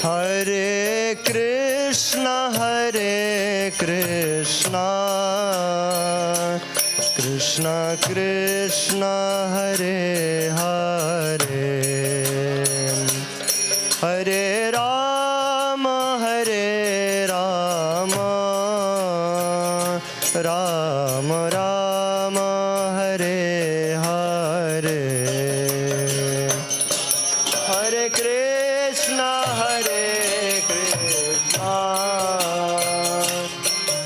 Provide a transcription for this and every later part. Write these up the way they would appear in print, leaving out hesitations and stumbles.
Hare Krishna, Krishna Krishna, Hare Hare, Hare Rama, Rama Rama, Hare Hare, Hare Krishna,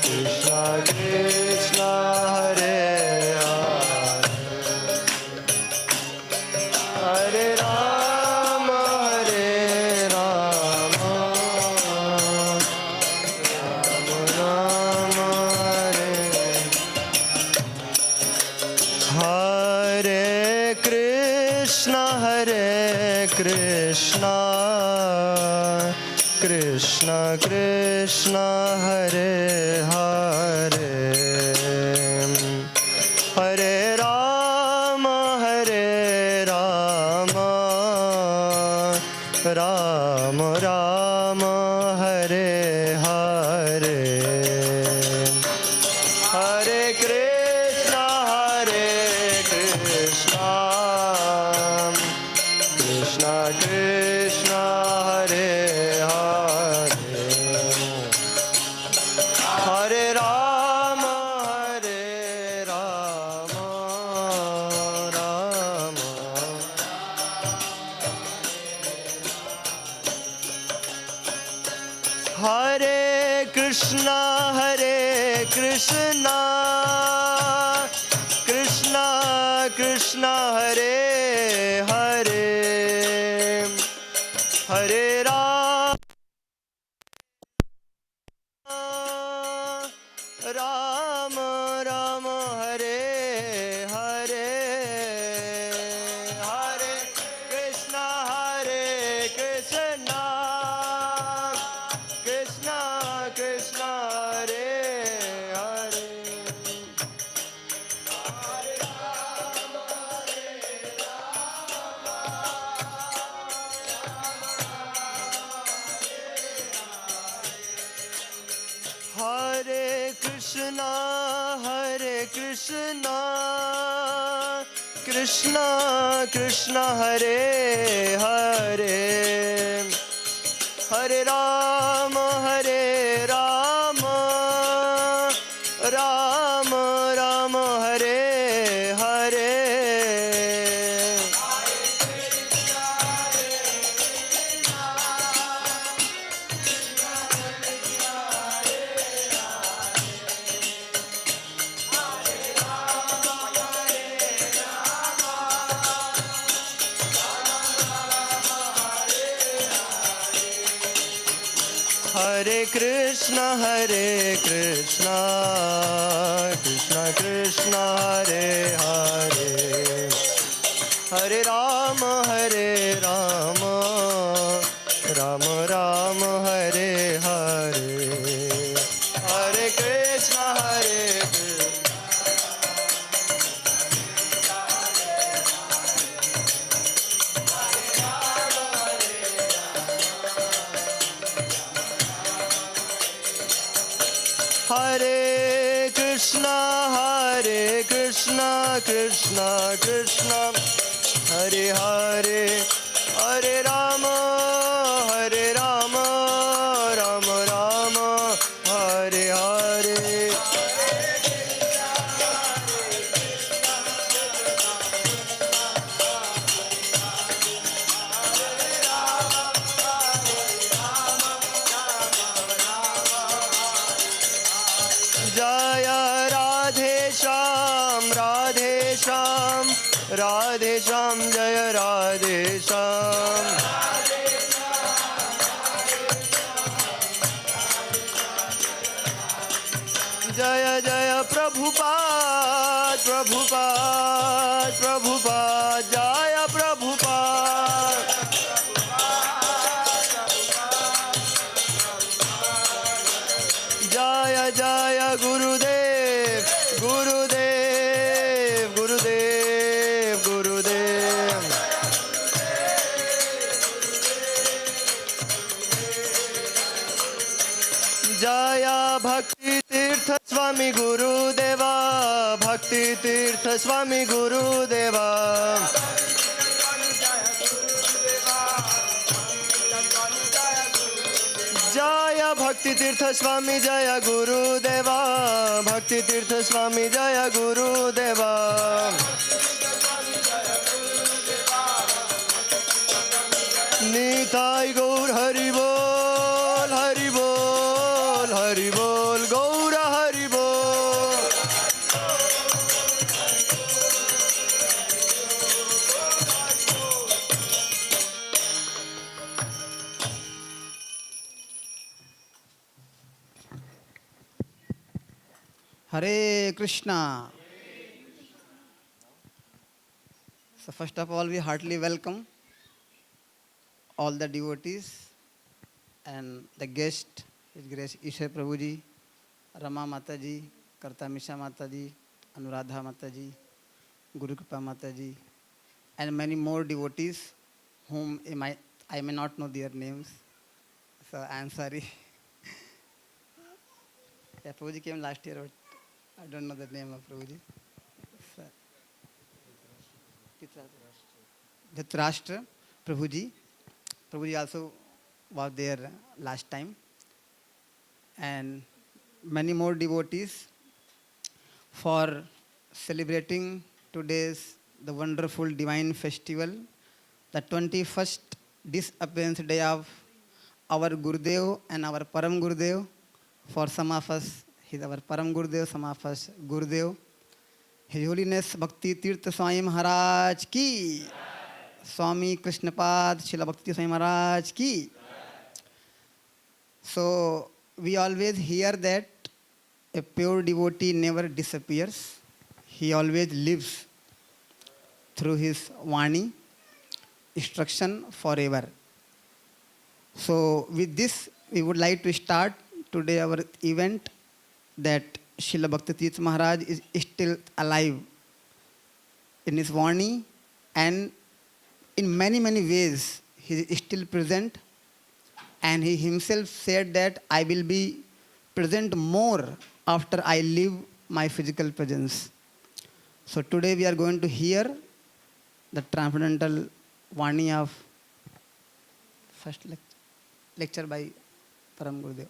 Krishna Krishna, Hare Hare, Hare Rama, Rama Rama, Hare Krishna, Krishna Krishna, Hare Hare, Hare Rama, Rama Rama, Hare Hare, Hare Krishna, Krishna Krishna, Hare Hare, Hare Rama, Rama Hare Krishna, Krishna Krishna, Hare Hare, Hare Rama, Rama, Hare Hare, Hare Krishna, Krishna Krishna, Hare Hare, Hare Krishna, Krishna Krishna, Hare Hare, Hare Rama, Rama Rama, Hare Hare, Hare Krishna, Krishna Krishna, Hare Hare, Hare Rama, Rama Rama, Hare Hare, Hare Krishna, Hare Krishna, Krishna Krishna, Hare Hare, Hare Rama, Rama Rama, Hare Hare, Jaya Radhe Shyam, Radhe Shyam, Jaya Radhe Shyam, Jaya Jaya Prabhupada, Jaya Prabhupada, Jaya Jaya Gurudev, Jaya Bhakti Tirtha Swami Guru Deva, Bhakti Tirtha Swami Guru Deva. Jaya Bhakti Tirtha Swami Jaya Guru Deva, Bhakti Tirtha Swami Jaya Guru Deva. Nitai Gaur Hari Bol, Hari Bol, Hari Bol, Gaura Hari Bol. Hare Krishna. So first of all, we heartily welcome all the devotees and the guest, His Grace Ishwar Prabhuji, Rama Mataji, Kartamisa Mataji, Anuradha Mataji, Guru Kripa Mataji, and many more devotees whom I may not know their names. So I am sorry. Yeah, Prabhuji came last year, but I don't know the name of Prabhuji. So, Dhritarashtra, Prabhuji. Prabhuji also was there last time. And many more devotees for celebrating today's the wonderful divine festival, the 21st disappearance day of our Gurudev and our Param Gurudev. For some of us, he's our Param Gurudev, some of us Gurudev. His Holiness Bhakti Tirtha Swami Maharaj ki, Swami Krishnapad Srila Bhakti Swami Maharaj ki. So we always hear that a pure devotee never disappears. He always lives through his Vani, instruction forever. So with this, we would like to start today our event that Srila Bhakti Tirtha Maharaj is still alive in his Vani, and in many, many ways he is still present, and he himself said that I will be present more after I leave my physical presence. So today we are going to hear the transcendental Vani of first lecture by Param Gurudev.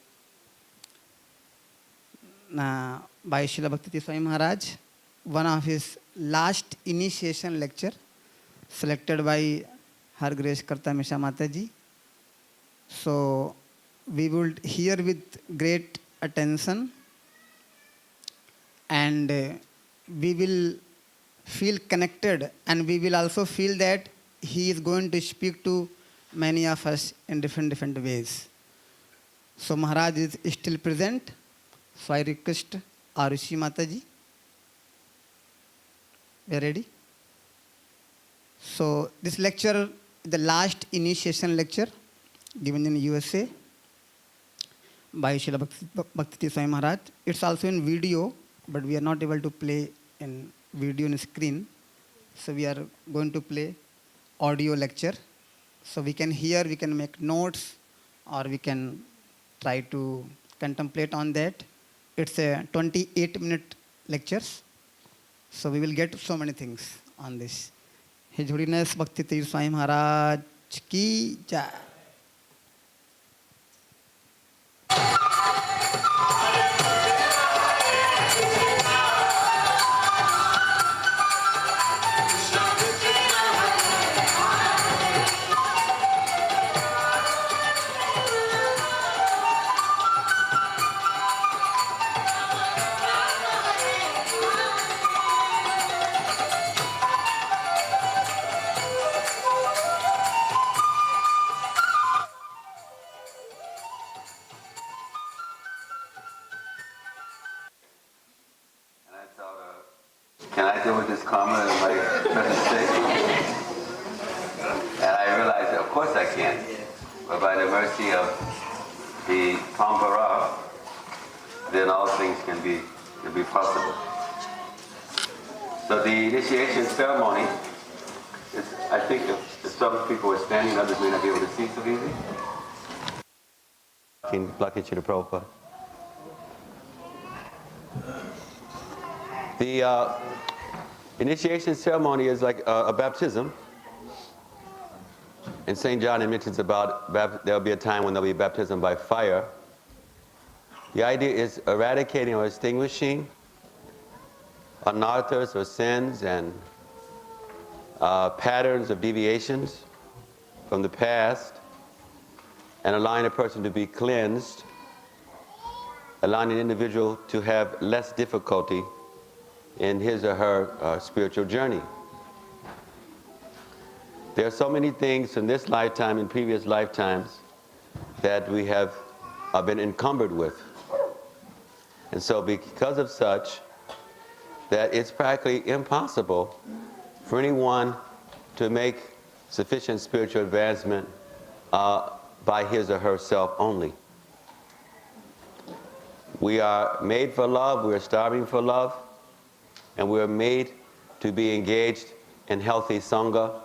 By Srila Bhakti Tirtha Swami Maharaj, one of his last initiation lecture selected by Her Grace Kartamisa Mataji. So we will hear with great attention, and we will feel connected, and we will also feel that he is going to speak to many of us in different ways. So Maharaj is still present. So I request Arushi Mataji. We are ready? So this lecture is the last initiation lecture given in USA by Srila Bhakti Tirtha Swami Maharaj. It's also in video, but we are not able to play in video on screen. So we are going to play audio lecture. So we can hear, we can make notes, or we can try to contemplate on that. It's a 28-minute lectures. So we will get so many things on this. His Holiness Bhakti Tirtha Swami Maharaj ki jai. Can I deal with this karma in my present state? And I realized that of course I can. But by the mercy of the Pampara, then all things can be possible. So the initiation ceremony is, I think if some people are standing, others may not be able to see so easy. Blocking to the Prabhupada. The initiation ceremony is like a baptism. In St. John, it mentions about there'll be a time when there'll be baptism by fire. The idea is eradicating or extinguishing anarthas or sins and patterns of deviations from the past, and allowing a person to be cleansed, allowing an individual to have less difficulty in his or her spiritual journey. There are so many things in this lifetime and previous lifetimes that we have been encumbered with. And so because of such, that it's practically impossible for anyone to make sufficient spiritual advancement by his or herself only. We are made for love, we are starving for love, and we are made to be engaged in healthy sangha,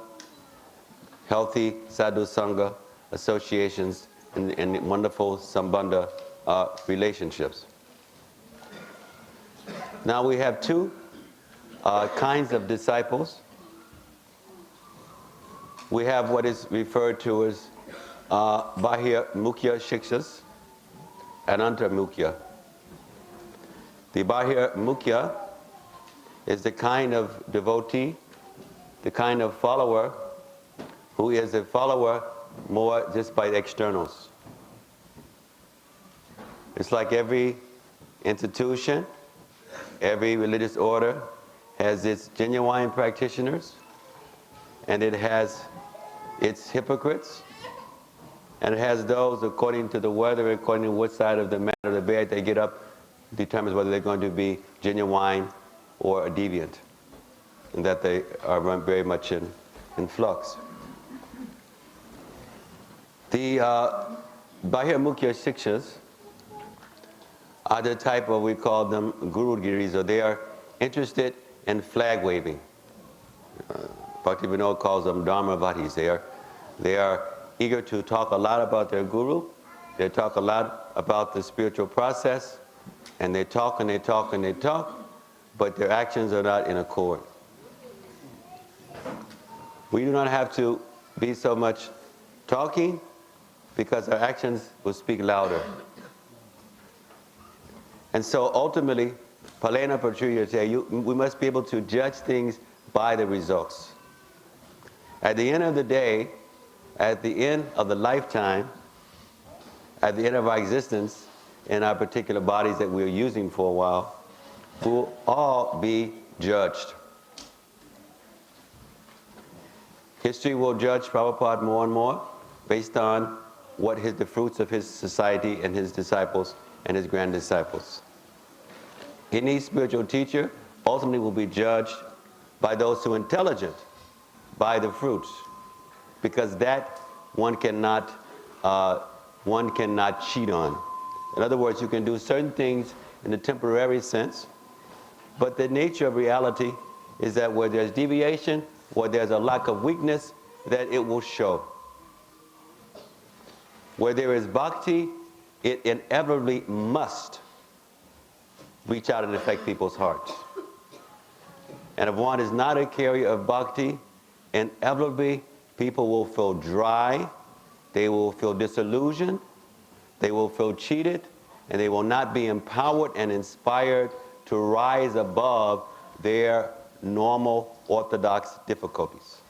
healthy sadhu sangha associations, and wonderful sambandha relationships. Now we have two kinds of disciples. We have what is referred to as Bahya Mukhya Shikshas and Antar Mukhya. The Bahya Mukhya is the kind of devotee, the kind of follower who is a follower more just by the externals. It's like every institution, every religious order has its genuine practitioners, and it has its hypocrites, and it has those according to the weather, according to what side of the mat or the bed they get up, determines whether they're going to be genuine or a deviant, and that they are very much in flux. The Bahya Mukhya Shikshas are the type of, we call them Guru Giris, or they are interested in flag waving. Bhakti Vinod calls them Dharmavatis. They are eager to talk a lot about their Guru. They talk a lot about the spiritual process, and they talk and they talk and they talk, but their actions are not in accord. We do not have to be so much talking, because our actions will speak louder. And so ultimately, Palena Patriyate, we must be able to judge things by the results. At the end of the day, at the end of the lifetime, at the end of our existence in our particular bodies that we're using for a while, we'll all be judged. History will judge Prabhupada more and more based on the fruits of his society and his disciples and his grand disciples. Any spiritual teacher ultimately will be judged by those who are intelligent, by the fruits, because that one cannot cheat on. In other words, you can do certain things in a temporary sense, but the nature of reality is that where there's deviation, where there's a lack of weakness, that it will show. Where there is bhakti, it inevitably must reach out and affect people's hearts. And if one is not a carrier of bhakti, inevitably people will feel dry, they will feel disillusioned, they will feel cheated, and they will not be empowered and inspired to rise above their normal orthodox difficulties.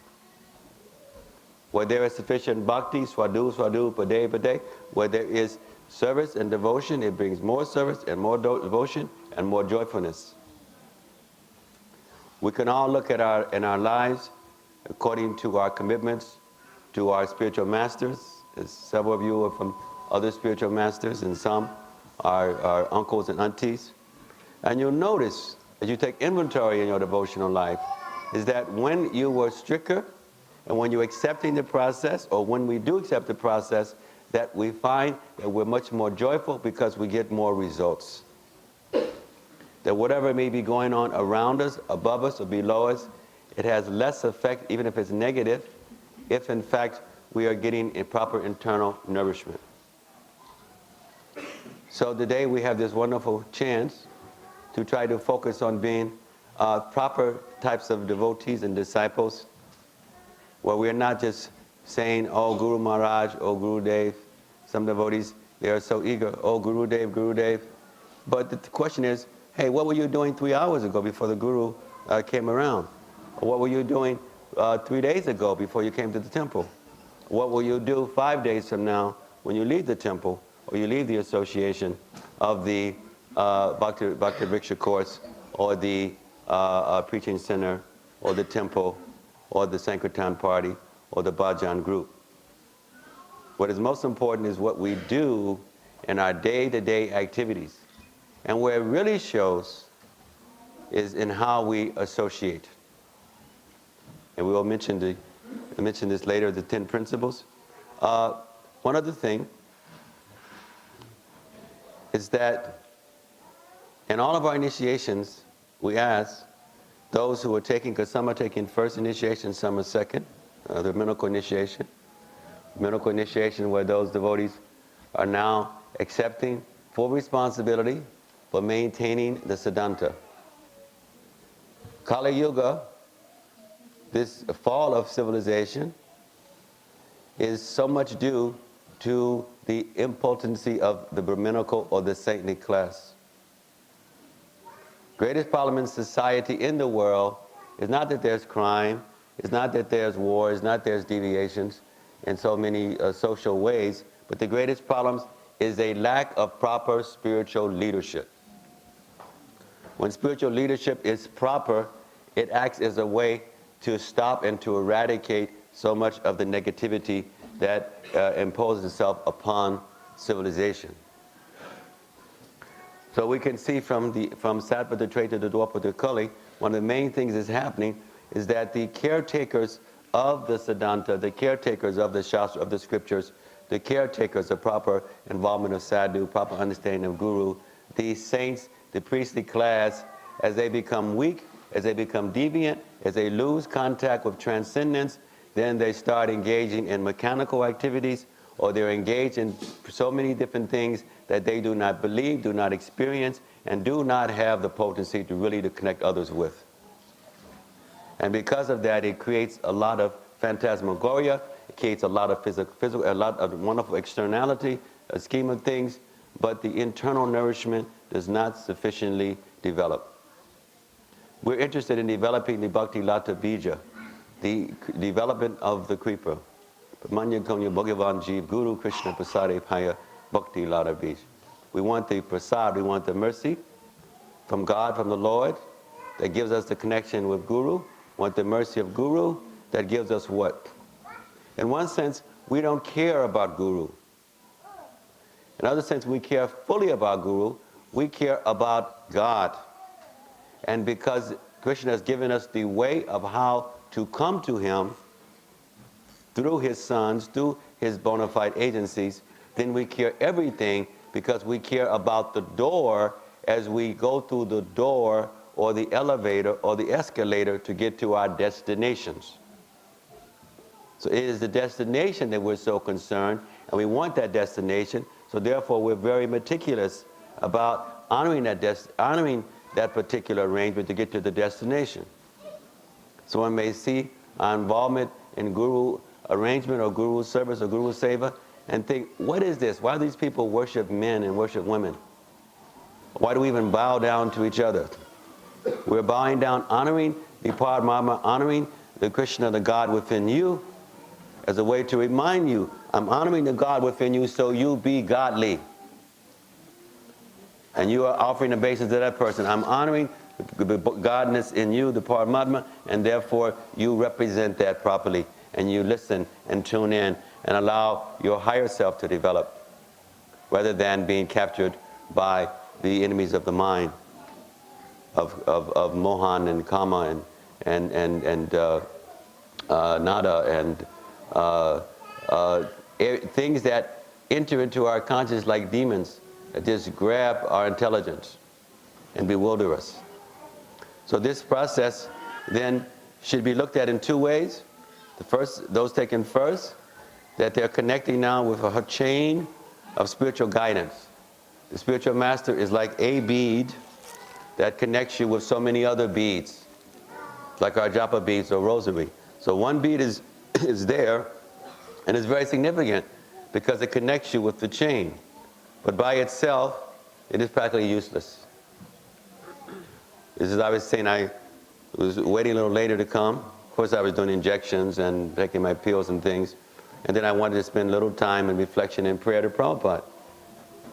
Where there is sufficient bhakti, swadu, swadu, pade, pade, where there is service and devotion, it brings more service and more devotion and more joyfulness. We can all look at in our lives according to our commitments to our spiritual masters. As several of you are from other spiritual masters, and some are uncles and aunties. And you'll notice, as you take inventory in your devotional life, is that when you were stricter, and when you're accepting the process, or when we do accept the process, that we find that we're much more joyful because we get more results. That whatever may be going on around us, above us, or below us, it has less effect, even if it's negative, if in fact we are getting a proper internal nourishment. So today we have this wonderful chance to try to focus on being proper types of devotees and disciples, where we're not just saying, oh, Guru Maharaj, oh, Guru Dev. Some devotees, they are so eager, oh, Guru Dev, Guru Dev. But the question is, hey, what were you doing 3 hours ago before the Guru came around? Or what were you doing 3 days ago before you came to the temple? What will you do 5 days from now when you leave the temple or you leave the association of the Bhakti Vriksha course or the preaching center or the temple or the Sankirtan party or the Bhajan group? What is most important is what we do in our day-to-day activities. And where it really shows is in how we associate. And we will mention this later, the 10 principles. One other thing is that in all of our initiations, we ask those who are taking, because some are taking first initiation, some are second, the medical initiation. Medical initiation where those devotees are now accepting full responsibility for maintaining the Siddhanta. Kali Yuga, this fall of civilization, is so much due to the impotency of the Brahminical or the saintly class. Greatest problem in society, in the world, is not that there's crime, it's not that there's war, it's not there's deviations in so many social ways, but the greatest problem is a lack of proper spiritual leadership. When spiritual leadership is proper, it acts as a way to stop and to eradicate so much of the negativity that imposes itself upon civilization. So we can see from Sattva Treta to Dwapara Kali, one of the main things that's happening is that the caretakers of the Siddhanta, the caretakers of the Shastra, of the scriptures, the caretakers of proper involvement of sadhu, proper understanding of guru, the saints, the priestly class, as they become weak, as they become deviant, as they lose contact with transcendence, then they start engaging in mechanical activities, or they're engaged in so many different things that they do not believe, do not experience, and do not have the potency to really to connect others with. And because of that, it creates a lot of phantasmagoria, it creates a lot of physical, a lot of wonderful externality, a scheme of things, but the internal nourishment does not sufficiently develop. We're interested in developing the Bhakti Lata Bija, the development of the creeper. Manya Konya Bhagavan Jeev Guru Krishna Prasade Paya Bhakti Lata Bija. We want the prasad, we want the mercy from God, from the Lord, that gives us the connection with Guru. We want the mercy of Guru that gives us what? In one sense, we don't care about Guru. In another sense, we care fully about Guru. We care about God. And because Krishna has given us the way of how to come to Him through His sons, through His bona fide agencies, then we care everything because we care about the door as we go through the door or the elevator or the escalator to get to our destinations. So it is the destination that we're so concerned, and we want that destination, so therefore we're very meticulous about honoring that particular arrangement to get to the destination. So one may see our involvement in Guru arrangement or Guru service or Guru seva and think, what is this? Why do these people worship men and worship women? Why do we even bow down to each other? We're bowing down, honoring the Paramatma, honoring the Krishna, the God within you, as a way to remind you, I'm honoring the God within you so you be godly. And you are offering the basis to that person. I'm honoring the godness in you, the Paramatma, and therefore you represent that properly. And you listen and tune in and allow your higher self to develop, rather than being captured by the enemies of the mind, of Mohan and Kama and Nada and things that enter into our consciousness like demons that just grab our intelligence and bewilder us. So this process then should be looked at in two ways. The first, those taken first, that they're connecting now with a chain of spiritual guidance. The spiritual master is like a bead that connects you with so many other beads, like our japa beads or rosary. So one bead is there, and it's very significant because it connects you with the chain. But by itself, it is practically useless. This is, I was saying, I was waiting a little later to come. Of course, I was doing injections and taking my pills and things. And then I wanted to spend a little time in reflection and prayer to Prabhupada.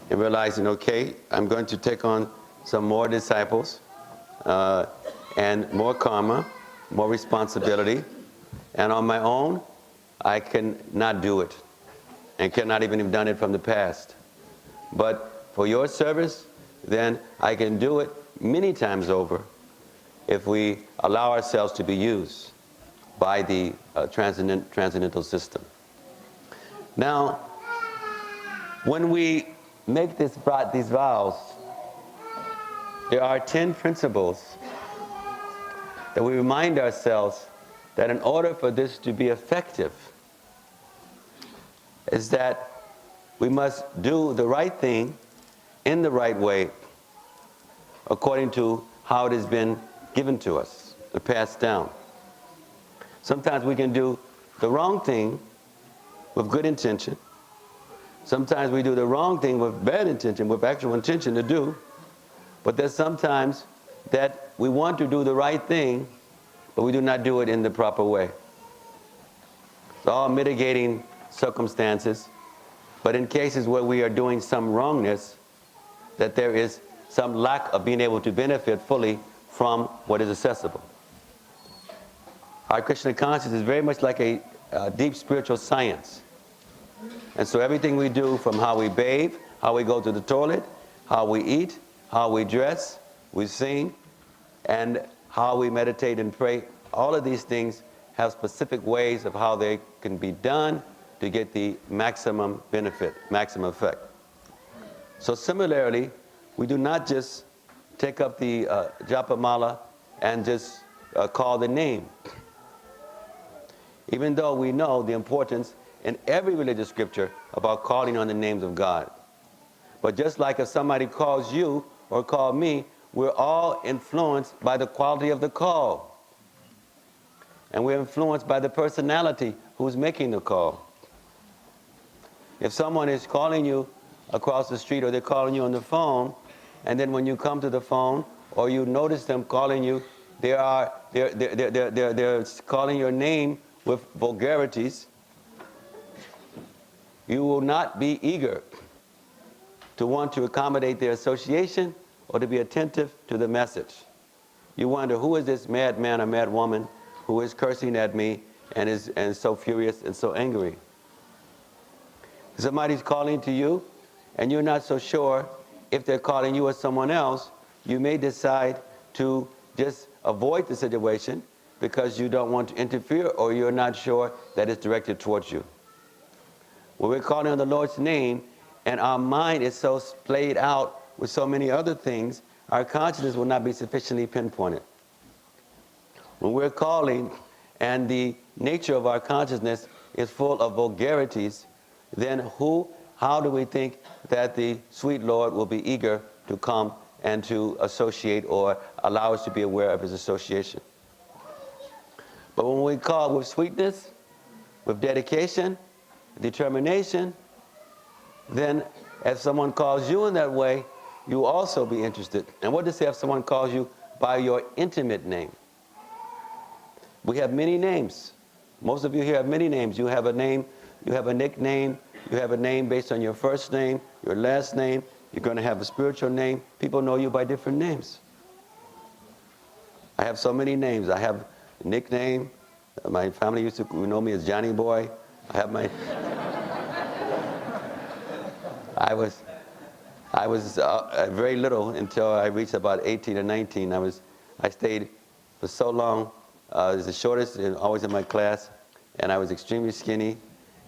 And realizing, okay, I'm going to take on some more disciples, and more karma, more responsibility. And on my own, I cannot do it. And cannot even have done it from the past. But for your service, then I can do it many times over if we allow ourselves to be used by the transcendental system. Now, when we make these vows, there are 10 principles that we remind ourselves that in order for this to be effective, is that we must do the right thing in the right way according to how it has been given to us, passed down. Sometimes we can do the wrong thing with good intention. Sometimes we do the wrong thing with bad intention, with actual intention to do. But there's sometimes that we want to do the right thing, but we do not do it in the proper way. It's all mitigating circumstances. But in cases where we are doing some wrongness, that there is some lack of being able to benefit fully from what is accessible. Our Krishna consciousness is very much like a deep spiritual science. And so everything we do, from how we bathe, how we go to the toilet, how we eat, how we dress, we sing, and how we meditate and pray, all of these things have specific ways of how they can be done to get the maximum benefit, maximum effect. So similarly, we do not just take up the japa mala and just call the name. Even though we know the importance in every religious scripture about calling on the names of God. But just like if somebody calls you or call me, we're all influenced by the quality of the call. And we're influenced by the personality who's making the call. If someone is calling you across the street or they're calling you on the phone, and then when you come to the phone or you notice them calling you, they're calling your name with vulgarities, you will not be eager to want to accommodate their association or to be attentive to the message. You wonder, who is this mad man or mad woman who is cursing at me and is so furious and so angry? Somebody's calling to you and you're not so sure if they're calling you or someone else. You may decide to just avoid the situation because you don't want to interfere or you're not sure that it's directed towards you. When we're calling on the Lord's name and our mind is so splayed out with so many other things, our consciousness will not be sufficiently pinpointed. When we're calling and the nature of our consciousness is full of vulgarities, then how do we think that the sweet Lord will be eager to come and to associate or allow us to be aware of his association? But when we call with sweetness, with dedication, determination, then if someone calls you in that way, you will also be interested. And what to say if someone calls you by your intimate name? We have many names. Most of you here have many names. You have a name, you have a nickname, you have a name based on your first name, your last name. You're going to have a spiritual name. People know you by different names. I have so many names. I have a nickname. My family used to know me as Johnny Boy. I have my... I was very little until I reached about 18 or 19. I stayed for so long. I was the shortest and always in my class, and I was extremely skinny.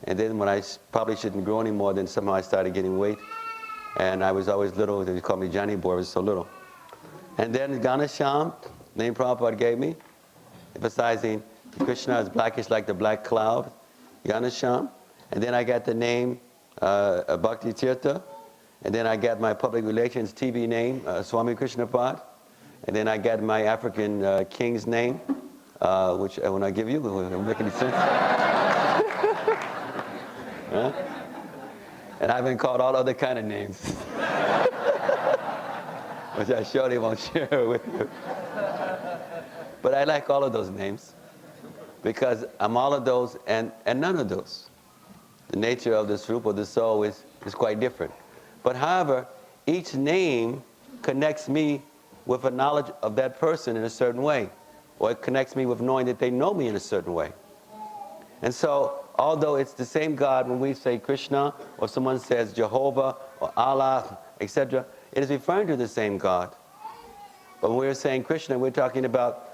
And then when I probably shouldn't grow anymore, then somehow I started getting weight. And I was always little. They called me Johnny Boy. I was so little. And then Ganesham, name Prabhupada gave me, emphasizing Krishna is blackish like the black cloud, Ganesham. And then I got the name Bhakti Tirtha. And then I got my public relations TV name, Swami Krishnapad. And then I got my African king's name, which when I give you, will it make any sense? Huh? And I've been called all other kind of names, which I surely won't share with you. But I like all of those names because I'm all of those and none of those. The nature of this Rupa, the soul, is quite different. But however, each name connects me with a knowledge of that person in a certain way, or it connects me with knowing that they know me in a certain way. And so, although it's the same God when we say Krishna, or someone says Jehovah, or Allah, etc., it is referring to the same God. But when we're saying Krishna, we're talking about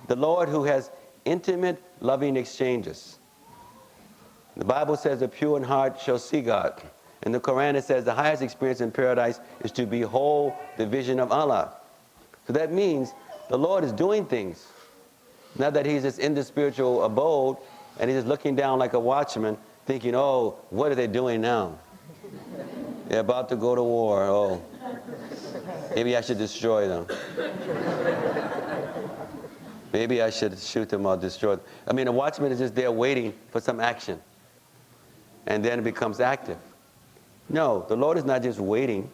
the Lord who has intimate, loving exchanges. The Bible says the pure in heart shall see God. In the Quran it says the highest experience in paradise is to behold the vision of Allah. So that means the Lord is doing things. Not that he's just in the spiritual abode and he's just looking down like a watchman thinking, oh, what are they doing now? They're about to go to war. Oh, maybe I should destroy them. Maybe I should shoot them or destroy them. I mean, a watchman is just there waiting for some action. And then it becomes active. No, the Lord is not just waiting.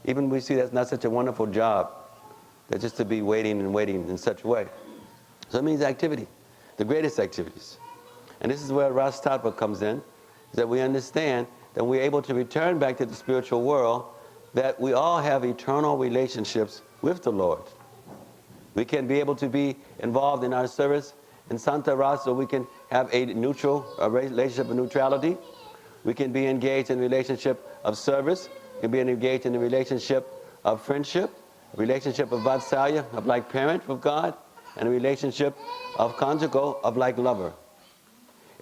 Even we see that's not such a wonderful job. That just to be waiting and waiting in such a way. So it means activity, the greatest activities. And this is where Rashida comes in, is that we understand that we're able to return back to the spiritual world, that we all have eternal relationships with the Lord. We can be able to be involved in our service in Santa Rasa. We can have a relationship of neutrality. We can be engaged in a relationship of service. We can be engaged in a relationship of friendship, a relationship of vatsalya, of like parent with God, and a relationship of conjugal, of like lover.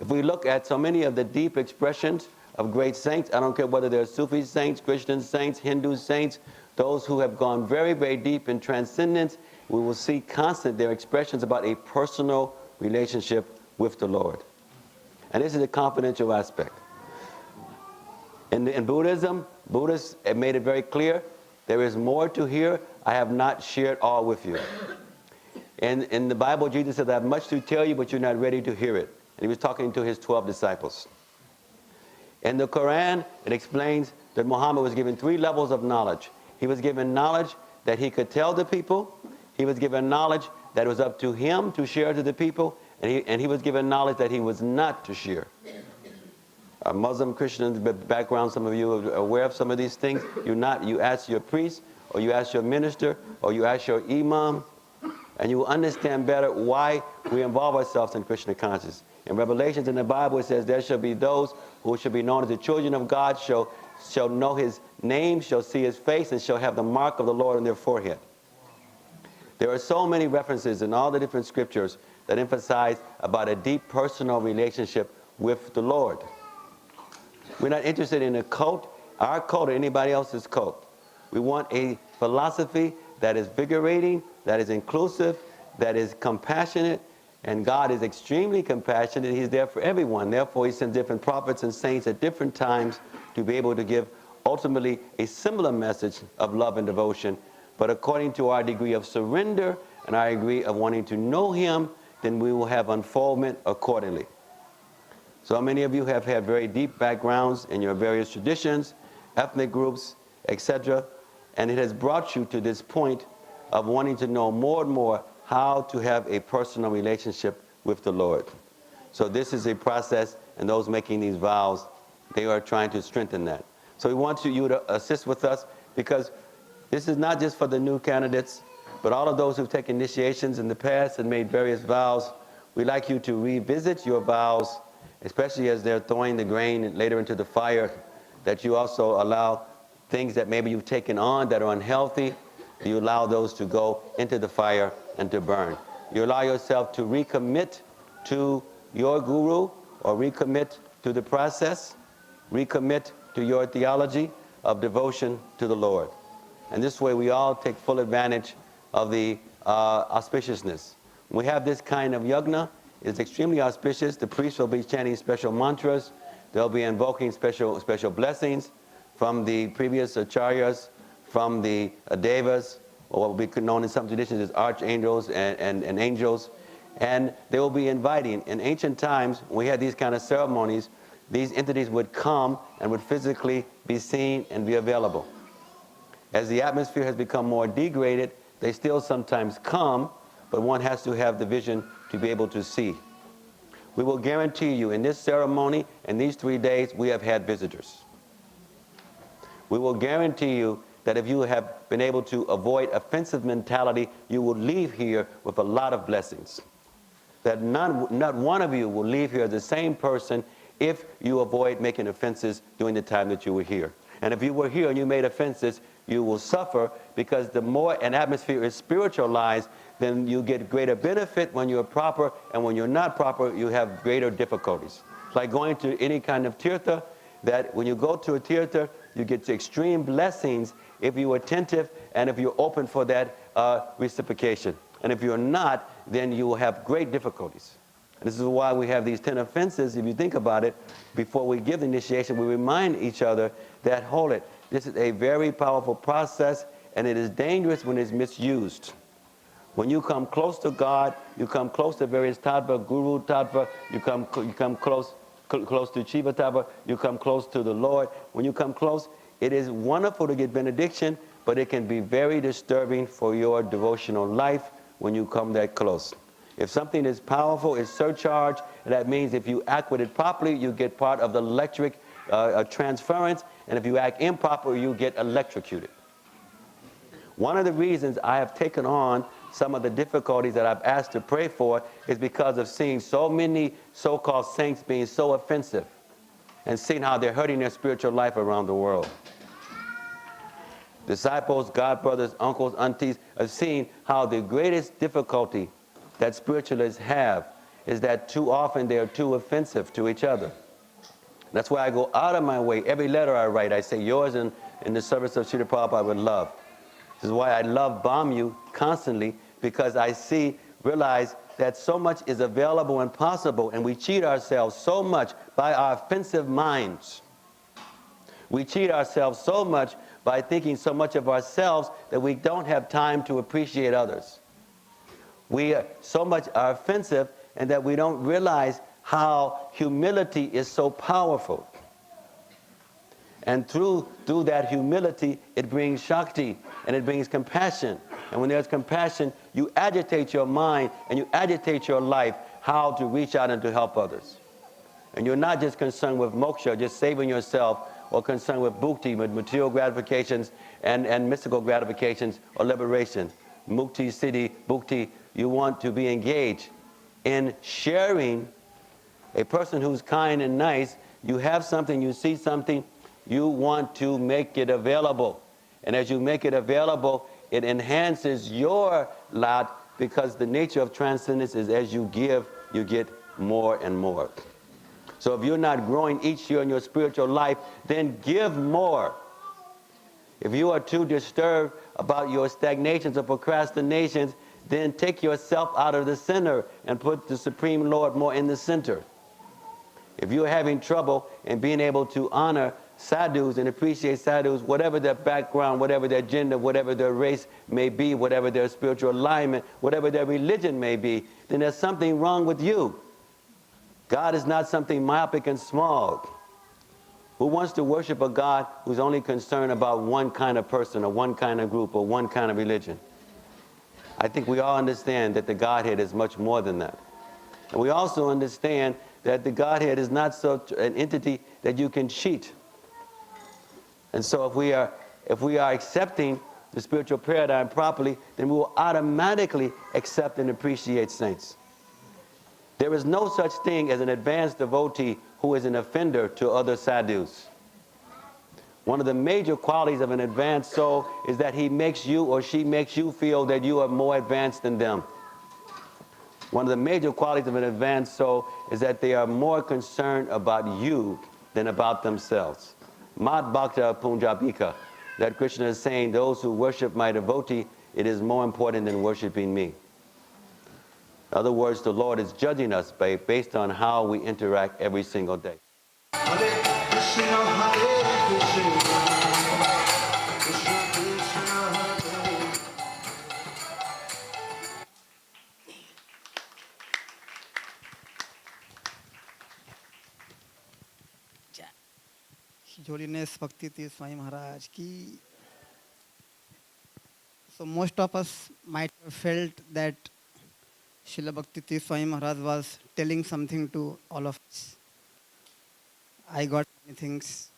If we look at so many of the deep expressions of great saints, I don't care whether they're Sufi saints, Christian saints, Hindu saints, those who have gone very, very deep in transcendence, we will see constant their expressions about a personal relationship with the Lord. And this is a confidential aspect. In Buddhism, Buddhists have made it very clear, there is more to hear. I have not shared all with you. And in the Bible, Jesus said, I have much to tell you, but you're not ready to hear it. And he was talking to his 12 disciples. In the Quran, it explains that Muhammad was given 3 levels of knowledge. He was given knowledge that he could tell the people. He was given knowledge that it was up to him to share to the people. And he was given knowledge that he was not to share. A Muslim, Christian background, some of you are aware of some of these things. You ask your priest, or you ask your minister, or you ask your imam, and you will understand better why we involve ourselves in Krishna consciousness. In Revelations in the Bible, it says, there shall be those who shall be known as the children of God, shall know his name, shall see his face, and shall have the mark of the Lord on their forehead. There are so many references in all the different scriptures that emphasize about a deep personal relationship with the Lord. We're not interested in a cult, our cult or anybody else's cult. We want a philosophy that is vigorating, that is inclusive, that is compassionate, and God is extremely compassionate. He's there for everyone. Therefore, he sends different prophets and saints at different times to be able to give ultimately a similar message of love and devotion. But according to our degree of surrender and our degree of wanting to know him, then we will have unfoldment accordingly. So many of you have had very deep backgrounds in your various traditions, ethnic groups, etc. And it has brought you to this point of wanting to know more and more how to have a personal relationship with the Lord. So this is a process, and those making these vows, they are trying to strengthen that. So we want you to assist with us, because this is not just for the new candidates, but all of those who've taken initiations in the past and made various vows. We'd like you to revisit your vows, especially as they're throwing the grain later into the fire, that you also allow things that maybe you've taken on that are unhealthy, you allow those to go into the fire and to burn. You allow yourself to recommit to your guru, or recommit to the process, recommit to your theology of devotion to the Lord. And this way we all take full advantage of the auspiciousness. When we have this kind of yajna, it's extremely auspicious. The priests will be chanting special mantras. They'll be invoking special blessings from the previous acharyas, from the devas, or what will be known in some traditions as archangels and angels. And they will be inviting. In ancient times, when we had these kind of ceremonies, these entities would come and would physically be seen and be available. As the atmosphere has become more degraded, they still sometimes come, but one has to have the vision to be able to see. We will guarantee you in this ceremony, in these 3 days, we have had visitors. We will guarantee you that if you have been able to avoid offensive mentality, you will leave here with a lot of blessings. That not one of you will leave here the same person if you avoid making offenses during the time that you were here. And if you were here and you made offenses, you will suffer, because the more an atmosphere is spiritualized, then you get greater benefit when you're proper, and when you're not proper, you have greater difficulties. It's like going to any kind of tirtha, that when you go to a tirtha, you get extreme blessings if you're attentive and if you're open for that reciprocation. And if you're not, then you will have great difficulties. And this is why we have these 10 offenses. If you think about it, before we give the initiation, we remind each other that, hold it, this is a very powerful process, and it is dangerous when it's misused. When you come close to God, you come close to various tattva, guru tattva, you come close to Shiva tattva, you come close to the Lord. When you come close, it is wonderful to get benediction, but it can be very disturbing for your devotional life when you come that close. If something is powerful, it's surcharged, and that means if you act with it properly, you get part of the electric transference, and if you act improper, you get electrocuted. One of the reasons I have taken on some of the difficulties that I've asked to pray for is because of seeing so many so-called saints being so offensive and seeing how they're hurting their spiritual life around the world. Disciples, godbrothers, uncles, aunties have seen how the greatest difficulty that spiritualists have is that too often they are too offensive to each other. That's why I go out of my way. Every letter I write, I say, yours in the service of Srila Prabhupada with love. This is why I love bomb you constantly, because I realize that so much is available and possible, and we cheat ourselves so much by our offensive minds. We cheat ourselves so much by thinking so much of ourselves that we don't have time to appreciate others. We are so much are offensive, and that we don't realize how humility is so powerful. And through that humility, it brings Shakti, and it brings compassion. And when there's compassion, you agitate your mind and you agitate your life how to reach out and to help others. And you're not just concerned with moksha, just saving yourself, or concerned with bhukti, with material gratifications and mystical gratifications, or liberation. Mukti, siddhi, bhukti, you want to be engaged in sharing. A person who's kind and nice, you have something, you see something, you want to make it available. And as you make it available, it enhances your lot, because the nature of transcendence is as you give, you get more and more. So if you're not growing each year in your spiritual life, then give more. If you are too disturbed about your stagnations or procrastinations, then take yourself out of the center and put the Supreme Lord more in the center. If you're having trouble in being able to honor sadhus and appreciate sadhus, whatever their background, whatever their gender, whatever their race may be, whatever their spiritual alignment, whatever their religion may be, then there's something wrong with you. God is not something myopic and small. Who wants to worship a God who's only concerned about one kind of person, or one kind of group, or one kind of religion? I think we all understand that the Godhead is much more than that. And we also understand that the Godhead is not such an entity that you can cheat. And so if we are accepting the spiritual paradigm properly, then we will automatically accept and appreciate saints. There is no such thing as an advanced devotee who is an offender to other sadhus. One of the major qualities of an advanced soul is that he makes you, or she makes you, feel that you are more advanced than them. One of the major qualities of an advanced soul is that they are more concerned about you than about themselves. Mad Bhakta Punjabika, that Krishna is saying, those who worship my devotee, it is more important than worshiping me. In other words, the Lord is judging us based on how we interact every single day. Hare Krishna, Hare Krishna, Krishna Krishna, Hare Holiness Bhakti Tirtha Swami Maharaj ki. So most of us might have felt that Srila Bhakti Tirtha Swami Maharaj was telling something to all of us. I got many things,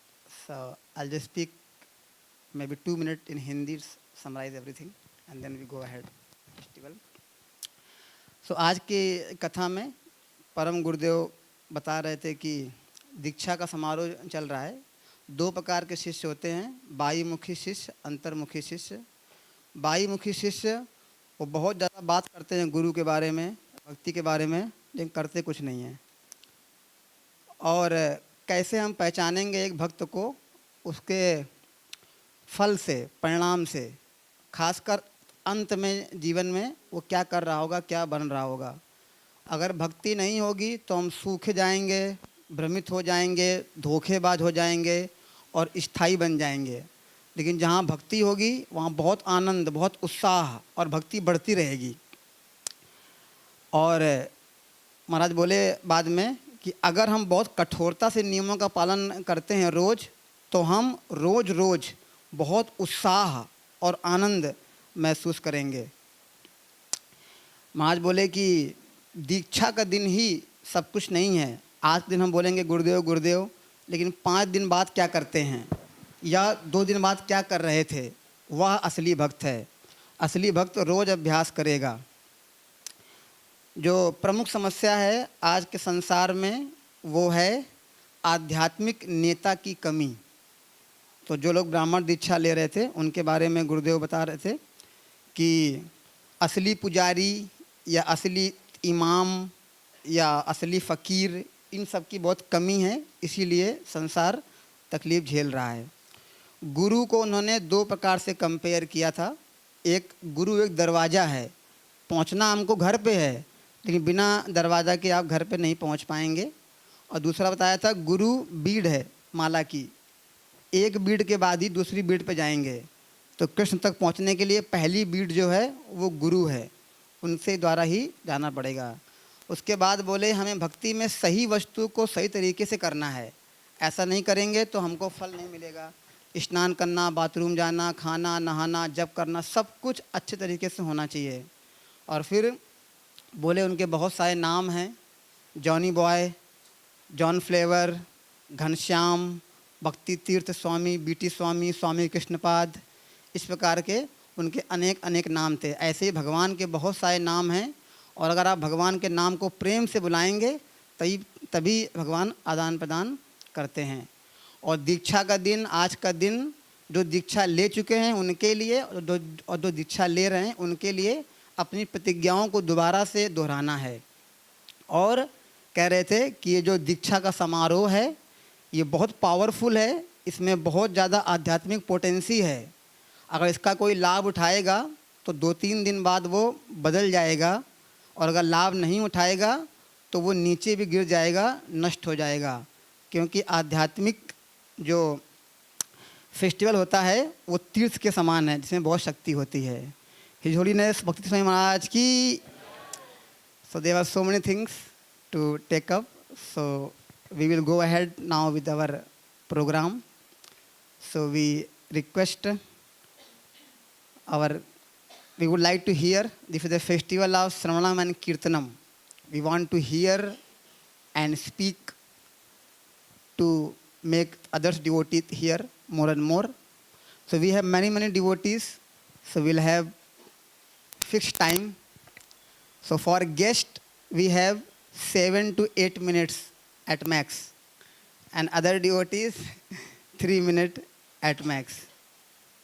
so I'll just speak maybe 2 minutes in Hindi, summarize everything, and then we go ahead. Festival. So आज की कथा में परम गुरुदेव बता रहे थे कि दीक्षा का समारोह चल रहा है। 2 प्रकार के शिष्य होते हैं, बाह्यमुखी शिष्य, अंतर्मुखी शिष्य। बाह्यमुखी शिष्य वो बहुत ज़्यादा बात करते हैं गुरु के बारे में, भक्ति के बारे में, लेकिन करते कुछ नहीं हैं। और कैसे हम पहचानेंगे एक भक्त को? उसके फल से, परिणाम से, खासकर अंत में जीवन में वो क्या कर रहा होगा, क्या बन रहा होगा। अगर भक्ति नहीं होगी तो हम सूखे जाएंगे, भ्रमित हो जाएंगे, धोखेबाज हो जाएंगे और स्थायी बन जाएंगे। लेकिन जहाँ भक्ति होगी वहाँ बहुत आनंद, बहुत उत्साह और भक्ति बढ़ती रहेगी। और महाराज बोले बाद में कि अगर हम बहुत कठोरता से नियमों का पालन करते हैं रोज़, तो हम रोज़ रोज़ बहुत उत्साह और आनंद महसूस करेंगे। महाराज बोले कि दीक्षा का दिन ही सब कुछ नहीं है। आज दिन हम बोलेंगे गुरुदेव गुरुदेव, लेकिन 5 दिन बाद क्या करते हैं या 2 दिन बाद क्या कर रहे थे, वह असली भक्त है। असली भक्त रोज़ अभ्यास करेगा। जो प्रमुख समस्या है आज के संसार में वो है आध्यात्मिक नेता की कमी। तो जो लोग ब्राह्मण दीक्षा ले रहे थे उनके बारे में गुरुदेव बता रहे थे कि असली पुजारी या असली इमाम या असली फ़कीर, इन सब की बहुत कमी है, इसीलिए संसार तकलीफ़ झेल रहा है। गुरु को उन्होंने 2 प्रकार से कंपेयर किया था। एक गुरु एक दरवाज़ा है, पहुंचना हमको घर पे है, लेकिन बिना दरवाज़ा के आप घर पे नहीं पहुंच पाएंगे। और दूसरा बताया था गुरु बीड़ है माला की, एक बीड़ के बाद ही दूसरी बीड़ पे जाएंगे। तो कृष्ण तक पहुंचने के लिए पहली बीड़ जो है वो गुरु है, उनसे द्वारा ही जाना पड़ेगा। उसके बाद बोले हमें भक्ति में सही वस्तु को सही तरीके से करना है। ऐसा नहीं करेंगे तो हमको फल नहीं मिलेगा। स्नान करना, बाथरूम जाना, खाना, नहाना, जप करना, सब कुछ अच्छे तरीके से होना चाहिए। और फिर बोले उनके बहुत सारे नाम हैं, Johnny boy, John flavour, Ghanshyam, भक्ति तीर्थ स्वामी, बीटी स्वामी, स्वामी कृष्णपाद, इस प्रकार के उनके अनेक अनेक नाम थे। ऐसे ही भगवान के बहुत सारे नाम हैं, और अगर आप भगवान के नाम को प्रेम से बुलाएंगे तभी भगवान आदान प्रदान करते हैं। और दीक्षा का दिन, आज का दिन, जो दीक्षा ले चुके हैं उनके लिए और जो दीक्षा ले रहे हैं उनके लिए अपनी प्रतिज्ञाओं को दोबारा से दोहराना है। और कह रहे थे कि ये जो दीक्षा का समारोह है ये बहुत पावरफुल है, इसमें बहुत ज़्यादा आध्यात्मिक पोटेंसी है। अगर इसका कोई लाभ उठाएगा तो 2-3 दिन बाद वो बदल जाएगा, और अगर लाभ नहीं उठाएगा तो वो नीचे भी गिर जाएगा, नष्ट हो जाएगा। क्योंकि आध्यात्मिक जो फेस्टिवल होता है वो तीर्थ के समान है, जिसमें बहुत शक्ति होती है। हिज होलीनेस भक्ति स्वामी महाराज की। So there are so many things to take up, so we will go ahead now with our program. So we request we would like to hear, this is the festival of Sravanam and Kirtanam. We want to hear and speak to make others devotees hear more and more. So we have many devotees, so we'll have fixed time. So for guest we have 7 to 8 minutes at max, and other devotees 3 minutes at max.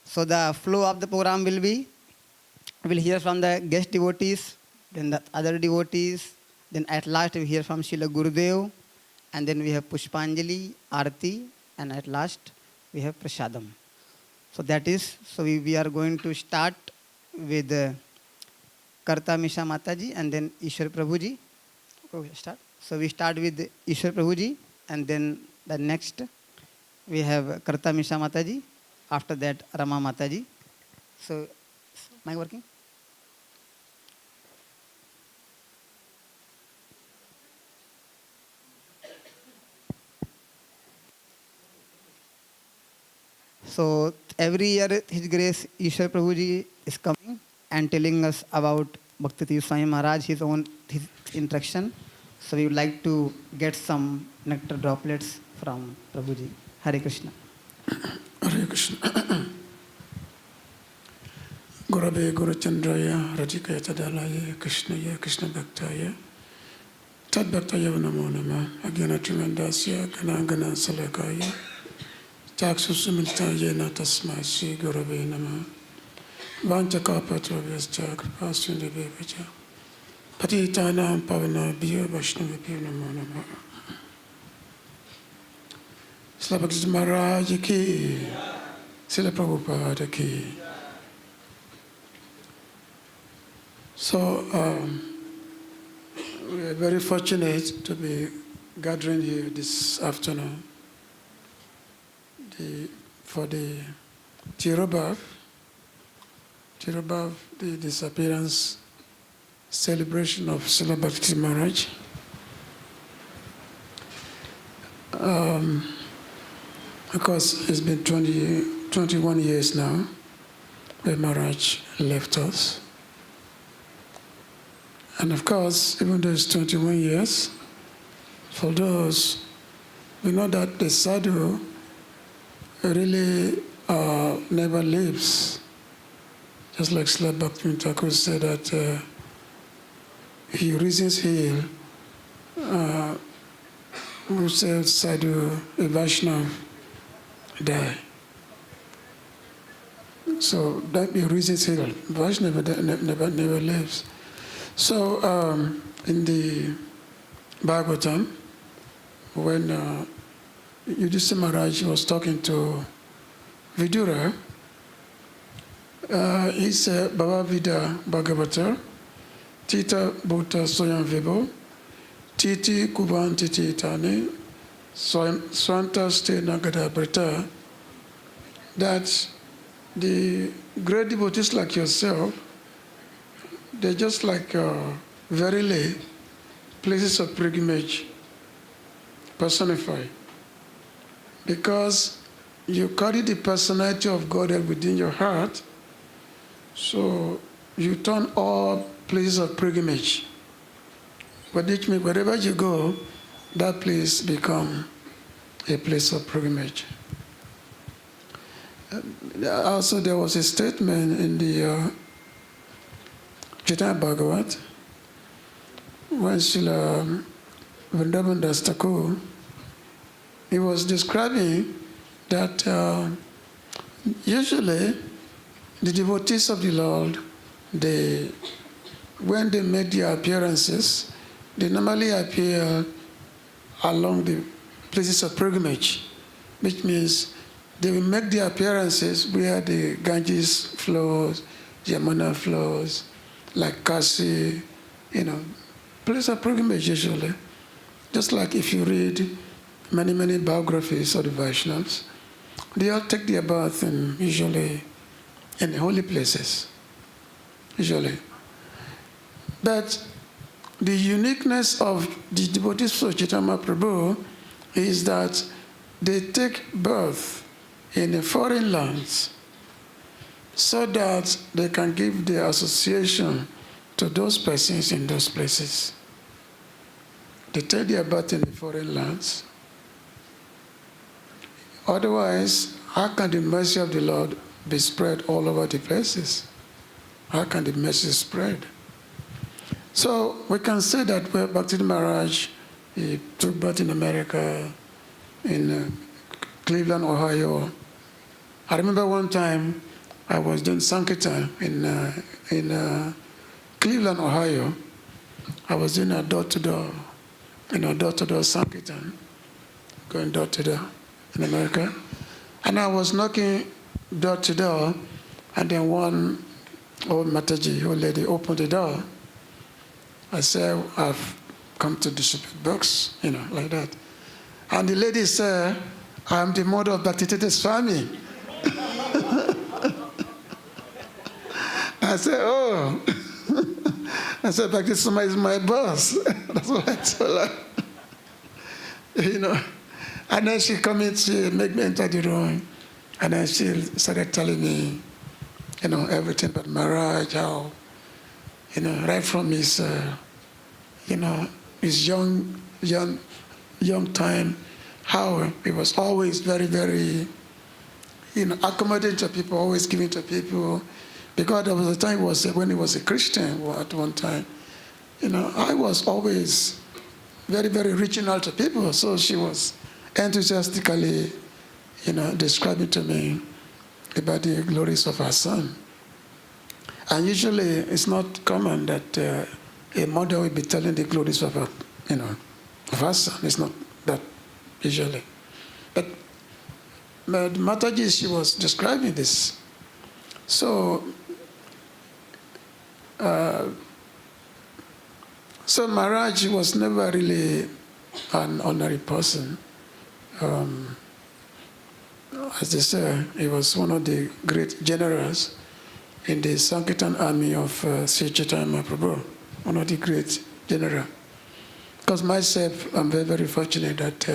So the flow of the program will be, we'll hear from the guest devotees, then the other devotees, then at last we hear from Srila Gurudev, and then we have Pushpanjali, Arati, and at last we have Prasadam. So that is, so we are going to start with Kartamisa Mataji and then Ishwar Prabhuji. Okay, start. So we start with Ishwar Prabhuji, and then the next we have Kartamisa Mataji. After that, Rama Mataji. So, am I working? So every year His Grace Ishwar Prabhuji is coming and telling us about Bhakti Tirtha Swami Maharaj, his instruction. So we would like to get some nectar droplets from Prabhuji. Hare Krishna. Hare Krishna. Gurave Guruchandraya Rajikaya Tadalaya Krishnaya Krishna Bhaktaya Tad Bhaktaya Namo Nama Agyana Trimandasya Ganangana Salakaya Chaksusumiltaya Natasma Sri Gurave Nama Vanchakapatravascha Kripasundabevacha Patitanam Pavana Bhiyo Vaishnavibhyo Namo Nama Srila Bhakti Maharaj ki Srila Prabhupada ki. So we are very fortunate to be gathering here this afternoon for the Tirobhav, the disappearance celebration of Srila Bhakti Maharaj. Of course, it's been 21 years now that Maharaj left us. And of course, even though it's 21 years, for those, we know that the sadhu really never lives. Just like Srila Bhakti Thakur said that he reasons heal, who said sadhu, a Vaishnava, die. So that he reasons heal. Vaishnava never lives. So in the Bhagavatam, when Yudhishthira Maharaj was talking to Vidura, he said, Bhava Vida Bhagavata, Tita Bhuta Soyam Vibo, Titi Kuban Titi Tani, Swanta Ste Nagada Brita, that the great devotees like yourself, they're just like verily places of pilgrimage personified. Because you carry the personality of God within your heart, so you turn all places of pilgrimage. Which means wherever you go, that place becomes a place of pilgrimage. Also, there was a statement in the Chaitanya Bhagavat, when Srila Vrindavan Das Thakur, he was describing that usually the devotees of the Lord, when they make their appearances, they normally appear along the places of pilgrimage, which means they will make their appearances where the Ganges flows, Yamuna flows, like Kasi, place of pilgrimage usually. Just like if you read many biographies of the Vaishnavas, they all take their birth usually in holy places, usually. But the uniqueness of the devotees of Chaitanya Mahaprabhu is that they take birth in foreign lands so that they can give their association to those persons in those places. They take their birth in the foreign lands. Otherwise, how can the mercy of the Lord be spread all over the places? How can the mercy spread? So we can say that Bhakti Maharaj, he took birth in America, in Cleveland, Ohio. I remember one time I was doing Sankirtan in Cleveland, Ohio. I was doing a door-to-door Sankirtan, going door-to-door in America. And I was knocking door-to-door, and then one old Mataji, old lady, opened the door. I said, I've come to distribute books, like that. And the lady said, I'm the mother of Bhakti Tirtha Swami. I said, oh. I said, Bhakti Swami is my boss. That's what I told her. And then she come in, she make me enter the room. And then she started telling me, everything about Maharaj, how, right from his, his young time, how he was always very, very, accommodating to people, always giving to people. Because there was a time when he was a Christian at one time. I was always very, very reaching out to people. So she was enthusiastically, describing to me about the glories of her son. And usually it's not common that a mother will be telling the glories of her, of her son. It's not that usually. But Mataji, she was describing this. So, so Maharaj was never really an ordinary person. As they say, he was one of the great generals in the Sankirtan army of Sri Chaitanya Mahaprabhu, one of the great generals. Because myself, I'm very, very fortunate that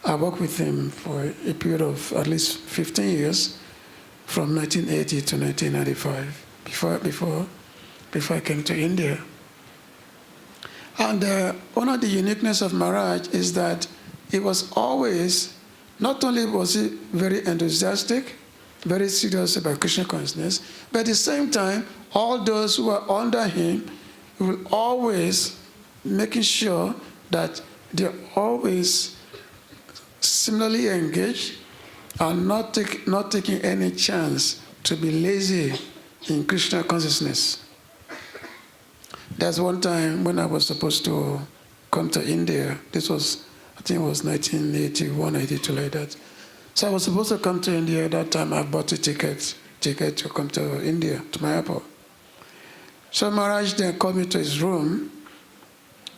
I worked with him for a period of at least 15 years, from 1980 to 1995, before I came to India. And one of the uniqueness of Maharaj is that he was always, not only was he very enthusiastic, very serious about Krishna consciousness, but at the same time, all those who are under him will always making sure that they're always similarly engaged and not taking any chance to be lazy in Krishna consciousness. There's one time when I was supposed to come to India. This was, I think it was 1981, 82, like that. So I was supposed to come to India. At that time, I bought a ticket to come to India, to my airport. So Maharaj then called me to his room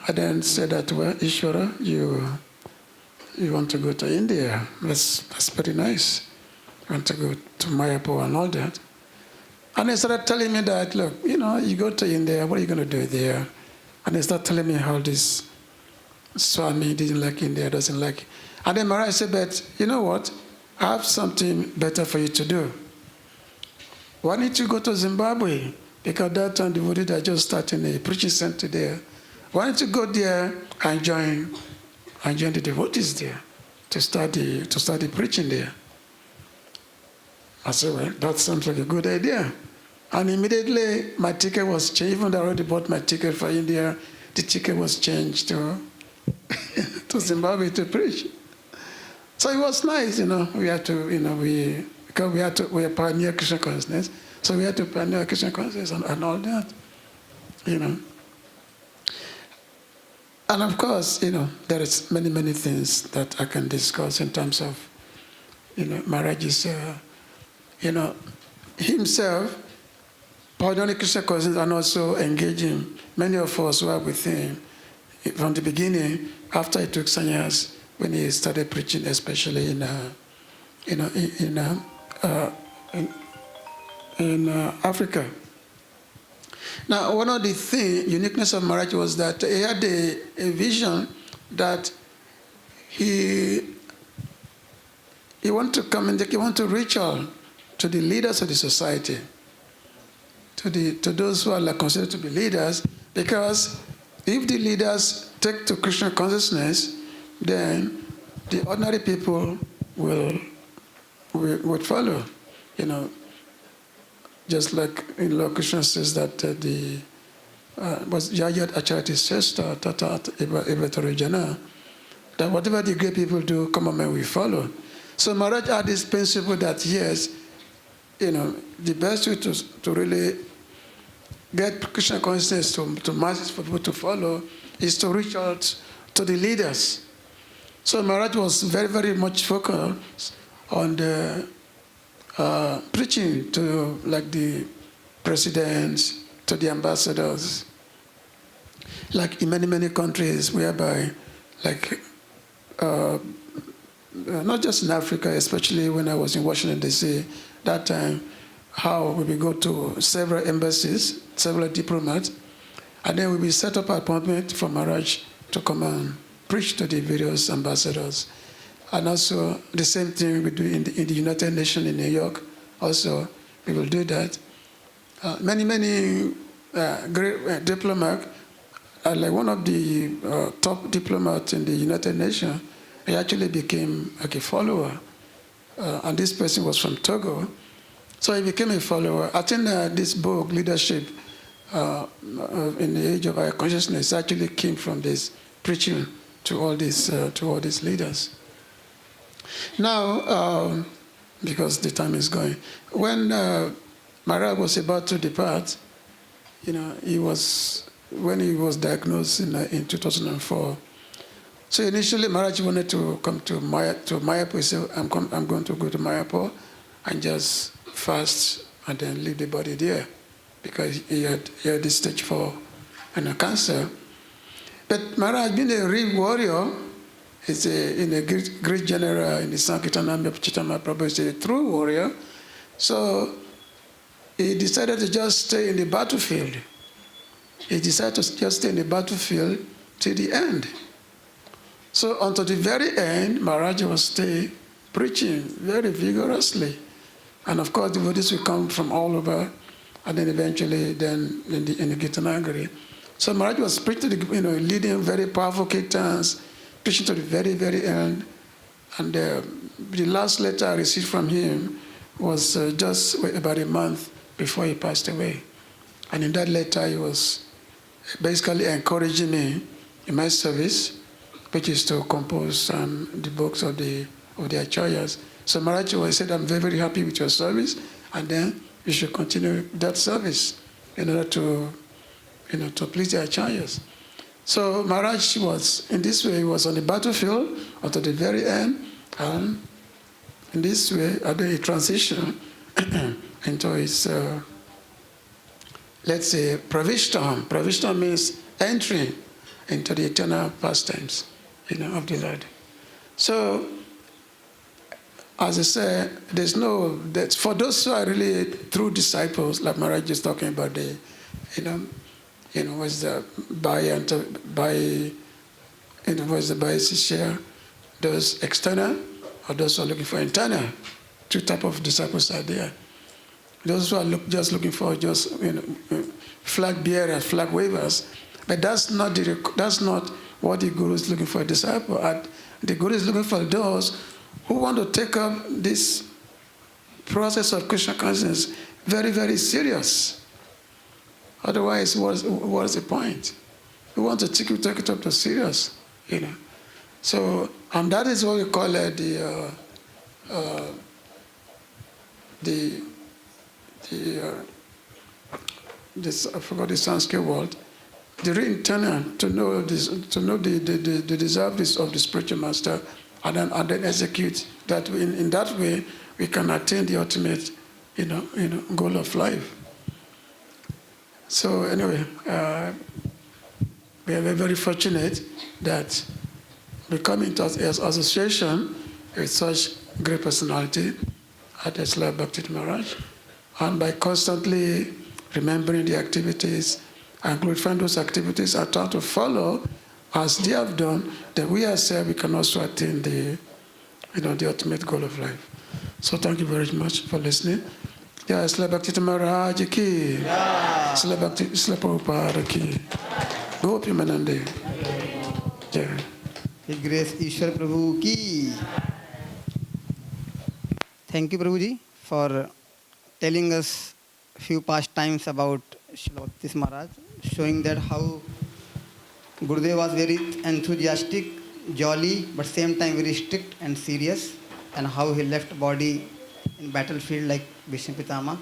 and then said that, well, Isvara, you want to go to India? That's pretty nice. You want to go to Mayapur and all that. And he started telling me that, look, you go to India, what are you going to do there? And he started telling me how this Swami didn't like India, doesn't like it. And then Maharaj said, but you know what? I have something better for you to do. Why don't you go to Zimbabwe? Because that time the devotees are just starting a preaching center there. Why don't you go there and join the devotees there to start the preaching there? I said, well, that sounds like a good idea. And immediately my ticket was changed. Even though I already bought my ticket for India, the ticket was changed to Zimbabwe to preach. So it was nice, we had to, because we are pioneer Krishna consciousness, so we had to pioneer Krishna consciousness and all that, And of course, there is many, many things that I can discuss in terms of, Maharaj's, himself, pioneering Krishna consciousness and also engaging many of us who are with him from the beginning, after he took sannyas, when he started preaching, especially in Africa. Now, one of the uniqueness of Maharaj was that he had a vision that he wanted to come and he wanted to reach out to the leaders of the society, to those who are considered to be leaders, because if the leaders take to Krishna consciousness, then the ordinary people will follow, Just like in Lord Krishna says that was Yayat Acharati Sesta Tata Evatarajana, that whatever the great people do, common men will follow. So Maharaj had this principle that yes, the best way to really get Krishna consciousness to masses for people to follow is to reach out to the leaders. So Maharaj was very, very much focused on the preaching to like the presidents, to the ambassadors, like in many, many countries whereby like not just in Africa, especially when I was in Washington, D.C., that time, how we would go to several embassies, several diplomats, and then we will set up an appointment for Maharaj to come and preach to the various ambassadors. And also the same thing we do in the United Nations in New York. Also, we will do that. Many great diplomats, like one of the top diplomats in the United Nations, he actually became like a follower. And this person was from Togo. So he became a follower. I think this book, Leadership in the Age of Higher Consciousness, actually came from this preaching to all these leaders. Now, because the time is going, when Maharaja was about to depart, when he was diagnosed in 2004. So initially, Maharaja wanted to come to Mayapur. He said, I'm going to go to Mayapur and just fast and then leave the body there, because he had this stage 4 cancer. But Maharaj, being a real warrior, he's a great general in the Sankirtan army of Chaitanya Prabhu. He's a true warrior. So he decided to just stay in the battlefield. He decided to just stay in the battlefield till the end. So until the very end, Maharaja was stay preaching very vigorously. And of course, devotees will come from all over, and then eventually then in the Gitanagari. So Maharaja was preaching, leading very powerful kirtans, preaching to the very, very end. And the last letter I received from him was just about a month before he passed away. And in that letter, he was basically encouraging me in my service, which is to compose the books of the acharyas. So Maharaja said, I'm very, very happy with your service, and then you should continue that service in order to please the acharyas. So Maharaj was, in this way, he was on the battlefield until the very end, and in this way, he transitioned into his, let's say, pravishtam. Pravishtam means entering into the eternal pastimes, of the Lord. So, as I say, for those who are really true disciples, like Maharaj is talking about was the share, those external or those who are looking for internal. Two types of disciples are there. Those who are just looking for flag bearers, flag wavers, but that's not what the Guru is looking for a disciple. The Guru is looking for those who want to take up this process of Krishna consciousness very, very serious. Otherwise, what's the point? We want to take it up to serious, So, and that is what we call it I forgot the Sanskrit word. The internal, to know the desires of the spiritual master, and then execute that. In that way, we can attain the ultimate, goal of life. So anyway, we are very fortunate that we come into association with such great personality at Srila Bhakti Maharaj, and by constantly remembering the activities and glorifying those activities and trying to follow as they have done, then we ourselves we can also attain the ultimate goal of life. So thank you very much for listening. Yeah, Srila Bhakti Maharaj ki, Srila Bhakti Srila Prabhupada ki, Gopi Manande. Yeah. His Grace Ishwar Prabhu ki. Thank you, Prabhuji, for telling us few past times about Srila Bhakti Maharaj, showing that how Gurudev was very enthusiastic, jolly, but same time very strict and serious, and how he left body in battlefield like Vishnu Pitama.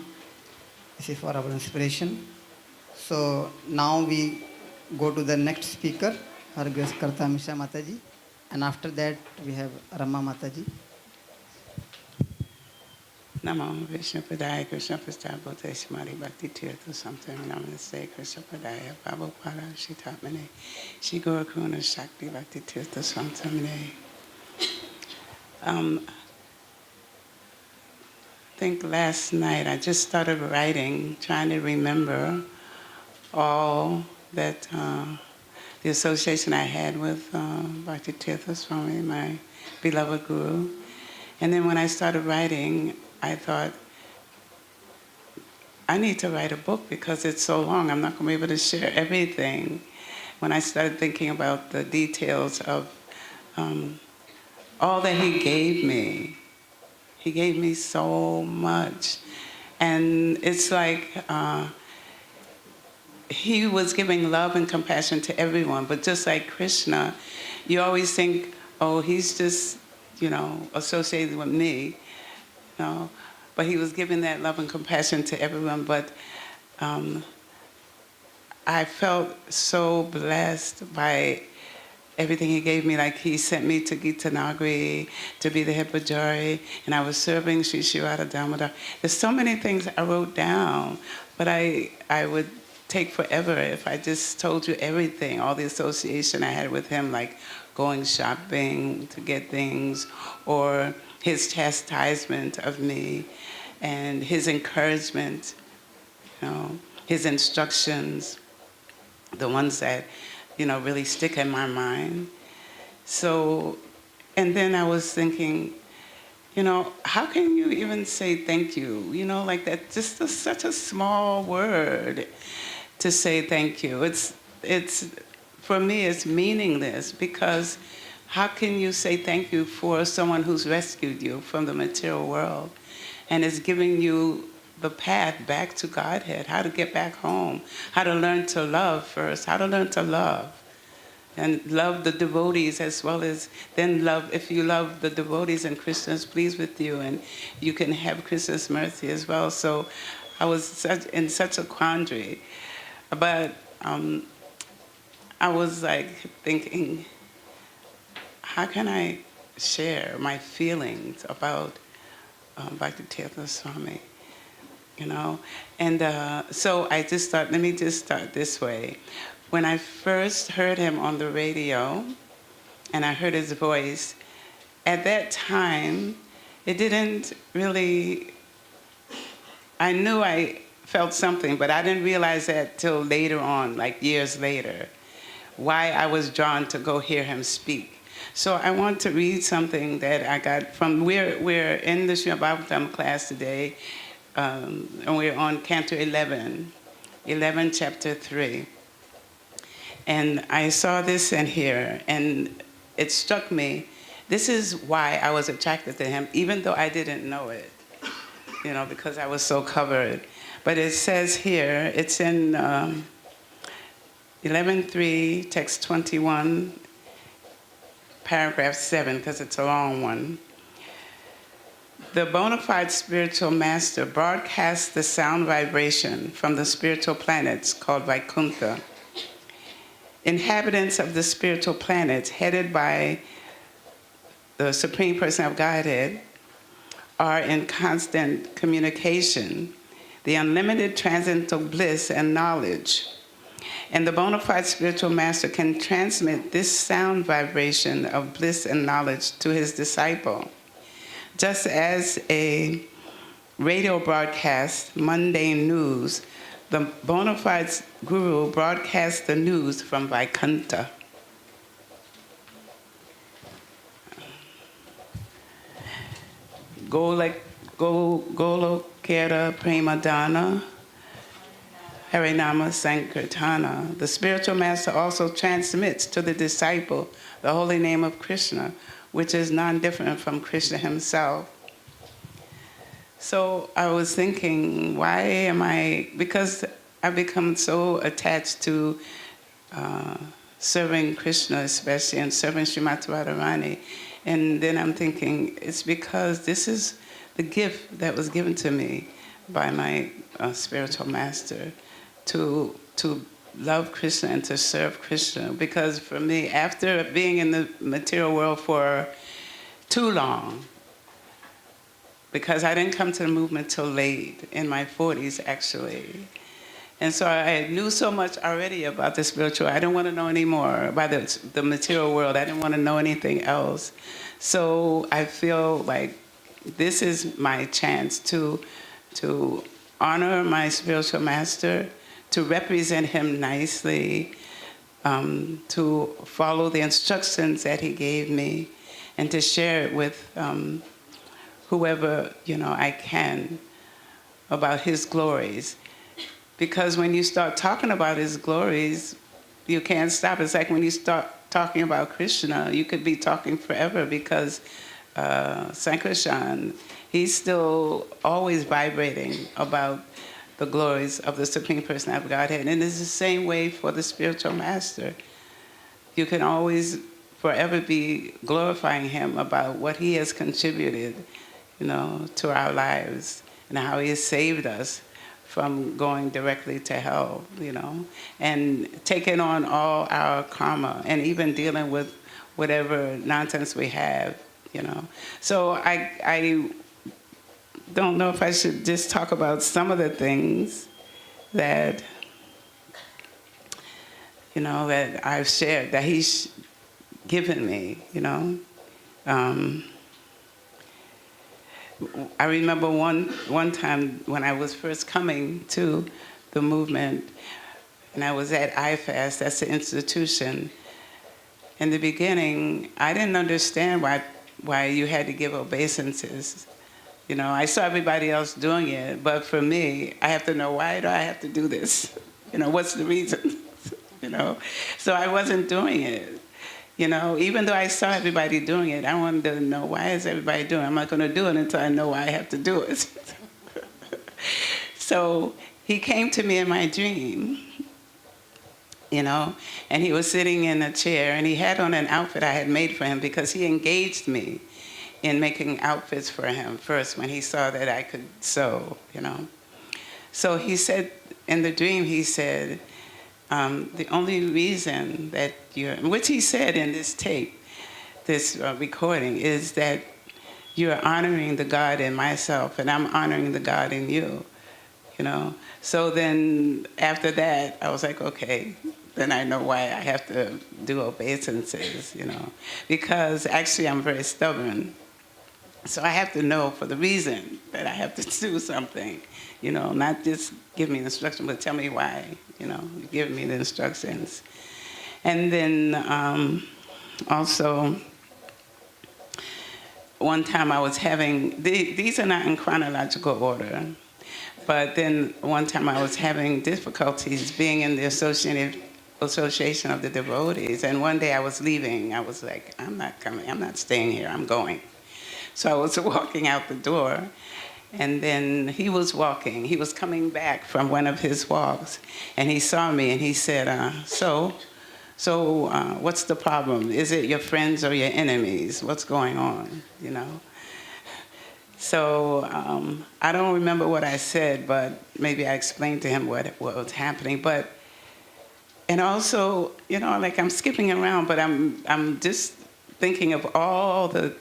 This is for our inspiration. So now we go to the next speaker, Her Grace Kartamisa Mataji, and after that we have Rama Mataji. Namo Vishnu Padaya Krishna Prasthaya Bhuteshmari Bhakti Tirtha Swami Namaste Krishna Padaya Prabhupada Shitamane Shri Guru Karuna Shakti Bhakti Tirtha Swami. I think last night I just started writing, trying to remember all that the the association I had with Bhakti Tirtha Swami, my beloved guru. And then when I started writing, I thought, I need to write a book because it's so long. I'm not going to be able to share everything. When I started thinking about the details of all that he gave me so much. And it's like he was giving love and compassion to everyone, but just like Krishna, you always think, oh, he's just, associated with me, but he was giving that love and compassion to everyone. But I felt so blessed by everything he gave me. Like he sent me to Gita Nagari to be the head pujari, and I was serving Sri Shivada Damodara. There's so many things I wrote down, but I would take forever if I just told you everything, all the association I had with him, like going shopping to get things, or his chastisement of me, and his encouragement, his instructions, the ones that, really stick in my mind. So, and then I was thinking, how can you even say thank you? Like that, just such a small word to say thank you. It's for me, it's meaningless, because how can you say thank you for someone who's rescued you from the material world and is giving you the path back to Godhead, how to get back home, how to learn to love first, how to learn to love, and love the devotees as well as then love, if you love the devotees and Krishna is pleased with you, and you can have Krishna's mercy as well. So I was in such a quandary. But I was like thinking, how can I share my feelings about Bhakti Tirtha Swami? And so I just thought, let me just start this way. When I first heard him on the radio, and I heard his voice, at that time, it didn't really, I knew I felt something, but I didn't realize that till later on, like years later, why I was drawn to go hear him speak. So I want to read something that I got from, we're in the Srimad Bhagavatam class today, and we're on Canto 11 chapter 3. And I saw this in here, and it struck me. This is why I was attracted to him, even though I didn't know it, because I was so covered. But it says here, it's in 11.3, text 21, paragraph 7, because it's a long one. The bona fide spiritual master broadcasts the sound vibration from the spiritual planets called Vaikuntha. Inhabitants of the spiritual planets, headed by the Supreme Person of Godhead, are in constant communication, the unlimited transcendental bliss and knowledge. And the bona fide spiritual master can transmit this sound vibration of bliss and knowledge to his disciple. Just as a radio broadcasts mundane news, the bona fide guru broadcasts the news from Vaikuntha. Golokera Premadana, Harinama Sankirtana. The spiritual master also transmits to the disciple the holy name of Krishna, which is non-different from Krishna himself. So I was thinking, because I've become so attached to serving Krishna especially, and serving Srimati Radharani, and then I'm thinking, it's because this is the gift that was given to me by my spiritual master, to love Krishna and to serve Krishna. Because for me, after being in the material world for too long, because I didn't come to the movement till late, in my 40s actually. And so I knew so much already about the spiritual. I didn't want to know any more about the material world. I didn't want to know anything else. So I feel like this is my chance to honor my spiritual master, to represent him nicely, to follow the instructions that he gave me and to share it with whoever, I can about his glories. Because when you start talking about his glories, you can't stop. It's like when you start talking about Krishna, you could be talking forever because Sankirtan, he's still always vibrating about the glories of the Supreme Personality of Godhead. And it's the same way for the spiritual master. You can always forever be glorifying him about what he has contributed, to our lives and how he has saved us from going directly to hell, and taking on all our karma and even dealing with whatever nonsense we have, So I don't know if I should just talk about some of the things that, that I've shared, that he's given me, I remember one time when I was first coming to the movement, and I was at IFAS, that's the institution. In the beginning, I didn't understand why you had to give obeisances. I saw everybody else doing it, but for me, I have to know, why do I have to do this? What's the reason? So I wasn't doing it. Even though I saw everybody doing it, I wanted to know, why is everybody doing it? I'm not going to do it until I know why I have to do it. So he came to me in my dream, and he was sitting in a chair, and he had on an outfit I had made for him because he engaged me in making outfits for him first when he saw that I could sew, So he said, in the dream, he said, the only reason that which he said in this tape, this recording, is that you're honoring the God in myself, and I'm honoring the God in you, So then after that, I was like, okay, then I know why I have to do obeisances, Because actually I'm very stubborn. So I have to know for the reason that I have to do something, not just give me instruction, but tell me why, you're giving me the instructions. And then also, one time I was having, these are not in chronological order, but then one time I was having difficulties being in the association of the devotees, and one day I was leaving. I was like, I'm not coming, I'm not staying here, I'm going. So I was walking out the door, and then he was walking. He was coming back from one of his walks, and he saw me, and he said, so what's the problem? Is it your friends or your enemies? What's going on, So I don't remember what I said, but maybe I explained to him what was happening. And also, like I'm skipping around, but I'm just thinking of all the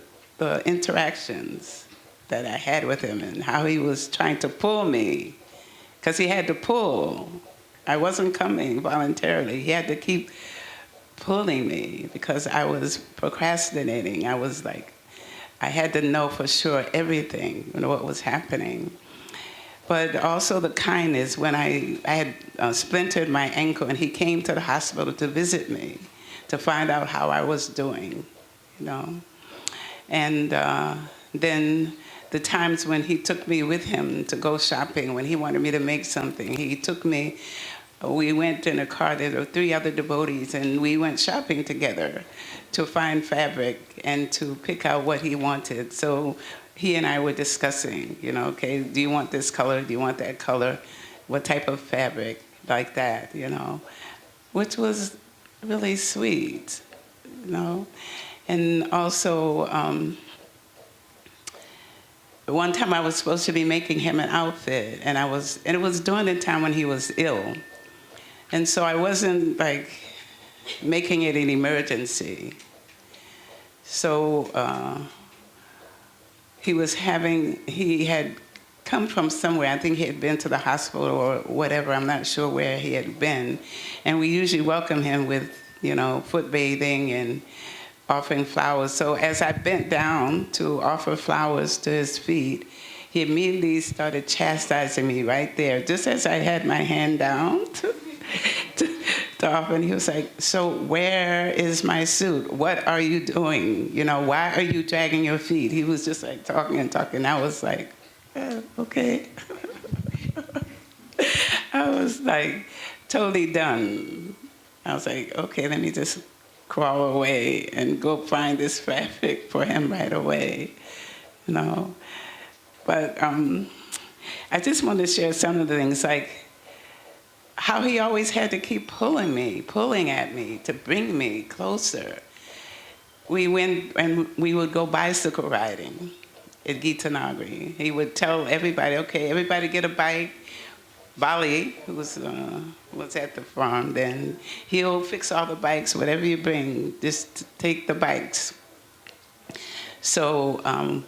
interactions that I had with him and how he was trying to pull me, because he had to pull. I wasn't coming voluntarily. He had to keep pulling me because I was procrastinating. I was like, I had to know for sure everything, what was happening. But also the kindness, when I had splintered my ankle, and he came to the hospital to visit me to find out how I was doing, And then the times when he took me with him to go shopping, when he wanted me to make something, he took me, we went in a car, there were 3 other devotees, and we went shopping together to find fabric and to pick out what he wanted. So he and I were discussing, okay, do you want this color? Do you want that color? What type of fabric? Like that, which was really sweet, And also, one time I was supposed to be making him an outfit, and it was during the time when he was ill. And so I wasn't like making it an emergency. So he had come from somewhere. I think he had been to the hospital or whatever. I'm not sure where he had been. And we usually welcome him with, foot bathing and offering flowers. So as I bent down to offer flowers to his feet, he immediately started chastising me right there, just as I had my hand down off, and he was like, so where is my suit? What are you doing? You know, why are you dragging your feet? He was just like talking and talking. I was like, okay. I was like totally done. I was like, okay, let me just crawl away and go find this traffic for him right away, you know. But I just want to share some of the things, like how he always had to keep pulling at me to bring me closer. We went and we would go bicycle riding at Gitanagari. He would tell everybody, okay, everybody get a bike. Bali, who was at the farm then, he'll fix all the bikes, whatever you bring, just take the bikes. So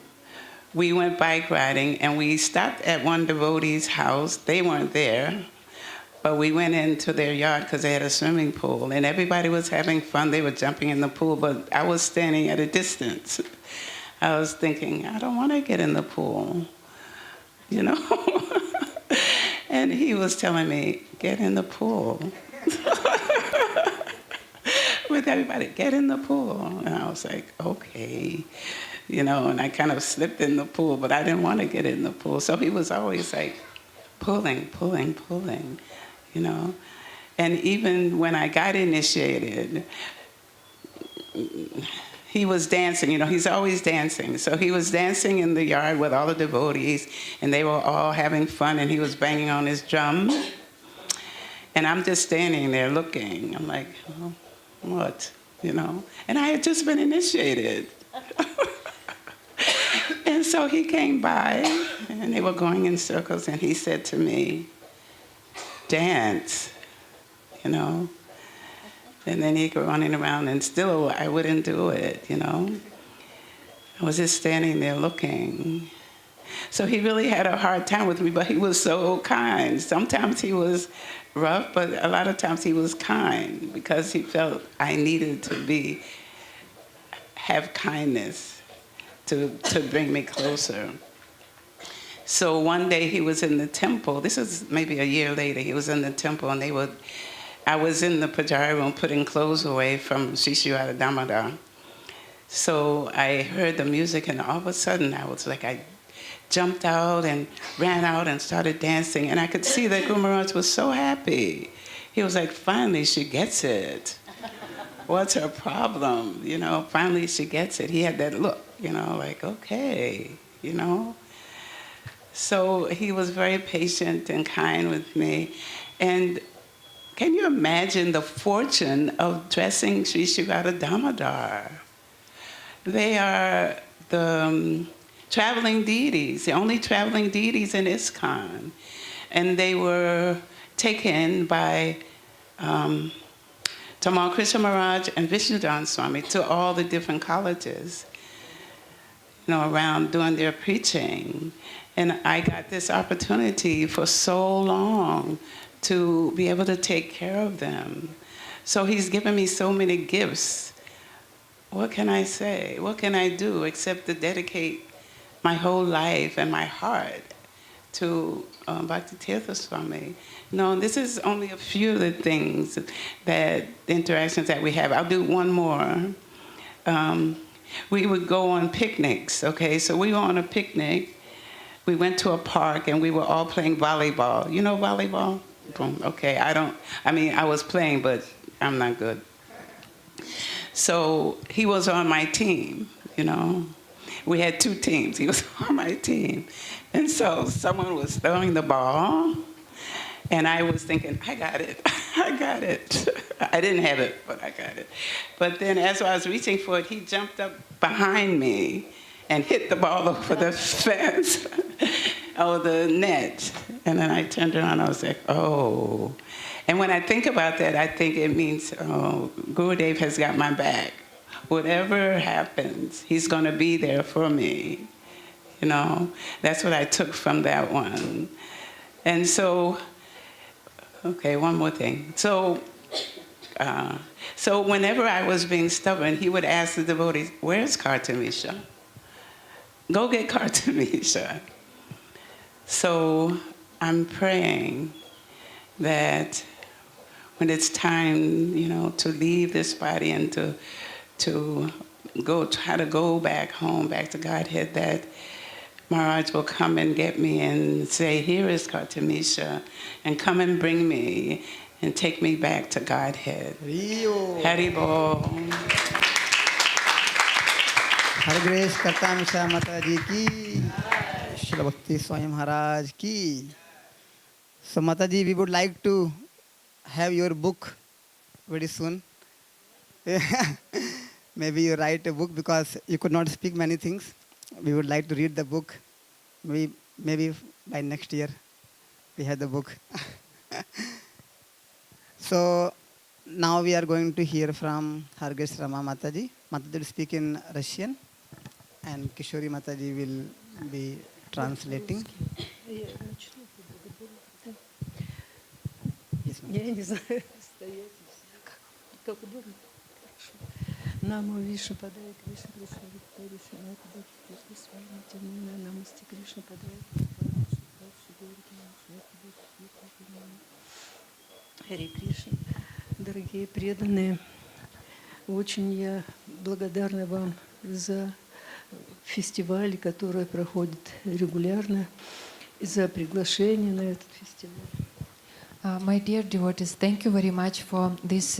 we went bike riding, and we stopped at one devotee's house. They weren't there, but we went into their yard because they had a swimming pool, and everybody was having fun. They were jumping in the pool, but I was standing at a distance. I was thinking, I don't want to get in the pool, you know? And he was telling me, get in the pool. With everybody, get in the pool. And I was like, okay. You know, and I kind of slipped in the pool, but I didn't want to get in the pool. So he was always like pulling, you know. And even when I got initiated, he was dancing, you know, he's always dancing. So he was dancing in the yard with all the devotees, and they were all having fun, and he was banging on his drum. And I'm just standing there looking. I'm like, oh, what, you know? And I had just been initiated. And so he came by, and they were going in circles, and he said to me, dance, you know? And then he'd go running around, and still I wouldn't do it, you know? I was just standing there looking. So he really had a hard time with me, but he was so kind. Sometimes he was rough, but a lot of times he was kind because he felt I needed to have kindness to bring me closer. So one day he was in the temple. This is maybe a year later. He was in the temple, and I was in the pujari room putting clothes away from Srila Damodara. So I heard the music, and all of a sudden I jumped out and ran out and started dancing, and I could see that Guru Maharaj was so happy. He was like, finally she gets it. What's her problem? You know, finally she gets it. He had that look, you know, like, okay, you know. So he was very patient and kind with me. And can you imagine the fortune of dressing Sri Srila Damodar? They are the traveling deities, the only traveling deities in ISKCON. And they were taken by Tamal Krishna Maharaj and Vishnudan Swami to all the different colleges, you know, around doing their preaching. And I got this opportunity for so long to be able to take care of them. So he's given me so many gifts. What can I say? What can I do except to dedicate my whole life and my heart to Bhakti Tirtha Swami? You know, this is only a few of the things the interactions that we have. I'll do one more. We would go on picnics, okay? So we were on a picnic. We went to a park, and we were all playing volleyball. You know volleyball? Boom. Okay, I was playing, but I'm not good. So he was on my team, you know. We had two teams. He was on my team. And so someone was throwing the ball, and I was thinking, I got it. I got it. I didn't have it, but I got it. But then as I was reaching for it, he jumped up behind me and hit the ball over the fence or the net. And then I turned around, I was like, oh. And when I think about that, I think it means, oh, Gurudev has got my back. Whatever happens, he's going to be there for me. You know, that's what I took from that one. And so, okay, one more thing. So whenever I was being stubborn, he would ask the devotees, where's Kartamisa? Go get Kartamisa. So I'm praying that when it's time, to leave this body and to try to go back home, back to Godhead, that Maharaj will come and get me and say, here is Kartamisa, and come and bring me and take me back to Godhead. Hari Bol. Hare Grace Kartamisa Mataji ki, Srila Bhakti Swami Maharaj ki. So Mataji, we would like to have your book very soon. Maybe you write a book because you could not speak many things. We would like to read the book. Maybe by next year we have the book. So now we are going to hear from HG Rama Mataji. Mataji will speak in Russian and Kishori Mataji will be translating. Yes, ma'am. Я не знаю, стоять, как удобно. Намо Вишну подай Кришна, Кришна Виктория, Шанати Бхакти Тиртха Свами, Тимуна, Намасти Кришна подай, Харе Кришна. Дорогие преданные, очень я благодарна вам за фестивали, которые проходят регулярно, и за приглашение на этот фестиваль. My dear devotees, thank you very much for this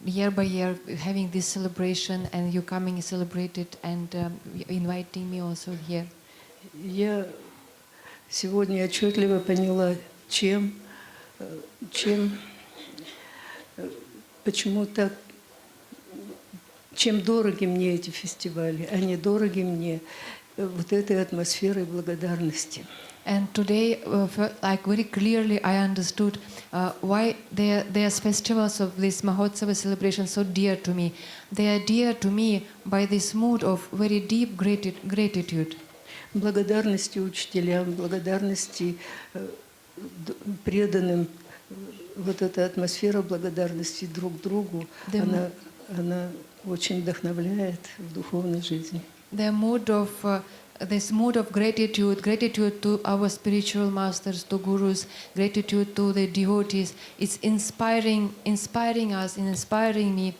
year by year having this celebration and you coming and celebrate it and inviting me also here. Я сегодня отчетливо поняла, почему так, чем дороги мне эти фестивали, они дороги мне вот этой атмосферой благодарности. And today, like very clearly, I understood why there's festivals of this Mahotsava celebration so dear to me. They are dear to me by this mood of very deep gratitude. Благодарности учителям, благодарности преданным. Вот эта атмосфера благодарности друг другу, она очень вдохновляет в духовной жизни. The mood of this mood of gratitude to our spiritual masters, to gurus, gratitude to the devotees, it's inspiring us and inspiring me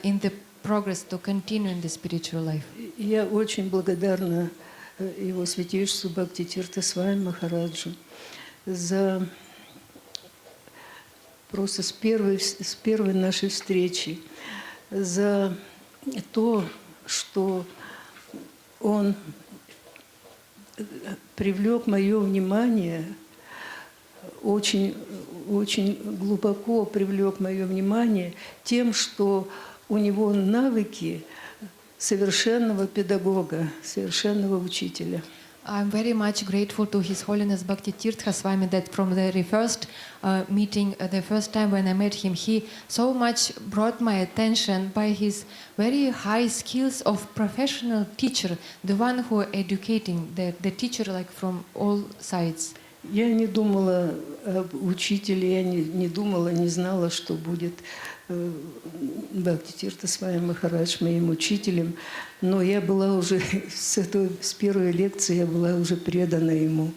in the progress to continue in the spiritual life. Я очень благодарна его святейшеству Бхакти Тиртха Свами Махараджу за просто с первой нашей встречи, за то, что он привлек мое внимание, очень глубоко привлек мое внимание тем, что у него навыки совершенного педагога, совершенного учителя. I'm very much grateful to His Holiness Bhakti Tirtha Swami that from the very first meeting, the first time when I met him, he so much brought my attention by his very high skills of professional teacher, the one who educating, the teacher like from all sides. Я не думала об учителе, я не думала, не знала, что будет Бхакти Тиртха Свами Махарадж моим учителем, но я была уже с первой лекции я была уже предана ему.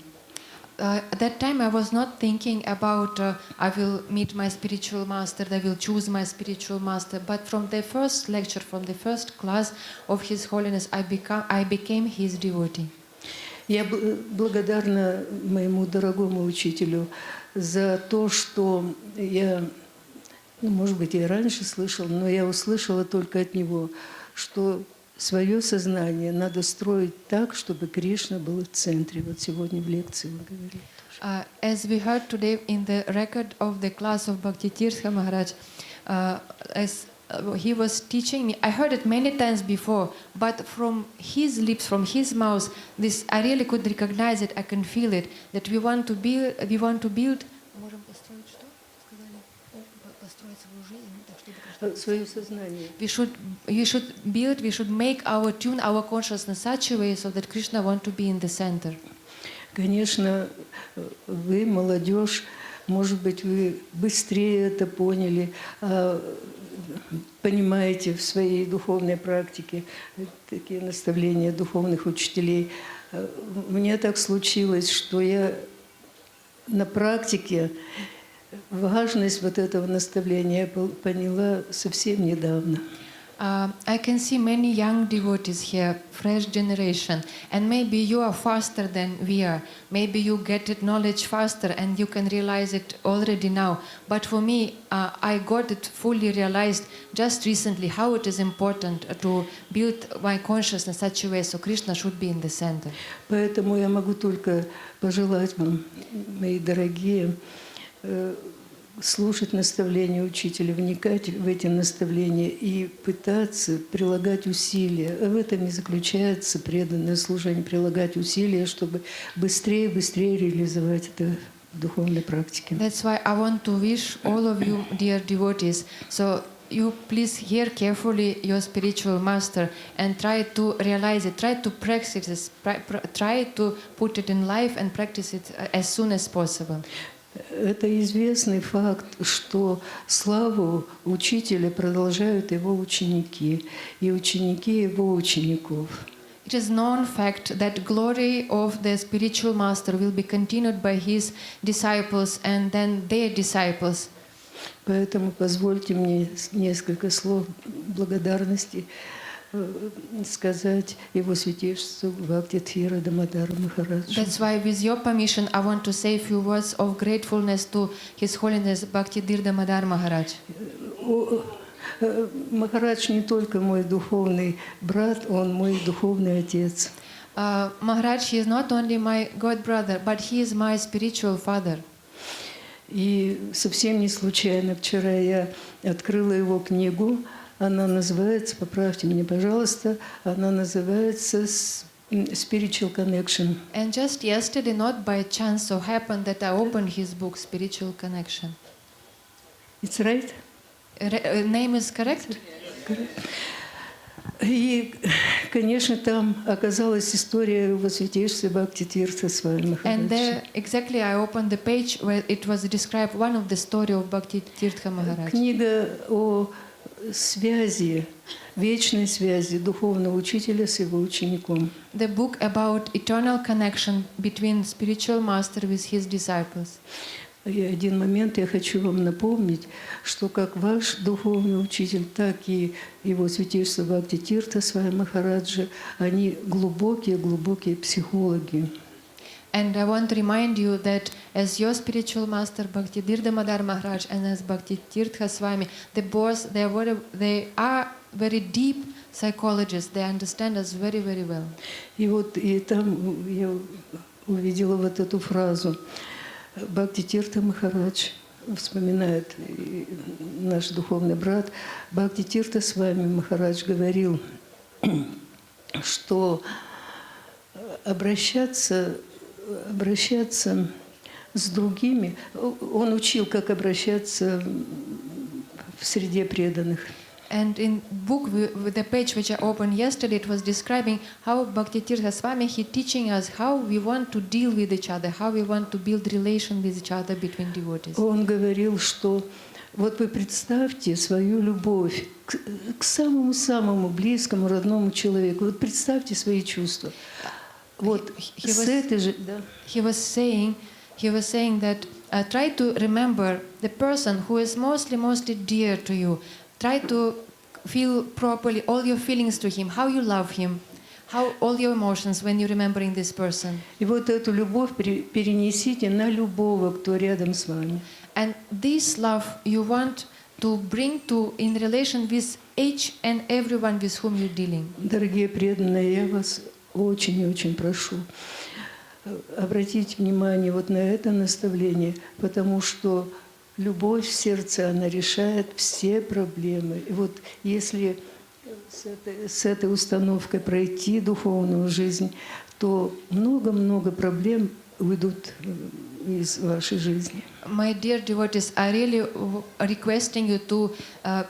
At that time, I was not thinking about I will meet my spiritual master, I will choose my spiritual master. But from the first lecture, from the first class of His Holiness, I became his devotee. Я благодарна моему дорогому учителю за то, что я, может быть, и раньше слышала, но я услышала только от него, что свое сознание надо строить так, чтобы Кришна был в центре. Вот сегодня в лекции вы говорили. As we heard today in the record of the class of Bhakti Tirtha Maharaj, as he was teaching me, I heard it many times before, but from his lips, from his mouth, this I really could recognize it. I can feel it. That we want to build. Свое сознание. We should make our consciousness such a way so that Krishna want to be in the center. Конечно, вы, молодежь, может быть, вы быстрее это поняли, понимаете в своей духовной практике такие наставления духовных учителей. Мне так случилось, что я на практике важность вот этого наставления я поняла совсем недавно. I can see many young devotees here, fresh generation, and maybe you are faster than we are. Maybe you get it knowledge faster and you can realize it already now. But for me, I got it fully realized just recently how it is important to build my consciousness in such a way so Krishna should be in the center. Поэтому я могу только пожелать вам, мои дорогие, слушать наставления учителя, вникать в эти наставления и пытаться прилагать усилия. В этом и заключается преданное служение, прилагать усилия, чтобы быстрее реализовать это в духовной практике. That's why I want to wish all of you, dear devotees, so you please hear carefully your spiritual master and try to realize it, try to practice it, try to put it in life and practice it as soon as possible. Это известный факт, что славу учителя продолжают его ученики и ученики его учеников. It is known fact that glory of the spiritual master will be continued by his disciples and then their disciples. Поэтому позвольте мне несколько слов благодарности сказать его святейшеству Бхакти Tirtha Damodara Maharaja. That's why, with your permission, I want to say a few words of gratefulness to His Holiness Bhakti Tirtha Damodara Maharaj. Махарадж не только мой духовный брат, он мой духовный отец. Maharaj, he is not only my god brother, but he is my spiritual father. И совсем не случайно вчера я открыла его книгу. Она называется, поправьте меня, пожалуйста, она называется Spiritual Connection. And just yesterday, not by chance, so happened that I opened his book, Spiritual Connection. It's right? Name is correct? И, конечно, там оказалась история его святейшества Бхакти Tirtha Swami. And there, exactly, I opened the page where it was described one of the story of Bhakti Tirtha Maharaj. Книга о связи, вечной связи духовного учителя с его учеником. The book about eternal connection between spiritual master with his disciples. И один момент я хочу вам напомнить, что как ваш духовный учитель, так и его святейшество Бхакти Tirtha Swami Maharaja, они глубокие психологи. And I want to remind you that as your spiritual master Bhakti Tirtha Damodara Maharaj and as Bhakti Tirtha Swami, they are very deep psychologists. They understand us very, very well. И вот и там я увидела вот эту фразу. Бхакти Tirtha Maharaj вспоминает наш духовный брат. Бхакти Tirtha Swami Maharaj говорил, что обращаться с другими. Он учил, как обращаться в среде преданных. And in book, with the page which I opened yesterday, it was describing how Bhakti Tirtha Swami, he teaching us how we want to deal with each other, how we want to build relation with each other between devotees. Он говорил, что вот вы представьте свою любовь к самому близкому, родному человеку. Вот представьте свои чувства. Вот с этой же... He was saying that try to remember the person who is mostly dear to you. Try to feel properly all your feelings to him, how you love him, how all your emotions when you're remembering this person. И вот эту любовь перенесите на любого, кто рядом с вами. And this love you want to bring to in relation with each and everyone with whom you're dealing. Дорогие преданные, я вас очень и очень прошу обратить внимание вот на это наставление, потому что любовь в сердце, она решает все проблемы. И вот если с этой установкой пройти духовную жизнь, то много-много проблем уйдут из вашей жизни. My dear devotees, I really requesting you to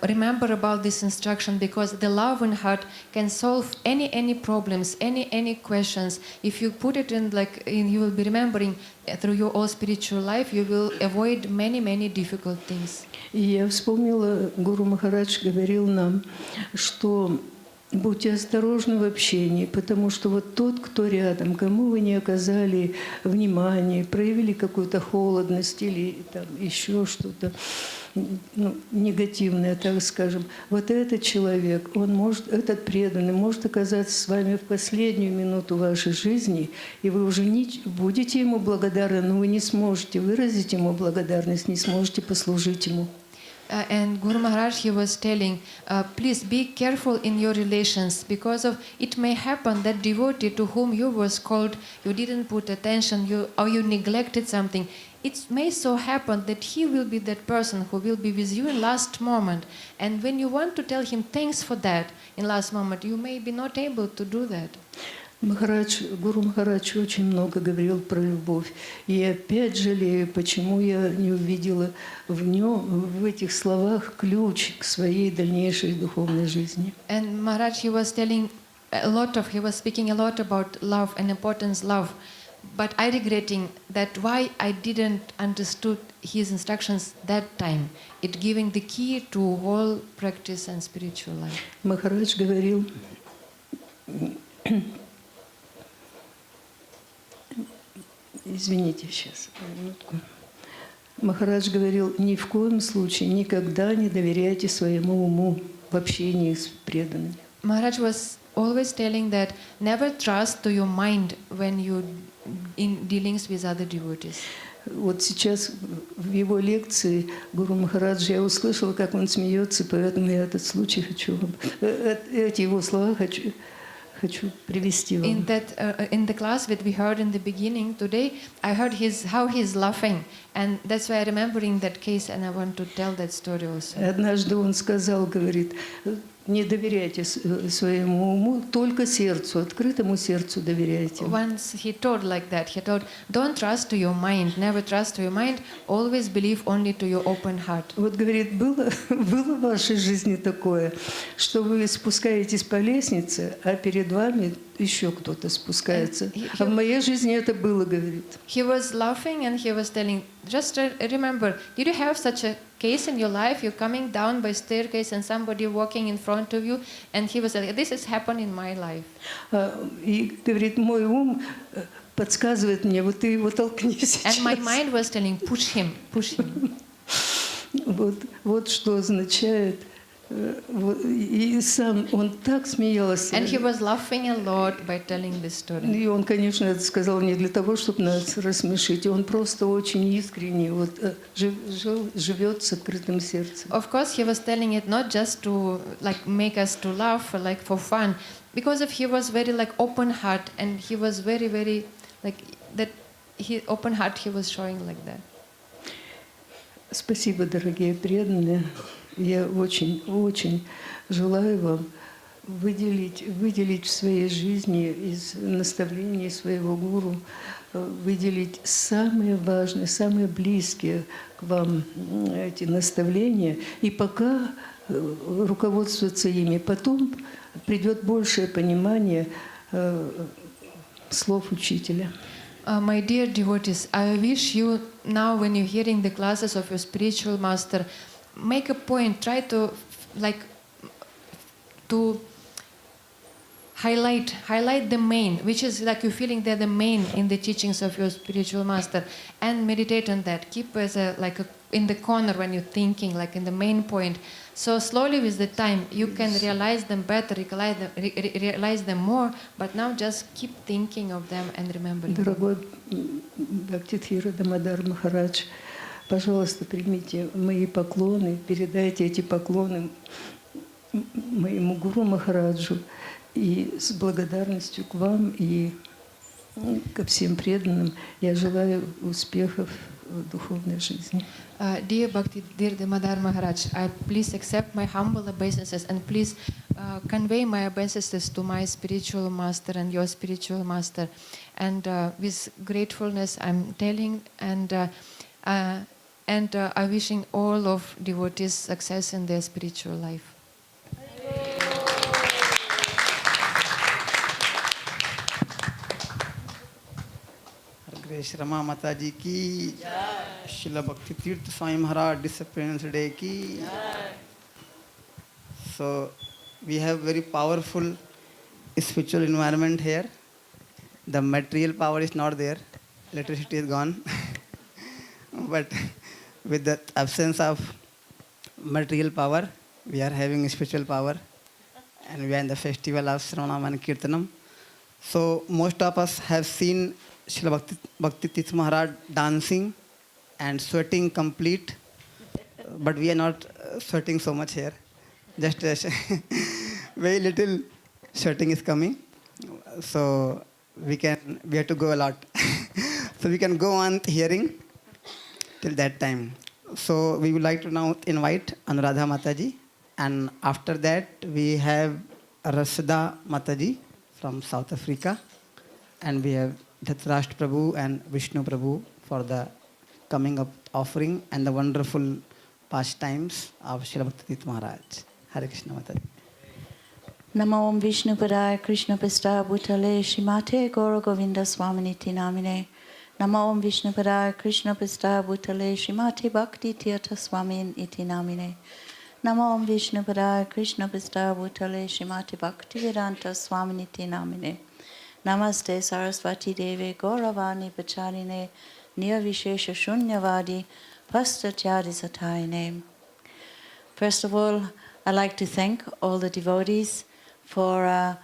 remember about this instruction, because the love in heart can solve any problems, any questions. If you put it in you will be remembering through your whole spiritual life, you will avoid many difficult things. И я вспомнила, Гуру Махарадж говорил нам, что будьте осторожны в общении, потому что вот тот, кто рядом, кому вы не оказали внимания, проявили какую-то холодность или там еще что-то, ну, негативное, так скажем, вот этот человек, он может, этот преданный может оказаться с вами в последнюю минуту вашей жизни, и вы уже не будете ему благодарны, но вы не сможете выразить ему благодарность, не сможете послужить ему. And Guru Maharaj, he was telling, please be careful in your relations, because of it may happen that devotee to whom you was called, you didn't put attention, or you neglected something. It may so happen that he will be that person who will be with you in last moment. And when you want to tell him thanks for that in last moment, you may be not able to do that. Гуру Махарадж очень много говорил про любовь. И опять жалею, почему я не увидела в нем, в этих словах, ключ к своей дальнейшей духовной жизни. And Maharaj, he was speaking a lot about love and importance love. But I regretting that why I didn't understood his instructions that time. It giving the key to whole practice and spiritual life. Махарадж говорил, извините, сейчас, минутку. Махарадж говорил, ни в коем случае никогда не доверяйте своему уму в общении с преданными. Maharaj was always telling that never trust to your mind when you in dealings with other devotees. Вот сейчас в его лекции Гуру Махараджа я услышала, как он смеется, поэтому я этот случай хочу, эти его слова хочу привести вам. In the class that we heard in the beginning today, I heard how he's laughing, and that's why I'm remembering that case, and I want to tell that story also. Однажды он сказал, говорит, не доверяйте своему уму, только сердцу, открытому сердцу доверяйте. Once he told like that, he told, don't trust to your mind, never trust to your mind, always believe only to your open heart. Вот, говорит, было в вашей жизни такое, что вы спускаетесь по лестнице, а перед вами еще кто-то спускается. А в моей жизни это было, говорит. He was laughing and he was telling, just remember, did you have such a case in your life? You're coming down by staircase and somebody walking in front of you, and he was like, this has happened in my life. И, говорит, мой ум подсказывает мне, вот ты его толкни сейчас. And my mind was telling, push him, push him. Вот что означает. И сам он так смеялся. And he was laughing a lot by telling this story. И он, конечно, это сказал не для того, чтобы нас рассмешить. Он просто очень искренне живет с открытым сердцем. Of course, he was telling it not just to like make us to laugh, like for fun, because of he was very like open heart, and he was very, very like that. He open heart he was showing like that. Спасибо, дорогие преданные. Я очень желаю вам выделить в своей жизни из наставлений своего гуру, выделить самые важные, самые близкие к вам эти наставления, и пока руководствоваться ими. Потом придет большее понимание слов учителя. My dear devotees, I wish you now, when you're hearing the classes of your spiritual master, make a point, try to highlight the main, which is like you're feeling they're the main in the teachings of your spiritual master, and meditate on that. Keep as in the corner when you're thinking, like in the main point. So slowly with the time you can realize them better, realize them more, but now just keep thinking of them and remembering them. Дорогой Бхакти Tirtha Damodara Махарадж, пожалуйста, примите мои поклоны, передайте эти поклоны моему гуру Махараджу, и с благодарностью к вам и ко всем преданным я желаю успехов в духовной жизни. Dear Bhakti Tirtha Damodara Maharaj, please accept my humble obeisances, and please convey my obeisances to my spiritual master and your spiritual master. And with gratefulness I'm telling, and I'm wishing all of devotees success in their spiritual life. HG Rama Mataji ki, Srila Bhakti Tirtha Swami Maharaj Disappearance Day ki. So we have very powerful spiritual environment here. The material power is not there. Electricity is gone. But with the absence of material power, we are having spiritual power. And we are in the festival of Srila and Kirtanam. So most of us have seen Srila Bhakti Tirtha Maharaj dancing and sweating complete. But we are not sweating so much here. Just very little sweating is coming. So we have to go a lot. So we can go on hearing till that time. So we would like to now invite Anuradha Mataji. And after that, we have Rashida Mataji from South Africa. And we have Dhritarashtra Prabhu and Vishnu Prabhu for the coming up offering and the wonderful pastimes of Srila Bhakti Tirtha Maharaj. Hare Krishna Mataji. Namo Om Vishnu Padaya Krishna Pista Bhutale Shrimate Gaura Govinda Swaminiti Namine. Namo Om Vishnu Padaya Krishna Pista Bhutale Shrimate Bhakti Tirtha Swami Iti Namine. Namo Om Vishnu Padaya Krishna Pista Bhutale Shrimate Bhakti Vedanta Swaminiti Namine. Namaste Saraswati Devi Gauravani Pacharine Nirvishesha Shunyavadi Pastatyadi Satayane. First of all, I'd like to thank all the devotees for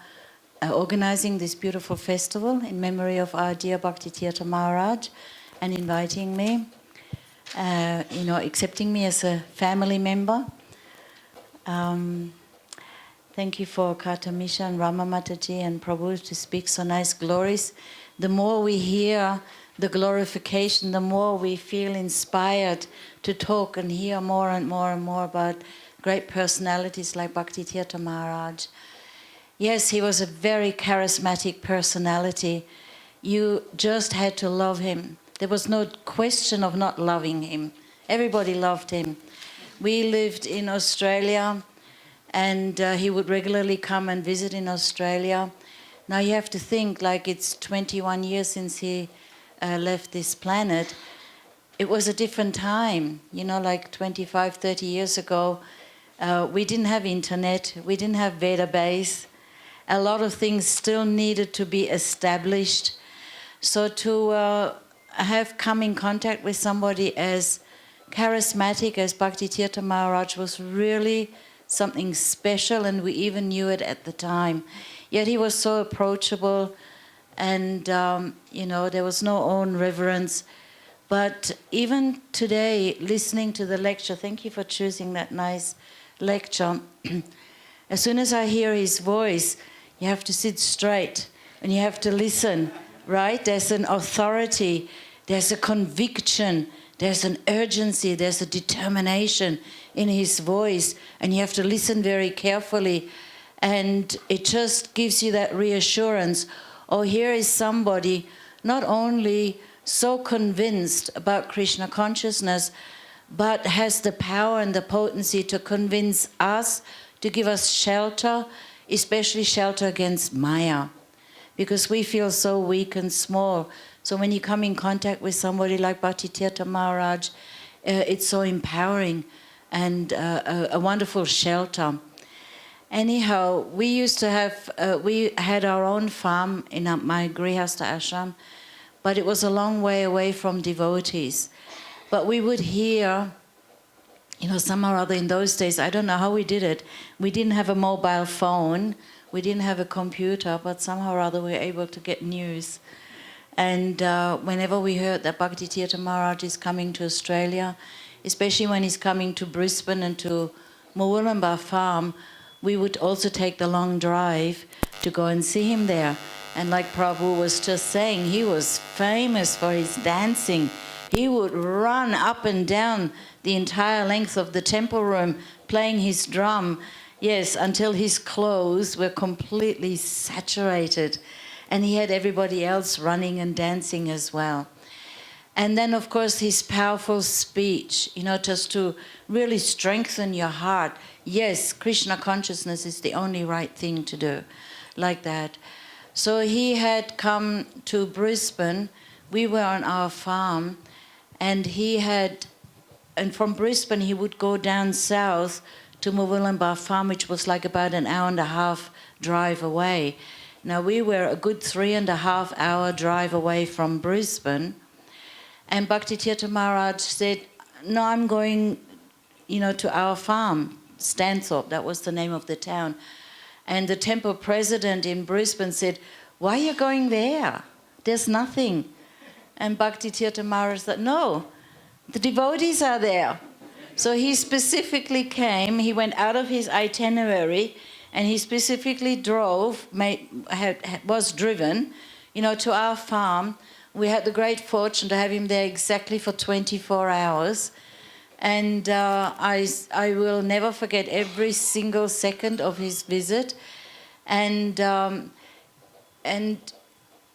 organizing this beautiful festival in memory of our dear Bhakti Tirtha Maharaj and inviting me, accepting me as a family member. Thank you for Kartamisa and Rama Mataji and Prabhu to speak so nice glories. The more we hear the glorification, the more we feel inspired to talk and hear more and more and more about great personalities like Bhakti Tirtha Maharaj. Yes, he was a very charismatic personality. You just had to love him. There was no question of not loving him. Everybody loved him. We lived in Australia, and he would regularly come and visit in Australia. Now you have to think, like, it's 21 years since he left this planet. It was a different time, like 25, 30 years ago. We didn't have internet, we didn't have database. A lot of things still needed to be established. So to have come in contact with somebody as charismatic as Bhakti Tirtha Maharaj was really something special, and we even knew it at the time. Yet he was so approachable, and there was no own reverence. But even today, listening to the lecture, thank you for choosing that nice lecture. As soon as I hear his voice, you have to sit straight and you have to listen, right? There's an authority, there's a conviction, there's an urgency, there's a determination in his voice, and you have to listen very carefully. And it just gives you that reassurance. Oh, here is somebody not only so convinced about Krishna consciousness, but has the power and the potency to convince us, to give us shelter, especially shelter against Maya, because we feel so weak and small. So when you come in contact with somebody like Bhakti Tirtha Maharaj, it's so empowering and a wonderful shelter. Anyhow, we used to have, we had our own farm in my Grihastha ashram, but it was a long way away from devotees. But we would hear, somehow or other in those days, I don't know how we did it. We didn't have a mobile phone, we didn't have a computer, but somehow or other we were able to get news. And whenever we heard that Bhakti Tirtha Maharaj is coming to Australia, especially when he's coming to Brisbane and to Murwillumbah farm, we would also take the long drive to go and see him there. And like Prabhu was just saying, he was famous for his dancing. He would run up and down the entire length of the temple room, playing his drum, yes, until his clothes were completely saturated. And he had everybody else running and dancing as well. And then, of course, his powerful speech, just to really strengthen your heart. Yes, Krishna consciousness is the only right thing to do, like that. So he had come to Brisbane. We were on our farm, and from Brisbane he would go down south to Mawulambar farm, which was like about an hour and a half drive away. Now we were a good 3.5 hour drive away from Brisbane, and Bhakti Tirtha Maharaj said, no, I'm going, to our farm, Stanthorpe, that was the name of the town. And the temple president in Brisbane said, why are you going there? There's nothing. And Bhakti Tirtha Maharaj said, no, the devotees are there. So he specifically came, he went out of his itinerary, and he specifically was driven, to our farm. We had the great fortune to have him there exactly for 24 hours. And I will never forget every single second of his visit. And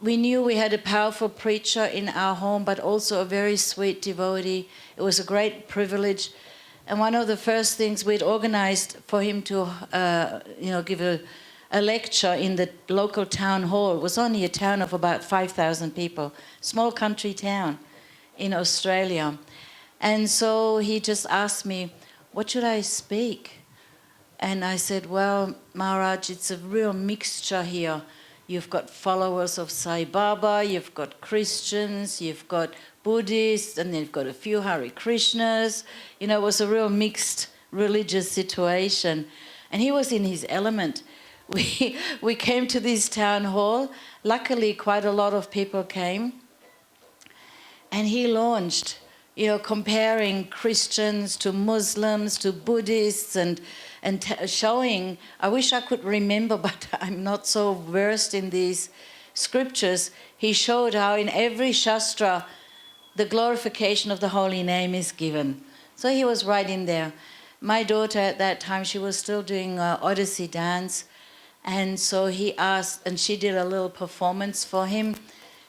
we knew we had a powerful preacher in our home, but also a very sweet devotee. It was a great privilege. And one of the first things we'd organized for him to, give a lecture in the local town hall. It was only a town of about 5,000 people, small country town in Australia. And so he just asked me, what should I speak? And I said, well, Maharaj, it's a real mixture here. You've got followers of Sai Baba, you've got Christians, you've got Buddhists, and then you've got a few Hare Krishnas. It was a real mixed religious situation. And he was in his element. We came to this town hall. Luckily, quite a lot of people came. And he launched, comparing Christians to Muslims to Buddhists and showing, I wish I could remember, but I'm not so versed in these scriptures. He showed how in every Shastra, the glorification of the holy name is given. So he was right in there. My daughter at that time, she was still doing Odyssey dance. And so he asked, and she did a little performance for him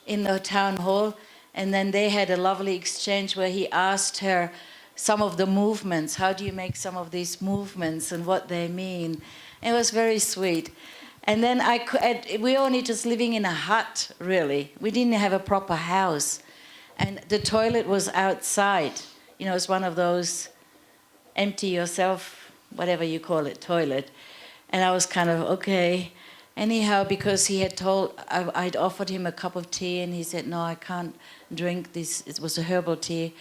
in the town hall. And then they had a lovely exchange where he asked her some of the movements. How do you make some of these movements and what they mean? It was very sweet. And then we were only just living in a hut, really. We didn't have a proper house. And the toilet was outside. It was one of those empty yourself, whatever you call it, toilet. And I was kind of, okay. Anyhow, because he had I'd offered him a cup of tea, and he said, no, I can't drink this. It was a herbal tea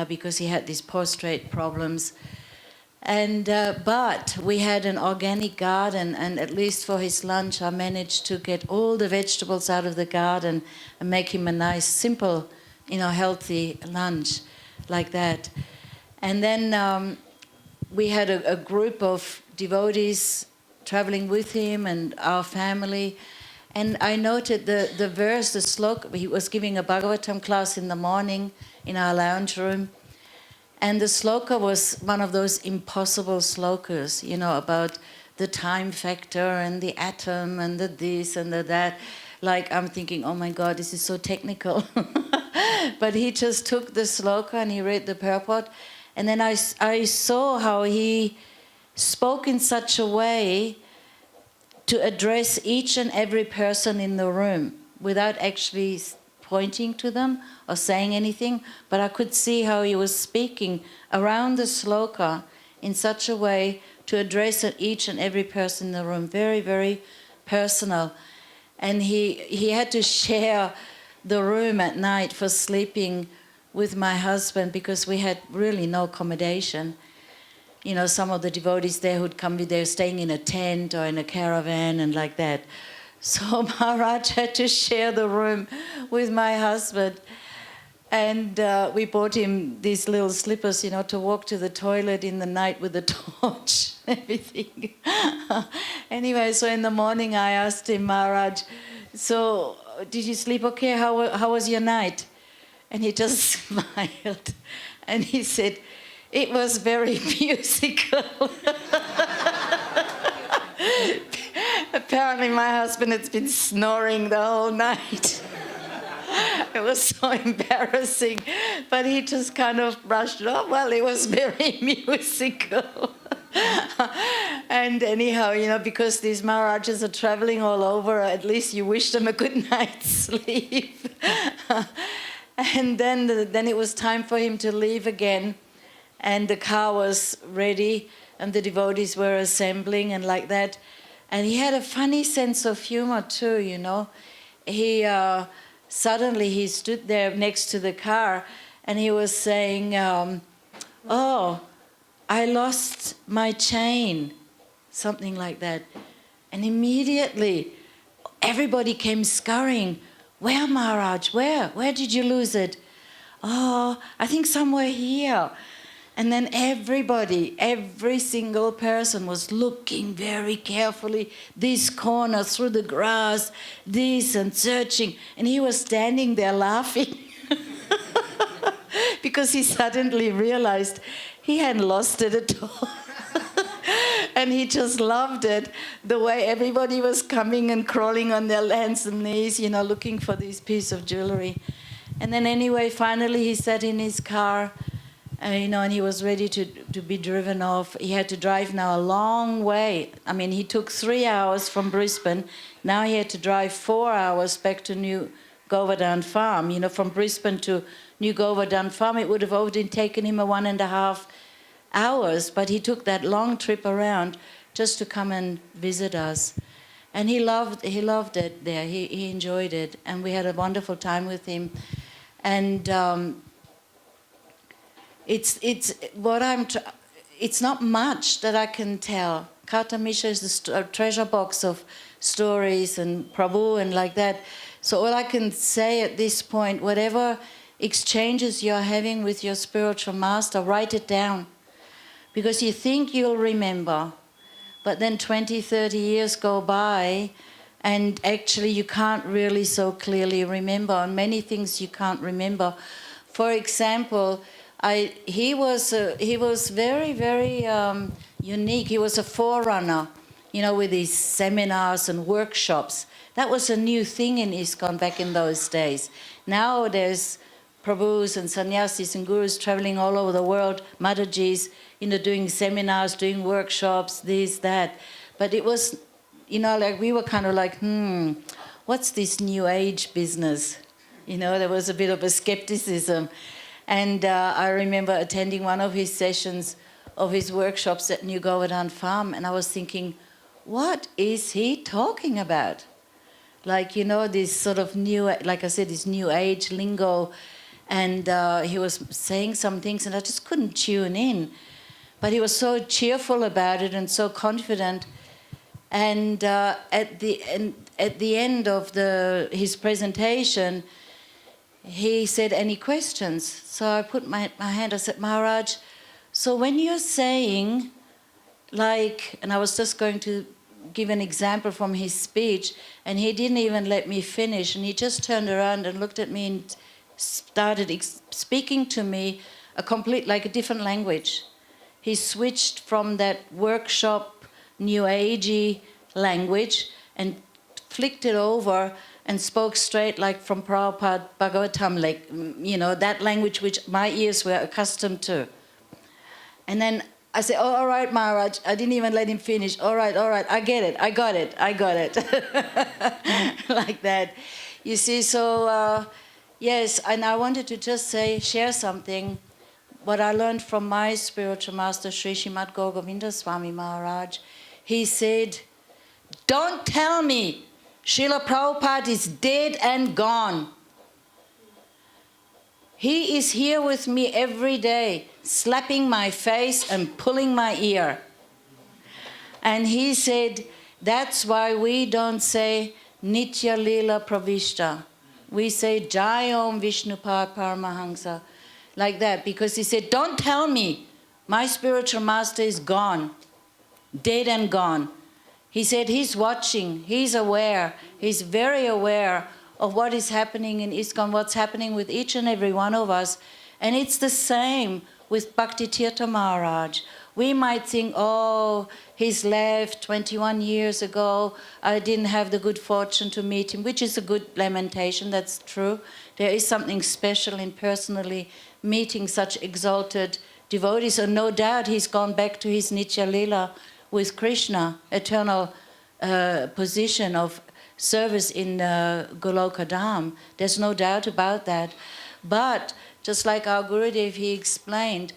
because he had these prostate problems. And but we had an organic garden, and at least for his lunch, I managed to get all the vegetables out of the garden and make him a nice, simple, healthy lunch like that. And then we had a group of devotees traveling with him and our family. And I noted the verse, the sloka. He was giving a Bhagavatam class in the morning in our lounge room. And the sloka was one of those impossible slokas, about the time factor and the atom and the this and the that. Like, I'm thinking, oh my God, this is so technical. But he just took the sloka and he read the purport. And then I saw how he spoke in such a way to address each and every person in the room without actually pointing to them or saying anything, but I could see how he was speaking around the sloka in such a way to address each and every person in the room, very, very personal. And he had to share the room at night for sleeping with my husband because we had really no accommodation. Some of the devotees there who'd come, they were staying in a tent or in a caravan and like that. So Maharaj had to share the room with my husband. And we bought him these little slippers, to walk to the toilet in the night with a torch and everything. Anyway, so in the morning I asked him, Maharaj, so did you sleep okay? How was your night? And he just smiled. And he said, it was very musical. Apparently my husband had been snoring the whole night. It was so embarrassing. But he just kind of brushed it off. Well, it was very musical. And anyhow, because these Maharajas are traveling all over, at least you wish them a good night's sleep. And then it was time for him to leave again. And the car was ready. and the devotees were assembling and like that. And he had a funny sense of humor too, you know. Suddenly he stood there next to the car and he was saying, oh, I lost my chain, something like that. And immediately everybody came scurrying. Where, Maharaj? Where? Where did you lose it? Oh, I think somewhere here. And then everybody, every single person was looking very carefully, this corner through the grass, this, and searching. And he was standing there laughing because he suddenly realized he hadn't lost it at all. And he just loved it, the way everybody was coming and crawling on their hands and knees, you know, looking for this piece of jewelry. And then anyway, finally he sat in his car, you know, and he was ready to be driven off. He had to drive now a long way. I mean, he took 3 hours from Brisbane. Now he had to drive 4 hours back to New Govardhan Farm. You know, from Brisbane to New Govardhan Farm, it would have only taken him 1.5 hours, but he took that long trip around just to come and visit us. And he loved it there. He enjoyed it, and we had a wonderful time with him. And it's not much that I can tell. Kartamisa is a treasure box of stories and Prabhu and like that. So all I can say at this point, whatever exchanges you're having with your spiritual master, write it down. Because you think you'll remember, but then 20, 30 years go by and actually you can't really so clearly remember, and many things you can't remember. For example, he was very, very unique. He was a forerunner, you know, with his seminars and workshops. That was a new thing in ISKCON back in those days. Now there's Prabhus and sannyasis and gurus traveling all over the world, Matajis, you know, doing seminars, doing workshops, this, that. But it was, you know, like we were kind of like, what's this new age business? You know, there was a bit of a skepticism. And I remember attending one of his sessions of his workshops at New Govardhan Farm, and I was thinking, what is he talking about? Like, you know, this sort of new, like I said, this new age lingo. And he was saying some things and I just couldn't tune in. But he was so cheerful about it and so confident. And at the end of his presentation, he said, any questions? So I put my hand, I said, Maharaj, so when you're saying, like, and I was just going to give an example from his speech, and he didn't even let me finish, and he just turned around and looked at me and started speaking to me like a different language. He switched from that workshop, new agey language and flicked it over and spoke straight like from Prabhupada Bhagavatam, like, you know, that language which my ears were accustomed to. And then I said, oh, all right, Maharaj, I didn't even let him finish. All right, I get it, I got it. Like that. You see, so yes, and I wanted to just share something, what I learned from my spiritual master, Sri Srimad Gaur Govinda Swami Maharaj. He said, don't tell me Srila Prabhupada is dead and gone. He is here with me every day, slapping my face and pulling my ear. And he said, that's why we don't say Nitya Lila Pravishta. We say Jayom Vishnupad Paramahansa, like that, because he said, don't tell me my spiritual master is gone, dead and gone. He said he's watching, he's aware, he's very aware of what is happening in ISKCON, what's happening with each and every one of us. And it's the same with Bhakti Tirtha Maharaj. We might think, oh, he's left 21 years ago, I didn't have the good fortune to meet him, which is a good lamentation, that's true. There is something special in personally meeting such exalted devotees, and no doubt he's gone back to his Nitya Lila with Krishna, eternal position of service in Goloka Dham. There's no doubt about that. But just like our Gurudev, he explained,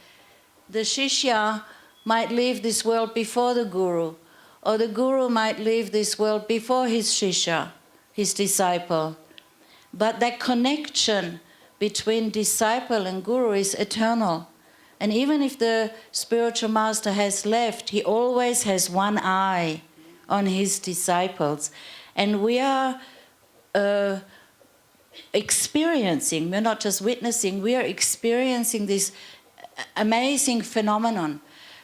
the Shishya might leave this world before the Guru, or the Guru might leave this world before his Shishya, his disciple. But that connection between disciple and Guru is eternal. And even if the spiritual master has left, he always has one eye on his disciples. And we are experiencing, we're not just witnessing, we are experiencing this amazing phenomenon.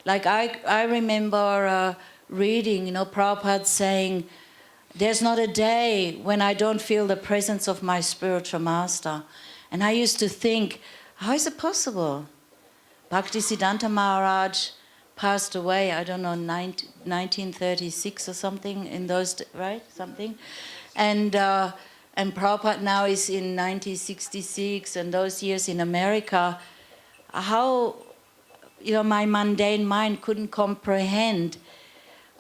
Like I remember reading, Prabhupada saying, there's not a day when I don't feel the presence of my spiritual master. And I used to think, how is it possible? Bhaktisiddhanta Maharaj passed away, I don't know, 1936 or something, in those, right? Something. And Prabhupada now is in 1966, and those years in America. How, my mundane mind couldn't comprehend.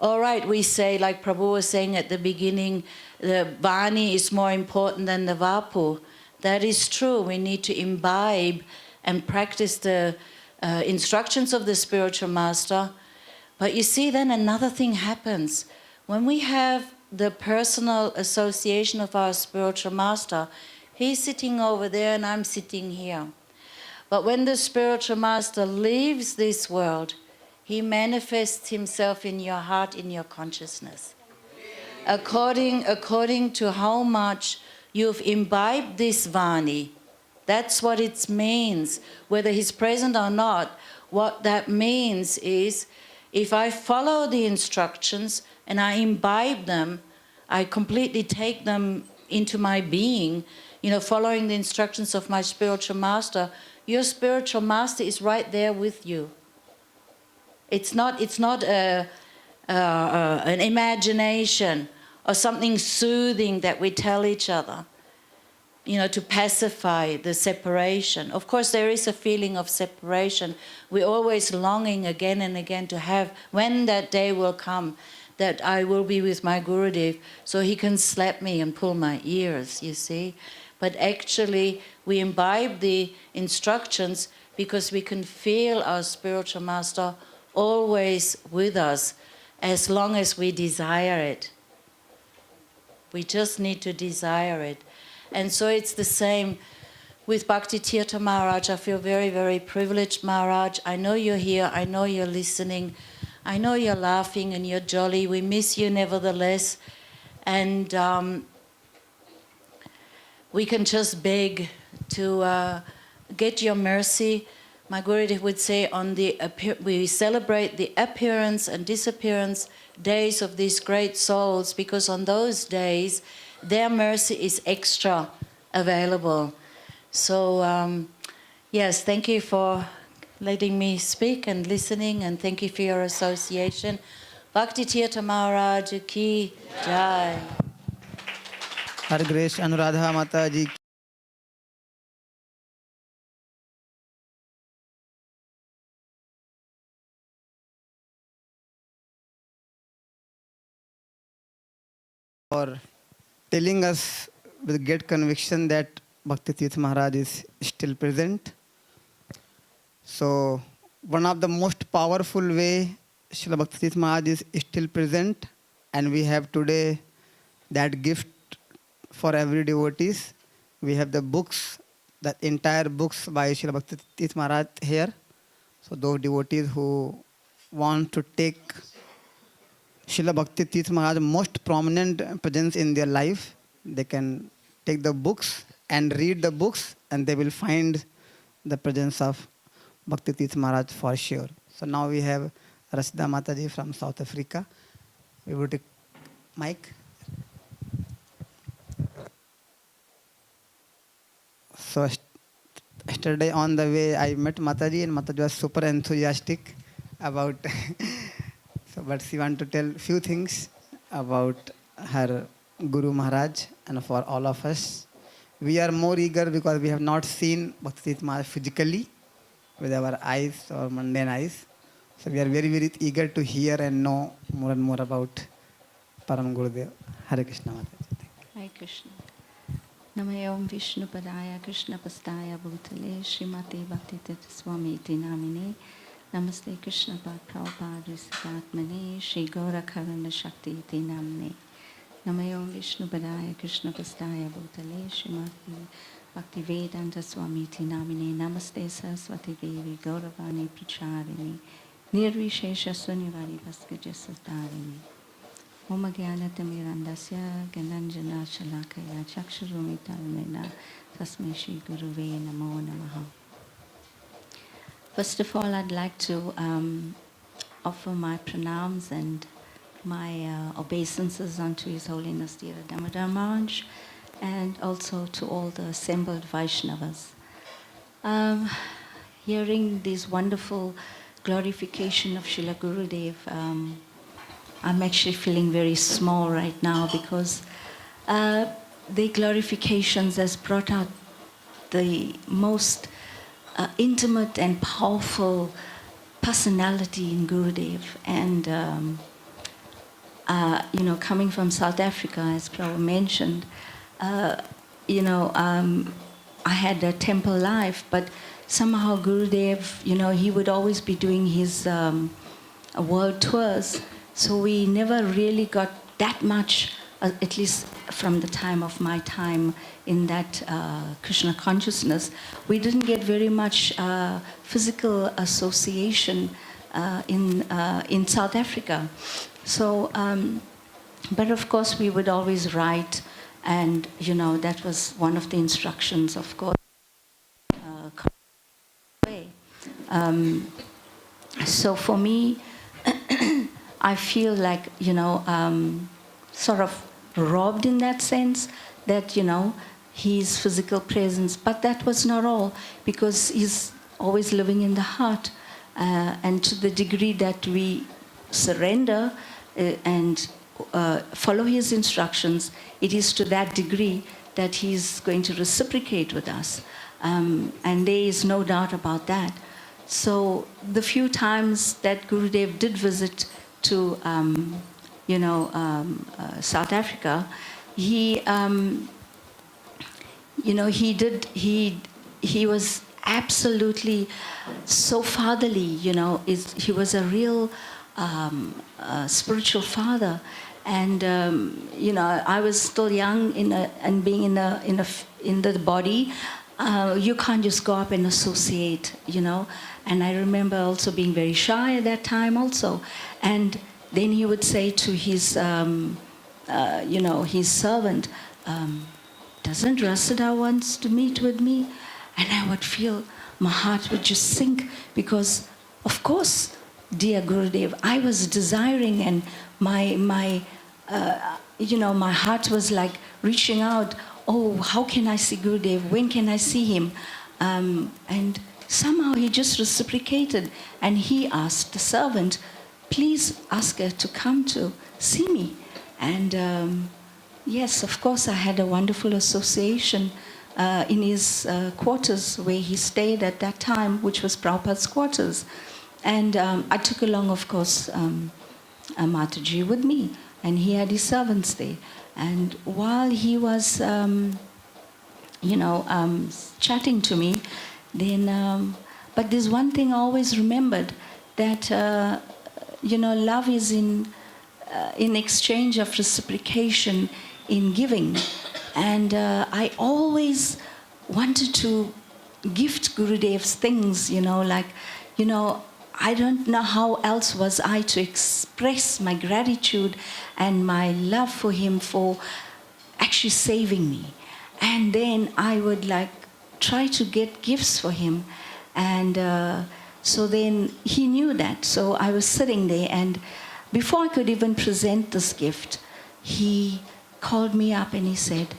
All right, we say, like Prabhu was saying at the beginning, the Vani is more important than the Vapu. That is true. We need to imbibe and practice the instructions of the spiritual master. But you see, then another thing happens. When we have the personal association of our spiritual master, he's sitting over there and I'm sitting here. But when the spiritual master leaves this world, he manifests himself in your heart, in your consciousness. According to how much you've imbibed this Vani, that's what it means. Whether he's present or not, what that means is, if I follow the instructions and I imbibe them, I completely take them into my being, following the instructions of my spiritual master, your spiritual master is right there with you. It's not an imagination or something soothing that we tell each other, to pacify the separation. Of course, there is a feeling of separation. We're always longing again and again to have, when that day will come, that I will be with my Gurudev, so he can slap me and pull my ears, you see. But actually, we imbibe the instructions because we can feel our spiritual master always with us, as long as we desire it. We just need to desire it. And so it's the same with Bhakti Tirtha Maharaj. I feel very, very privileged, Maharaj. I know you're here. I know you're listening. I know you're laughing and you're jolly. We miss you nevertheless. And we can just beg to get your mercy. My Gurudev would say, we celebrate the appearance and disappearance days of these great souls, because on those days, their mercy is extra available. So, yes, thank you for letting me speak and listening, and thank you for your association. Bhakti Tirtha Maharaj ki jai. Her Grace Anuradha Mataji. For telling us with great conviction that Bhakti Tirtha Maharaj is still present. So, one of the most powerful way Srila Bhakti Tirtha Maharaj is still present, and we have today that gift for every devotees. We have the books, the entire books by Srila Bhakti Tirtha Maharaj here. So those devotees who want to take Srila Bhakti Tirtha Maharaj most prominent presence in their life, they can take the books and read the books, and they will find the presence of Bhakti Tirtha Maharaj for sure. So now we have Rashida Mataji from South Africa. We will take mic. So yesterday on the way I met Mataji, and Mataji was super enthusiastic about so, but she want to tell few things about her Guru Maharaj, and for all of us. We are more eager because we have not seen Bhakti Tirtha Maharaj physically with our eyes or mundane eyes. So we are very, very eager to hear and know more and more about Param Gurudev. Hare Krishna Mataji. Hare Krishna. Namayam Vishnu Padaya Krishna Pastaya Bhutale Srimati Bhakti Tirtha Swami Iti Namine Namaste Krishna Bhat Prabhupada Risidatmane Shri Gaura Karana Shakti Iti Namne Namayom Vishnu Padaya Krishna Pastaya Bhutale Srimati Bhakti Vedanta Swami Iti Namine Namaste Saraswati Devi Gauravani Pracharini Nirvishesha Sunyavari Bhaskaja Satarini Om Gyanatammirandasya Gananjana Shalakaya Chakshurumi Talmena Tasmai Shri Guruve Namo Namaha. First of all, I'd like to offer my pranams and my obeisances unto His Holiness Dhira Damodara Maharaj, and also to all the assembled Vaishnavas. Hearing this wonderful glorification of Srila Gurudev, I'm actually feeling very small right now, because the glorifications has brought out the most intimate and powerful personality in Gurudev. And coming from South Africa, as Prabhu mentioned, I had a temple life, but somehow Gurudev, he would always be doing his world tours, so we never really got that much, at least from the time of my time in that Krishna consciousness, we didn't get very much physical association in South Africa. So, but of course we would always write, and that was one of the instructions, of course. So for me, I feel like, sort of robbed in that sense, that, his physical presence, but that was not all, because he's always living in the heart. And to the degree that we surrender and follow his instructions, it is to that degree that he's going to reciprocate with us. And there is no doubt about that. So the few times that Gurudev did visit to, South Africa, he was absolutely so fatherly. He was a real spiritual father, and I was still young and being in the body. You can't just go up and associate, And I remember also being very shy at that time also. And then he would say to his, his servant, doesn't Rashida wants to meet with me? And I would feel my heart would just sink, because, of course, dear Gurudev, I was desiring, and my heart was like reaching out. Oh, how can I see Gurudev? When can I see him? And somehow he just reciprocated, and he asked the servant, please ask her to come to see me. And yes, of course, I had a wonderful association in his quarters where he stayed at that time, which was Prabhupada's quarters. And I took along, of course, Mataji with me, and he had his servants there. And while he was, chatting to me, then, but there's one thing I always remembered, that, love is in exchange of reciprocation in giving. And I always wanted to gift Gurudev's things, I don't know how else was I to express my gratitude and my love for him for actually saving me. And then I would try to get gifts for him. And so then he knew that. So I was sitting there, and before I could even present this gift, he called me up and he said,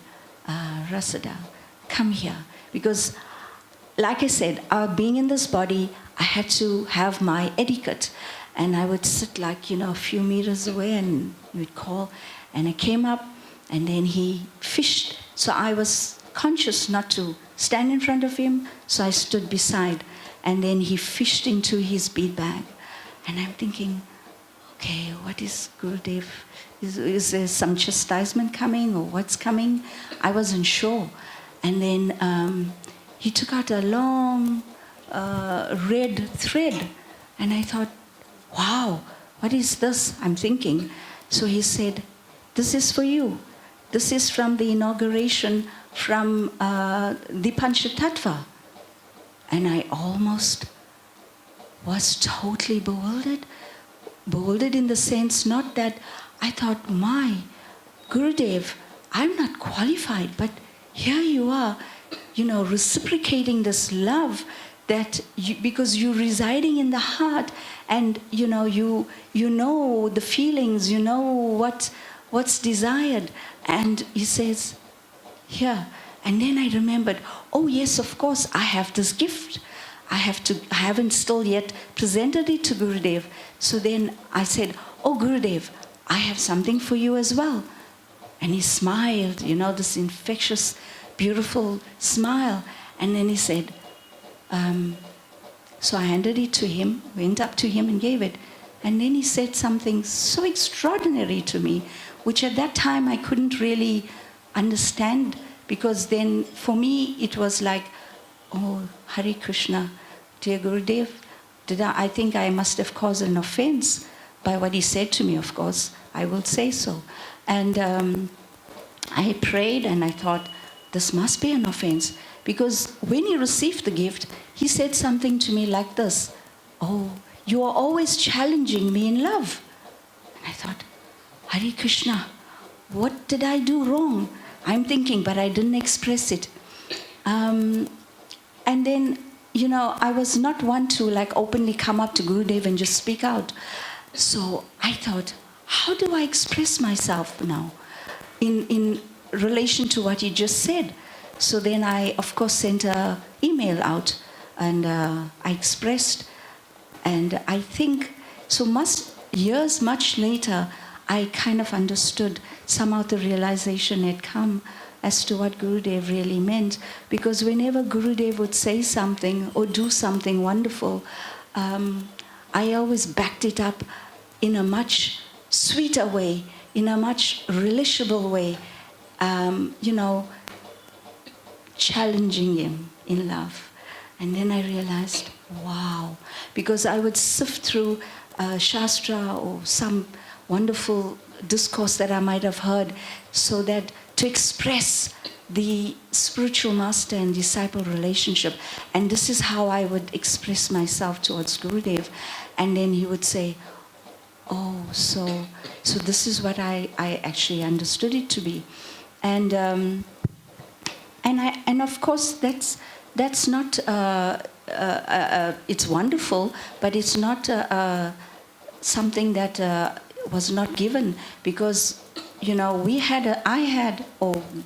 Rashida, come here. Because, like I said, being in this body, I had to have my etiquette. And I would sit a few meters away, and we'd call. And I came up, and then he fished. So I was conscious not to stand in front of him, so I stood beside. And then he fished into his bead bag. And I'm thinking, okay, what is Gurudev? Is there some chastisement coming, or what's coming? I wasn't sure. And then he took out a long red thread, And I thought, wow, what is this? I'm thinking. So he said, this is for you. This is from the inauguration from the Panchatattva. And I almost was totally bewildered. Bewildered in the sense, not that I thought, my Gurudev, I'm not qualified, but here you are, reciprocating this love that because you're residing in the heart, and you know the feelings, you know what's desired. And he says, here. And then I remembered, oh yes, of course, I have this gift. I haven't still yet presented it to Gurudev. So then I said, oh Gurudev, I have something for you as well. And he smiled, this infectious, beautiful smile. And then he said, so I handed it to him, went up to him and gave it. And then he said something so extraordinary to me, which at that time I couldn't really understand, because then for me it was like, oh, Hare Krishna, dear Gurudev, I think I must have caused an offense by what he said to me, of course. I will say so. And I prayed and I thought, this must be an offense. Because when he received the gift, he said something to me like this, oh, you are always challenging me in love. And I thought, Hare Krishna, what did I do wrong? I'm thinking, but I didn't express it. And then, I was not one to openly come up to Gurudev and just speak out. So I thought, how do I express myself now in relation to what he just said? So then I, of course, sent an email out, and I expressed. And I think, years much later, I kind of understood, somehow the realization had come as to what Gurudev really meant. Because whenever Gurudev would say something or do something wonderful, I always backed it up in a much sweeter way, in a much relishable way, challenging him in love. And then I realized, wow, because I would sift through Shastra or some wonderful discourse that I might have heard, so that to express the spiritual master and disciple relationship. And this is how I would express myself towards Gurudev. And then he would say, oh, so this is what I actually understood it to be. And of course that's not it's wonderful, but it's not something that was not given, because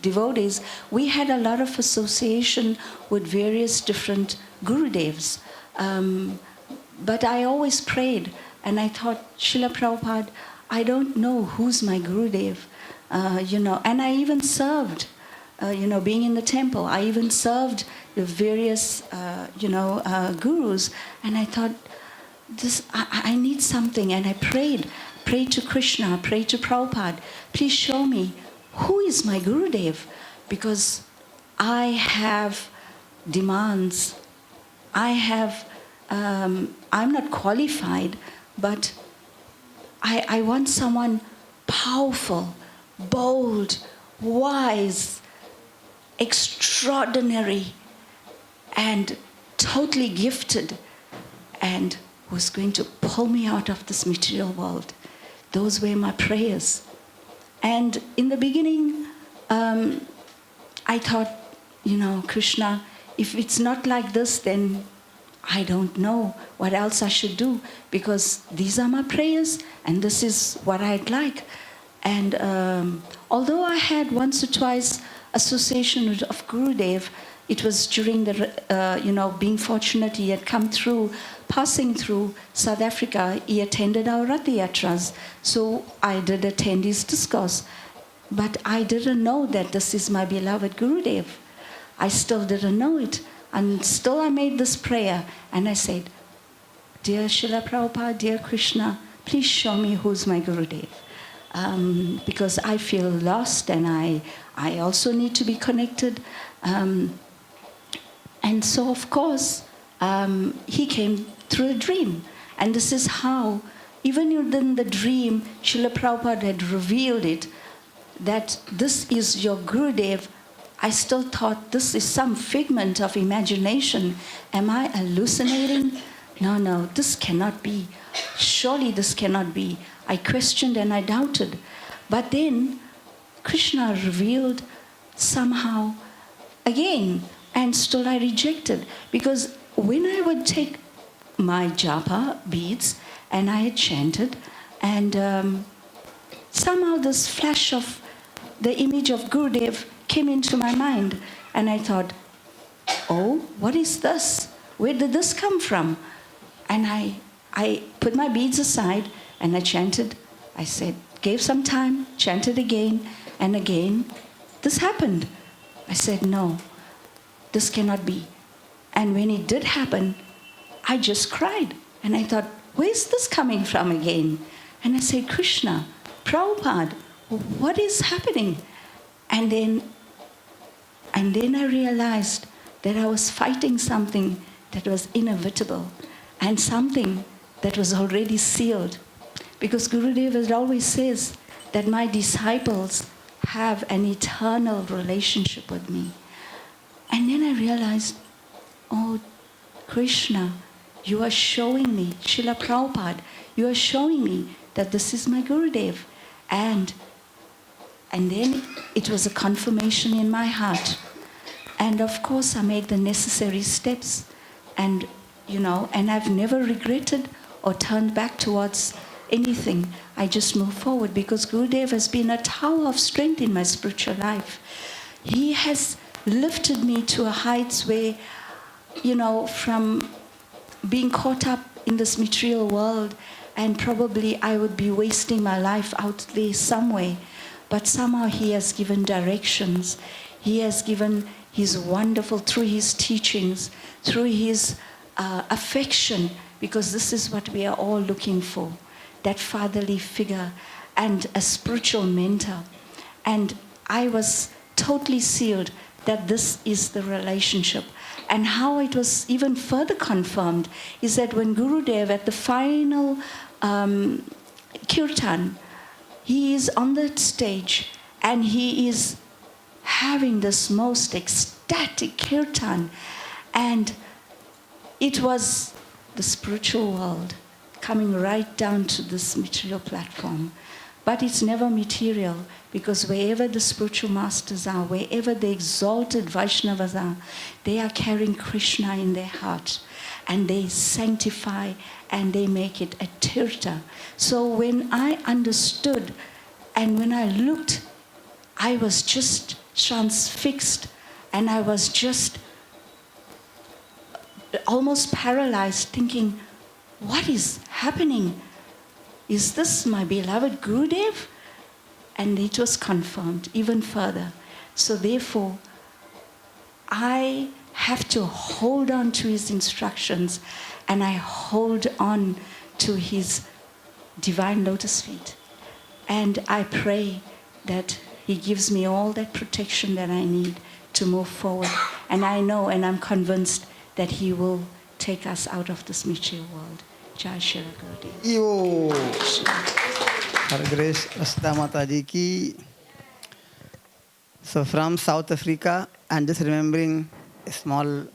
devotees, we had a lot of association with various different Gurudevs, but I always prayed, and I thought, Srila Prabhupada, I don't know who's my Gurudev, and I even served. Being in the temple, I even served the various, gurus, and I thought, I need something, and I prayed to Krishna, prayed to Prabhupada, please show me who is my Gurudev, because I have demands. I'm not qualified, but I want someone powerful, bold, wise, extraordinary, and totally gifted, and who's going to pull me out of this material world. Those were my prayers. And in the beginning, I thought, Krishna, if it's not like this, then I don't know what else I should do, because these are my prayers and this is what I'd like. And although I had once or twice association of Gurudev, it was during the, being fortunate he had come through, passing through South Africa, he attended our Rath Yatras. So I did attend his discourse. But I didn't know that this is my beloved Gurudev. I still didn't know it. And still I made this prayer, and I said, dear Srila Prabhupada, dear Krishna, please show me who's my Gurudev. Because I feel lost, and I also need to be connected. And so, of course, he came through a dream. And this is how, even within the dream, Srila Prabhupada had revealed it, that this is your Gurudev. I still thought this is some figment of imagination. Am I hallucinating? No, this cannot be. Surely this cannot be. I questioned and I doubted. But then Krishna revealed somehow again, and still I rejected. Because when I would take my japa beads and I had chanted, and somehow this flash of the image of Gurudev came into my mind, and I thought, oh, what is this? Where did this come from? And I put my beads aside and I chanted. I said, gave some time, chanted again and again. This happened. I said, no, this cannot be. And when it did happen, I just cried. And I thought, where's this coming from again? And I said, Krishna, Prabhupada, what is happening? And then I realized that I was fighting something that was inevitable and something that was already sealed. Because Gurudev always says that my disciples have an eternal relationship with me. And then I realized, oh, Krishna, you are showing me, Srila Prabhupada, you are showing me that this is my Gurudev. And then it was a confirmation in my heart. And of course, I made the necessary steps. And, and I've never regretted or turned back towards anything. I just moved forward because Gurudev has been a tower of strength in my spiritual life. He has lifted me to a heights where, from being caught up in this material world, and probably I would be wasting my life out there somewhere. But somehow he has given directions. He has given his wonderful, through his teachings, through his affection, because this is what we are all looking for, that fatherly figure and a spiritual mentor. And I was totally sealed that this is the relationship. And how it was even further confirmed is that when Gurudev, at the final Kirtan, he is on that stage and he is having this most ecstatic Kirtan. And it was the spiritual world coming right down to this material platform. But it's never material, because wherever the spiritual masters are, wherever the exalted Vaishnavas are, they are carrying Krishna in their heart. And they sanctify and they make it a tirtha. So when I understood and when I looked, I was just transfixed and I was just almost paralyzed, thinking, what is happening? Is this my beloved Gurudev? And it was confirmed even further. So therefore, I have to hold on to his instructions, and I hold on to his divine lotus feet. And I pray that he gives me all that protection that I need to move forward. And I know and I'm convinced that he will take us out of this material world. Jai Shri Gurudev. Yo. Her Grace Rashida Mataji ki. So from South Africa, I'm just remembering a small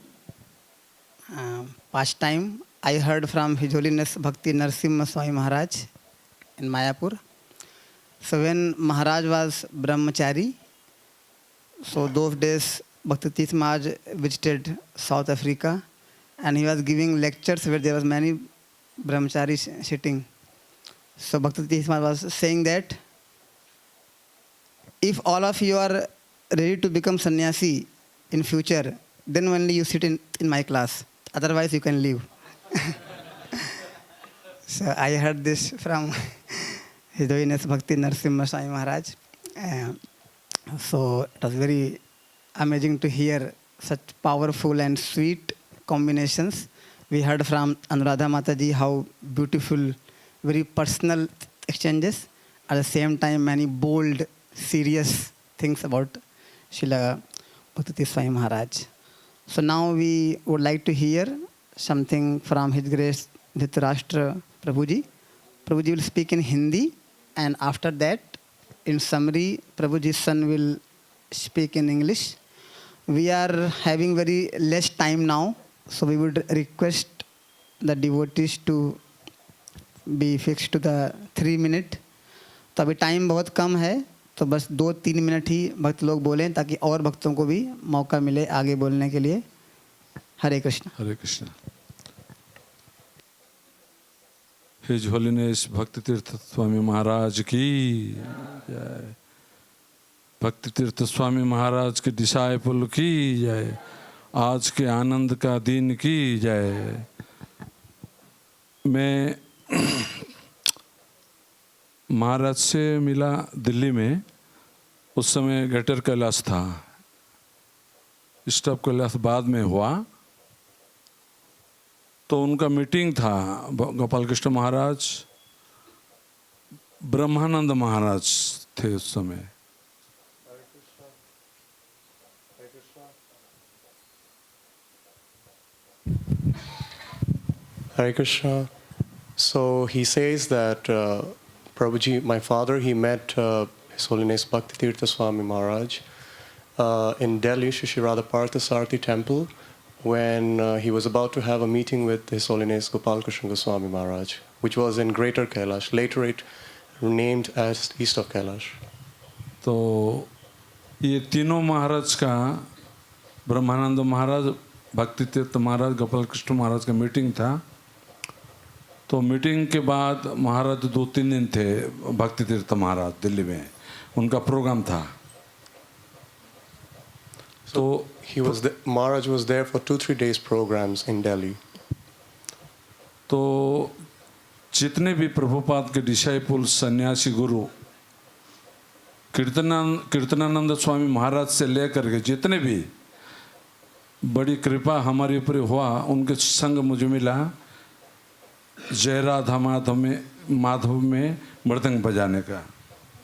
pastime. I heard from His Holiness Bhakti Tirtha Swami Maharaj in Mayapur. So when Maharaj was Brahmachari, so those days Bhakti Tirtha Maharaj visited South Africa, and he was giving lectures where there was many brahmacharis sitting. So Bhakti Tirtha Maharaj was saying that if all of you are ready to become sannyasi in future, then only you sit in my class. Otherwise you can leave. So I heard this from His Holiness Bhakti Tirtha Swami Maharaj. So it was very amazing to hear such powerful and sweet combinations. We heard from Anuradha Mataji how beautiful, very personal exchanges. At the same time, many bold, serious things about Srila Bhakti Tirtha Swami Maharaj. So now we would like to hear something from His Grace Dhritarashtra Prabhuji. Prabhuji will speak in Hindi, and after that, in summary, Prabhuji's son will speak in English. We are having very less time now, so we would request the devotees to be fixed to the 3 minute. तो अभी time बहुत कम है, तो बस 2-3 minute ही भक्त लोग बोलें ताकि और भक्तों को भी मौका मिले आगे बोलने के लिए. हरे कृष्ण. हरे Krishna. His Holiness Bhakti Tirtha Swami Maharaj की जय. भक्ति तीर्थ स्वामी महाराज के डिसाइपल की जय. आज के आनंद का दिन की जय. मैं महाराज से मिला दिल्ली में. उस समय ग्रेटर कैलाश था. स्टॉप कैलाश बाद में हुआ. तो उनका मीटिंग था. गोपाल कृष्ण महाराज, ब्रह्मानंद महाराज थे उस समय. Hare Krishna. So he says that Prabhuji, my father, he met His Holiness Bhakti Tirtha Swami Maharaj in Delhi, Shri Radha Parthasarthi temple, when he was about to have a meeting with His Holiness Gopal Krishna Goswami Maharaj, which was in Greater Kailash. Later it named as East of Kailash. तो ये तीनों महाराज का, ब्रह्मानंद महाराज, भक्ति तीर्थ महाराज, गोपाल कृष्ण महाराज का meeting था. तो meeting के बाद महाराज 2-3 दिन थे भक्ति तीर्थ महाराज दिल्ली में. उनका प्रोग्राम था. So Maharaj was there for 2-3 days programs in Delhi. तो जितने भी प्रभुपाद के डिसाइपल, सन्यासी, गुरु, कीर्तनानंद स्वामी महाराज से लेकर के जितने भी बड़ी कृपा हमारे ऊपर हुआ, उनके संग मुझे मिला जय राधा माधव में मृदंग बजाने का.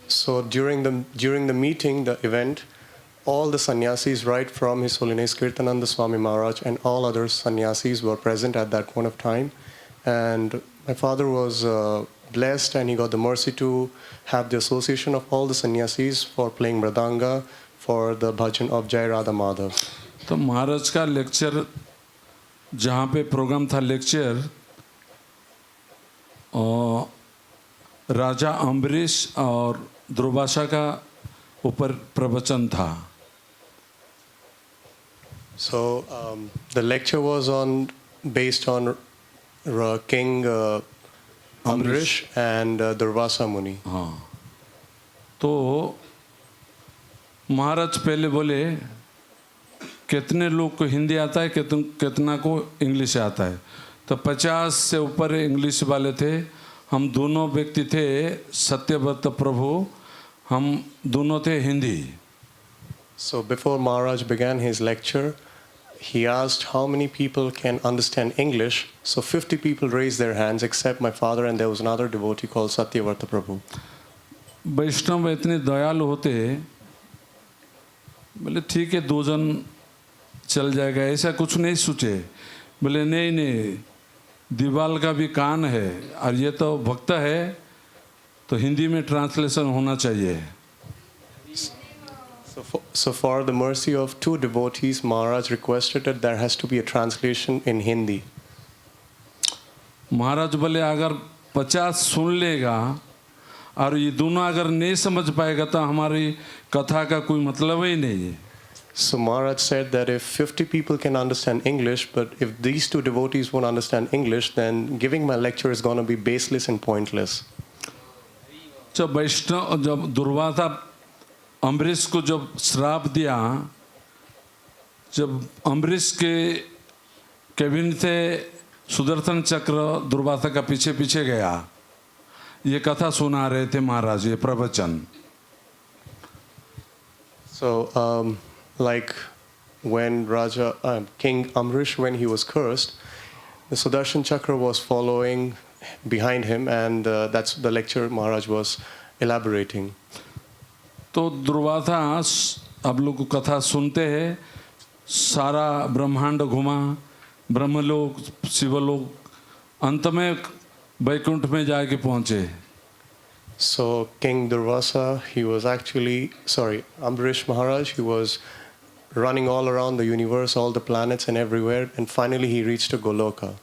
So during the meeting, the event, all the sannyasis right from His Holiness Kirtananda Swami Maharaj and all other sannyasis were present at that point of time. And my father was blessed, and he got the mercy to have the association of all the sannyasis for playing mridanga for the bhajan of Jai Radha Madhav. तो महाराज का lecture, जहाँ पे programme था lecture, राजा अम्बरीश और दुर्वासा का ऊपर प्रवचन था. So the lecture was based on King Amrish and Durvasa Muni. हाँ. तो महाराज पहले बोले कितने लोग को हिंदी आता है, कितना को इंग्लिश आता है. तो 50 से ऊपर इंग्लिश वाले थे. हम दोनों व्यक्ति थे, सत्यव्रत प्रभु, हम दोनों थे Hindi. So before Maharaj began his lecture, he asked how many people can understand English. So 50 people raised their hands except my father, and there was another devotee called Satyavarta Prabhu. वैष्णव इतने दयालु होते, बोले ठीक है 2 जन चल जाएगा, ऐसा कुछ नहीं सोचे. बोले नहीं, दीवाल का भी कान है और ये तो भक्त है, तो हिंदी में ट्रांसलेशन होना चाहिए. So for the mercy of 2 devotees, Maharaj requested that there has to be a translation in Hindi. महाराज बोले अगर 50 सुन लेगा और ये दोनों अगर नहीं समझ पाएगा तो हमारी कथा का कोई मतलब ही नहीं है. So Maharaj said that if 50 people can understand English, but if these 2 devotees won't understand English, then giving my lecture is going to be baseless and pointless. जब दुर्वासा अम्बरीश को जब श्राप दिया, जब अम्बरीश के केबिन से सुदर्शन चक्र दुर्वासा का पीछे पीछे गया, ये कथा सुना रहे थे महाराज, ये प्रवचन. So like when King Amrish, when he was cursed, the Sudarshan Chakra was following behind him, and that's the lecture Maharaj was elaborating. तो दुर्वासा आप लोग कथा सुनते हैं, सारा ब्रह्मांड घुमा, ब्रह्मलोक, शिवलोक अंत में वैकुंठ में जाके पहुंचे. So King Durvasa, he was actually, Ambarish Maharaj, he was running all around the universe, all the planets and everywhere, and finally he reached to Goloka.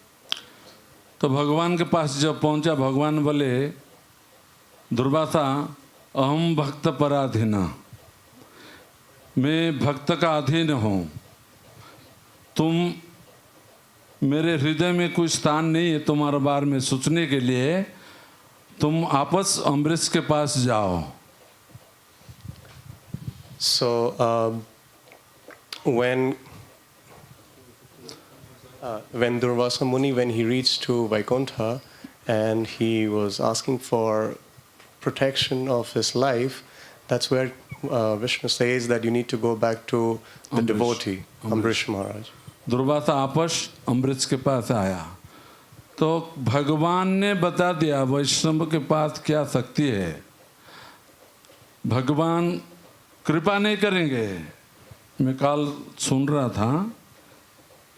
तो भगवान के पास जब पहुंचा, भगवान बोले दुर्वासा अहम भक्त पराधीना, मैं भक्त का अधीन हूँ, तुम मेरे हृदय में कोई स्थान नहीं है तुम्हारे बारे में सोचने के लिए, तुम आपस अम्बरीश के पास जाओ. So when Durvasa Muni, when he reached to Vaikuntha and he was asking for protection of his life, that's where Vishnu says that you need to go back to the devotee, Ambarish Maharaj. Durvasa आपस अम्बरीश के पास आया तो भगवान ने बता दिया वैष्णव के पास क्या शक्ति है. भगवान कृपा नहीं करेंगे. मैं कल सुन रहा था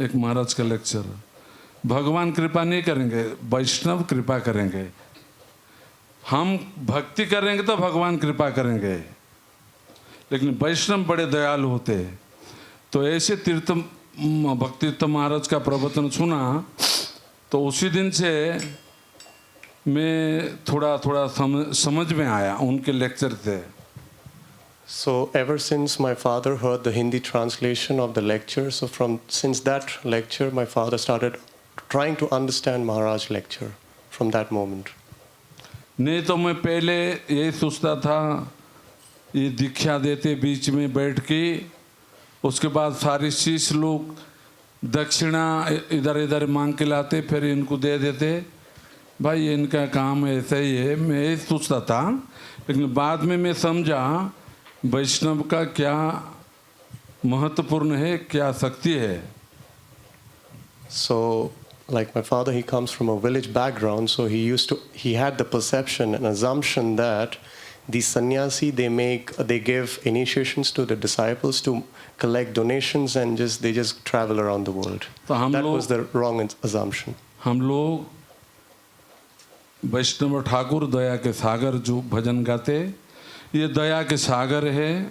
एक महाराज का लेक्चर, भगवान कृपा नहीं करेंगे, वैष्णव कृपा करेंगे. हम भक्ति करेंगे तो भगवान कृपा करेंगे, लेकिन वैष्णव बड़े दयालु होते. तो ऐसे भक्ति तीर्थ महाराज का प्रवचन सुना तो उसी दिन से मैं थोड़ा समझ में आया उनके लेक्चर से. So ever since my father heard the Hindi translation of the lecture, so since that lecture my father started trying to understand Maharaj lecture from that moment. नहीं तो मैं पहले यही सोचता था ये दीक्षा देते बीच में बैठ के, उसके बाद सारे शिष्य लोग दक्षिणा इधर इधर मांग के लाते, फिर इनको दे देते. भाई इनका काम ऐसा ही है, मैं यही सोचता था. लेकिन बाद में मैं समझा वैष्णव का क्या महत्वपूर्ण है, क्या शक्ति है. So like my father, he comes from a village background, so he had the perception and assumption that the sannyasi they give initiations to the disciples to collect donations and they just travel around the world. That was the wrong assumption. हम लोग वैष्णव ठाकुर दया के सागर जो भजन गाते, ये दया के सागर है.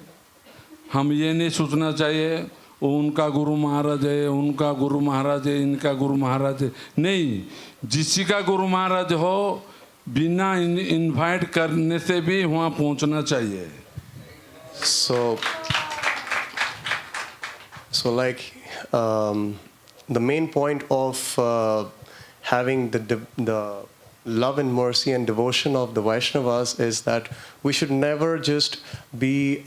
हम ये नहीं सोचना चाहिए वो उनका गुरु महाराज है, उनका गुरु महाराज है, इनका गुरु महाराज है. नहीं, जिसी का गुरु महाराज हो बिना इनवाइट करने से भी वहाँ पहुँचना चाहिए. So like the main point of having the love and mercy and devotion of the Vaishnavas is that we should never just be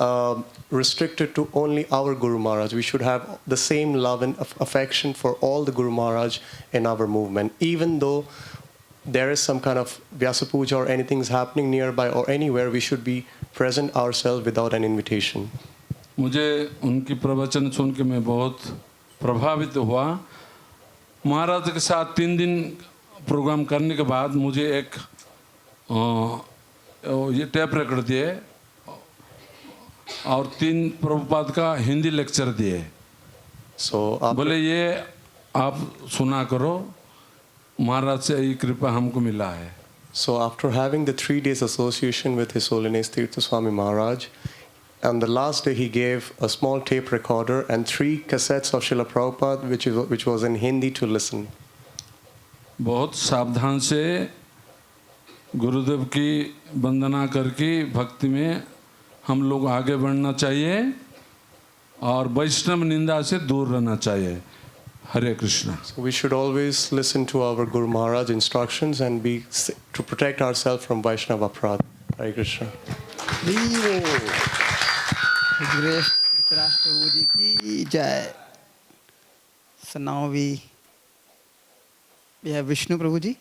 restricted to only our Guru Maharaj. We should have the same love and affection for all the Guru Maharaj in our movement, even though there is some kind of Vyasa Puja or anything is happening nearby or anywhere, we should be present ourselves without an invitation. मुझे उनकी प्रवचन सुन के मैं बहुत प्रभावित हुआ. महाराज के साथ 3 दिन प्रोग्राम करने के बाद मुझे एक ये टेप रिकॉर्ड दिए और 3 प्रभुपाद का हिंदी लेक्चर दिए. बोले ये आप सुना करो, महाराज से ये कृपा हमको मिला है. So after having the 3 days association with His Holiness Tirtha Swami Maharaj, on the last day he gave a small tape recorder and 3 cassettes of Srila Prabhupada which was in Hindi to listen. बहुत सावधान से गुरुदेव की वंदना करके भक्ति में हम लोग आगे बढ़ना चाहिए और वैष्णव निंदा से दूर रहना चाहिए. Hare Krishna. So we should always listen to our Guru Maharaj instructions and to protect ourselves from Vaishnava Aparadha. Hare Krishna. Dhritarashtra ji ki jai. So now we have Vishnu Prabhu ji.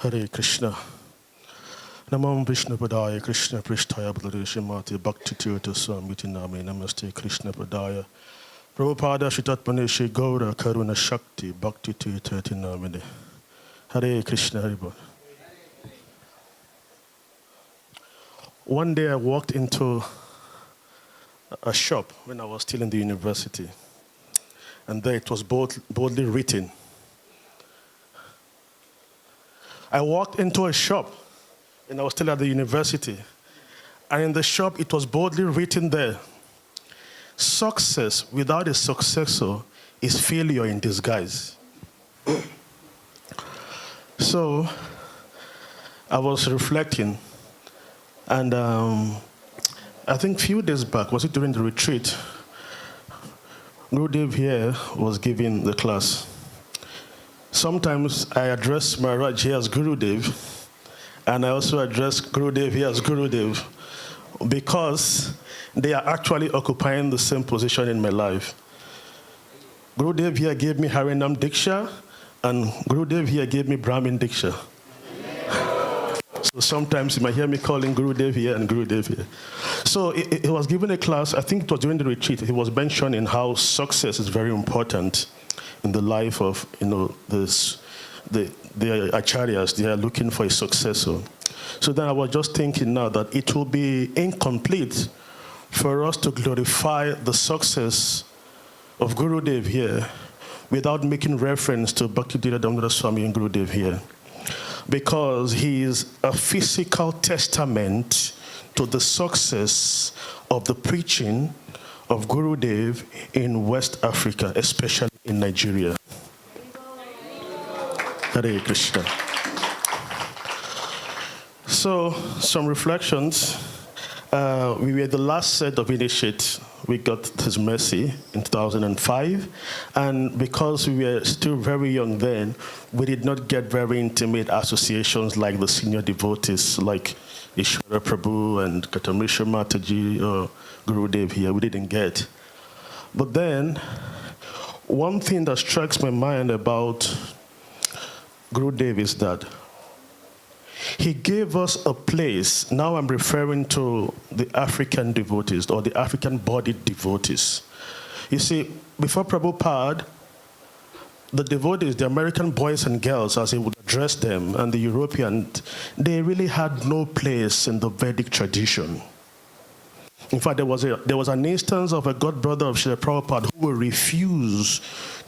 Hare Krishna. Namam Vishnu Padaya Krishna Prishtaya Balarisha Mati Bhakti Tirtha Swami Name Namaste Krishna Padaya Prabhupada Shitatmane Shri Gaura Karuna Shakti Bhakti Tirtha Swami. Hare Krishna Hare. One day I walked into a shop when I was still in the university, and there it was boldly written. I walked into a shop when I was still at the university, and in the shop it was boldly written there, success without a successor is failure in disguise. So I was reflecting, and I think a few days back, was it during the retreat, Gurudev here was giving the class. Sometimes I address Maharaja here as Gurudev, and I also address Gurudev here as Gurudev, because they are actually occupying the same position in my life. Gurudev here gave me Harinam Diksha, and Gurudev here gave me Brahmin Diksha. So sometimes you might hear me calling Gurudev here and Gurudev here. So he was given a class, I think it was during the retreat, he was mentioning how success is very important in the life of, the acharyas. They are looking for a successor. So then I was just thinking now that it will be incomplete for us to glorify the success of Gurudev here without making reference to Bhakti Tirtha Swami and Gurudev here, because he is a physical testament to the success of the preaching of Gurudev in West Africa, especially in Nigeria. Hare Krishna. So, some reflections. We were the last set of initiates. We got His mercy in 2005, and because we were still very young then, we did not get very intimate associations like the senior devotees, like Ishwara Prabhu and Kartamisa Mataji or Gurudev here. We didn't get. But then, one thing that strikes my mind about Gurudev is that he gave us a place. Now I'm referring to the African devotees or the African-bodied devotees. You see, before Prabhupada, the devotees, the American boys and girls, as he would address them, and the European, they really had no place in the Vedic tradition. In fact, there was an instance of a god brother of Srila Prabhupada who would refuse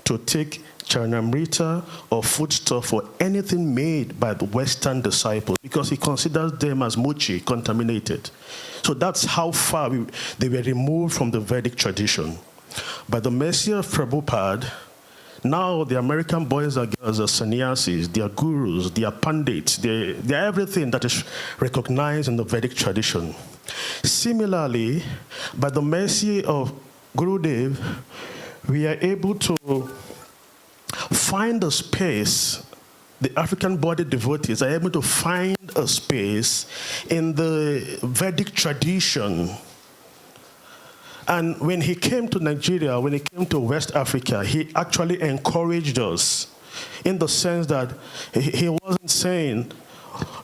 to take Charnamrita or foodstuff or anything made by the Western disciples because he considers them as mochi, contaminated. So that's how far they were removed from the Vedic tradition. By the mercy of Prabhupada, now the American boys and girls are sannyasis, they are gurus, they are pandits, they are everything that is recognized in the Vedic tradition. Similarly, by the mercy of Gurudev, we are able to find a space, the African-bodied devotees are able to find a space in the Vedic tradition. And when he came to Nigeria, when he came to West Africa, he actually encouraged us in the sense that he wasn't saying,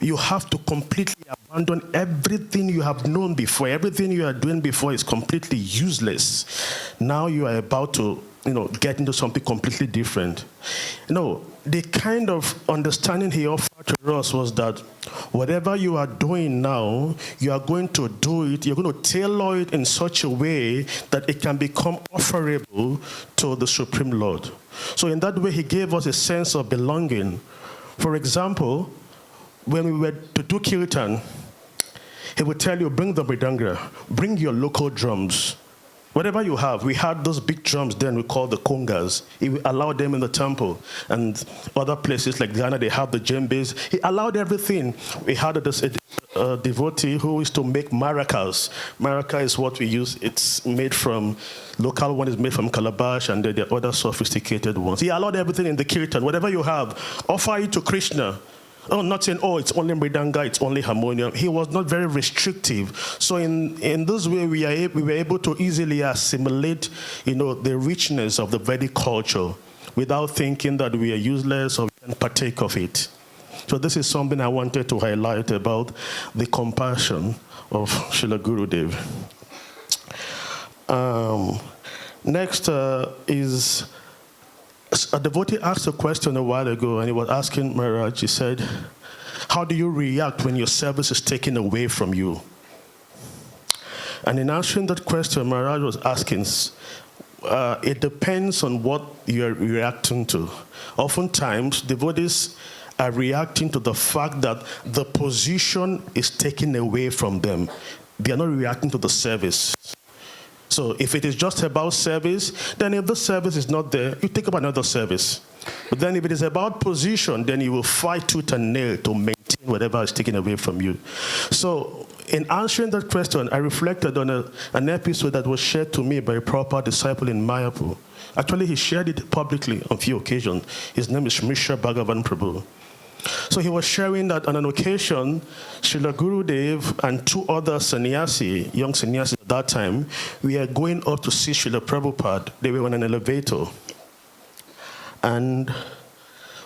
you have to completely abandon everything you have known before. Everything you are doing before is completely useless. Now you are about to get into something completely different. The kind of understanding he offered to us was that whatever you are doing now, you are going to do it, you're going to tailor it in such a way that it can become offerable to the Supreme Lord. So in that way, he gave us a sense of belonging. For example, when we were to do Kirtan, he would tell you, bring the mridanga, bring your local drums. Whatever you have, we had those big drums then we call the congas. He allowed them in the temple. And other places like Ghana, they have the djembes. He allowed everything. We had a devotee who used to make maracas. Maraca is what we use. It's made from, local one is made from calabash, and then there are other sophisticated ones. He allowed everything in the kirtan. Whatever you have, offer it to Krishna. Oh, not saying, it's only mridanga, it's only harmonium. He was not very restrictive. So in this way, we were able to easily assimilate, the richness of the Vedic culture without thinking that we are useless or we can partake of it. So this is something I wanted to highlight about the compassion of Srila Gurudev. Next is a devotee asked a question a while ago, and he was asking Maharaj, he said, how do you react when your service is taken away from you? And in answering that question, Maharaj was asking, it depends on what you're reacting to. Oftentimes, devotees are reacting to the fact that the position is taken away from them. They are not reacting to the service. So if it is just about service, then if the service is not there, you take up another service. But then if it is about position, then you will fight tooth and nail to maintain whatever is taken away from you. So in answering that question, I reflected on an episode that was shared to me by a proper disciple in Mayapur. Actually, he shared it publicly on a few occasions. His name is Mishra Bhagavan Prabhu. So he was sharing that on an occasion, Srila Gurudev and two other sannyasi, young sannyasis at that time, we are going up to see Srila Prabhupada. They were on an elevator. And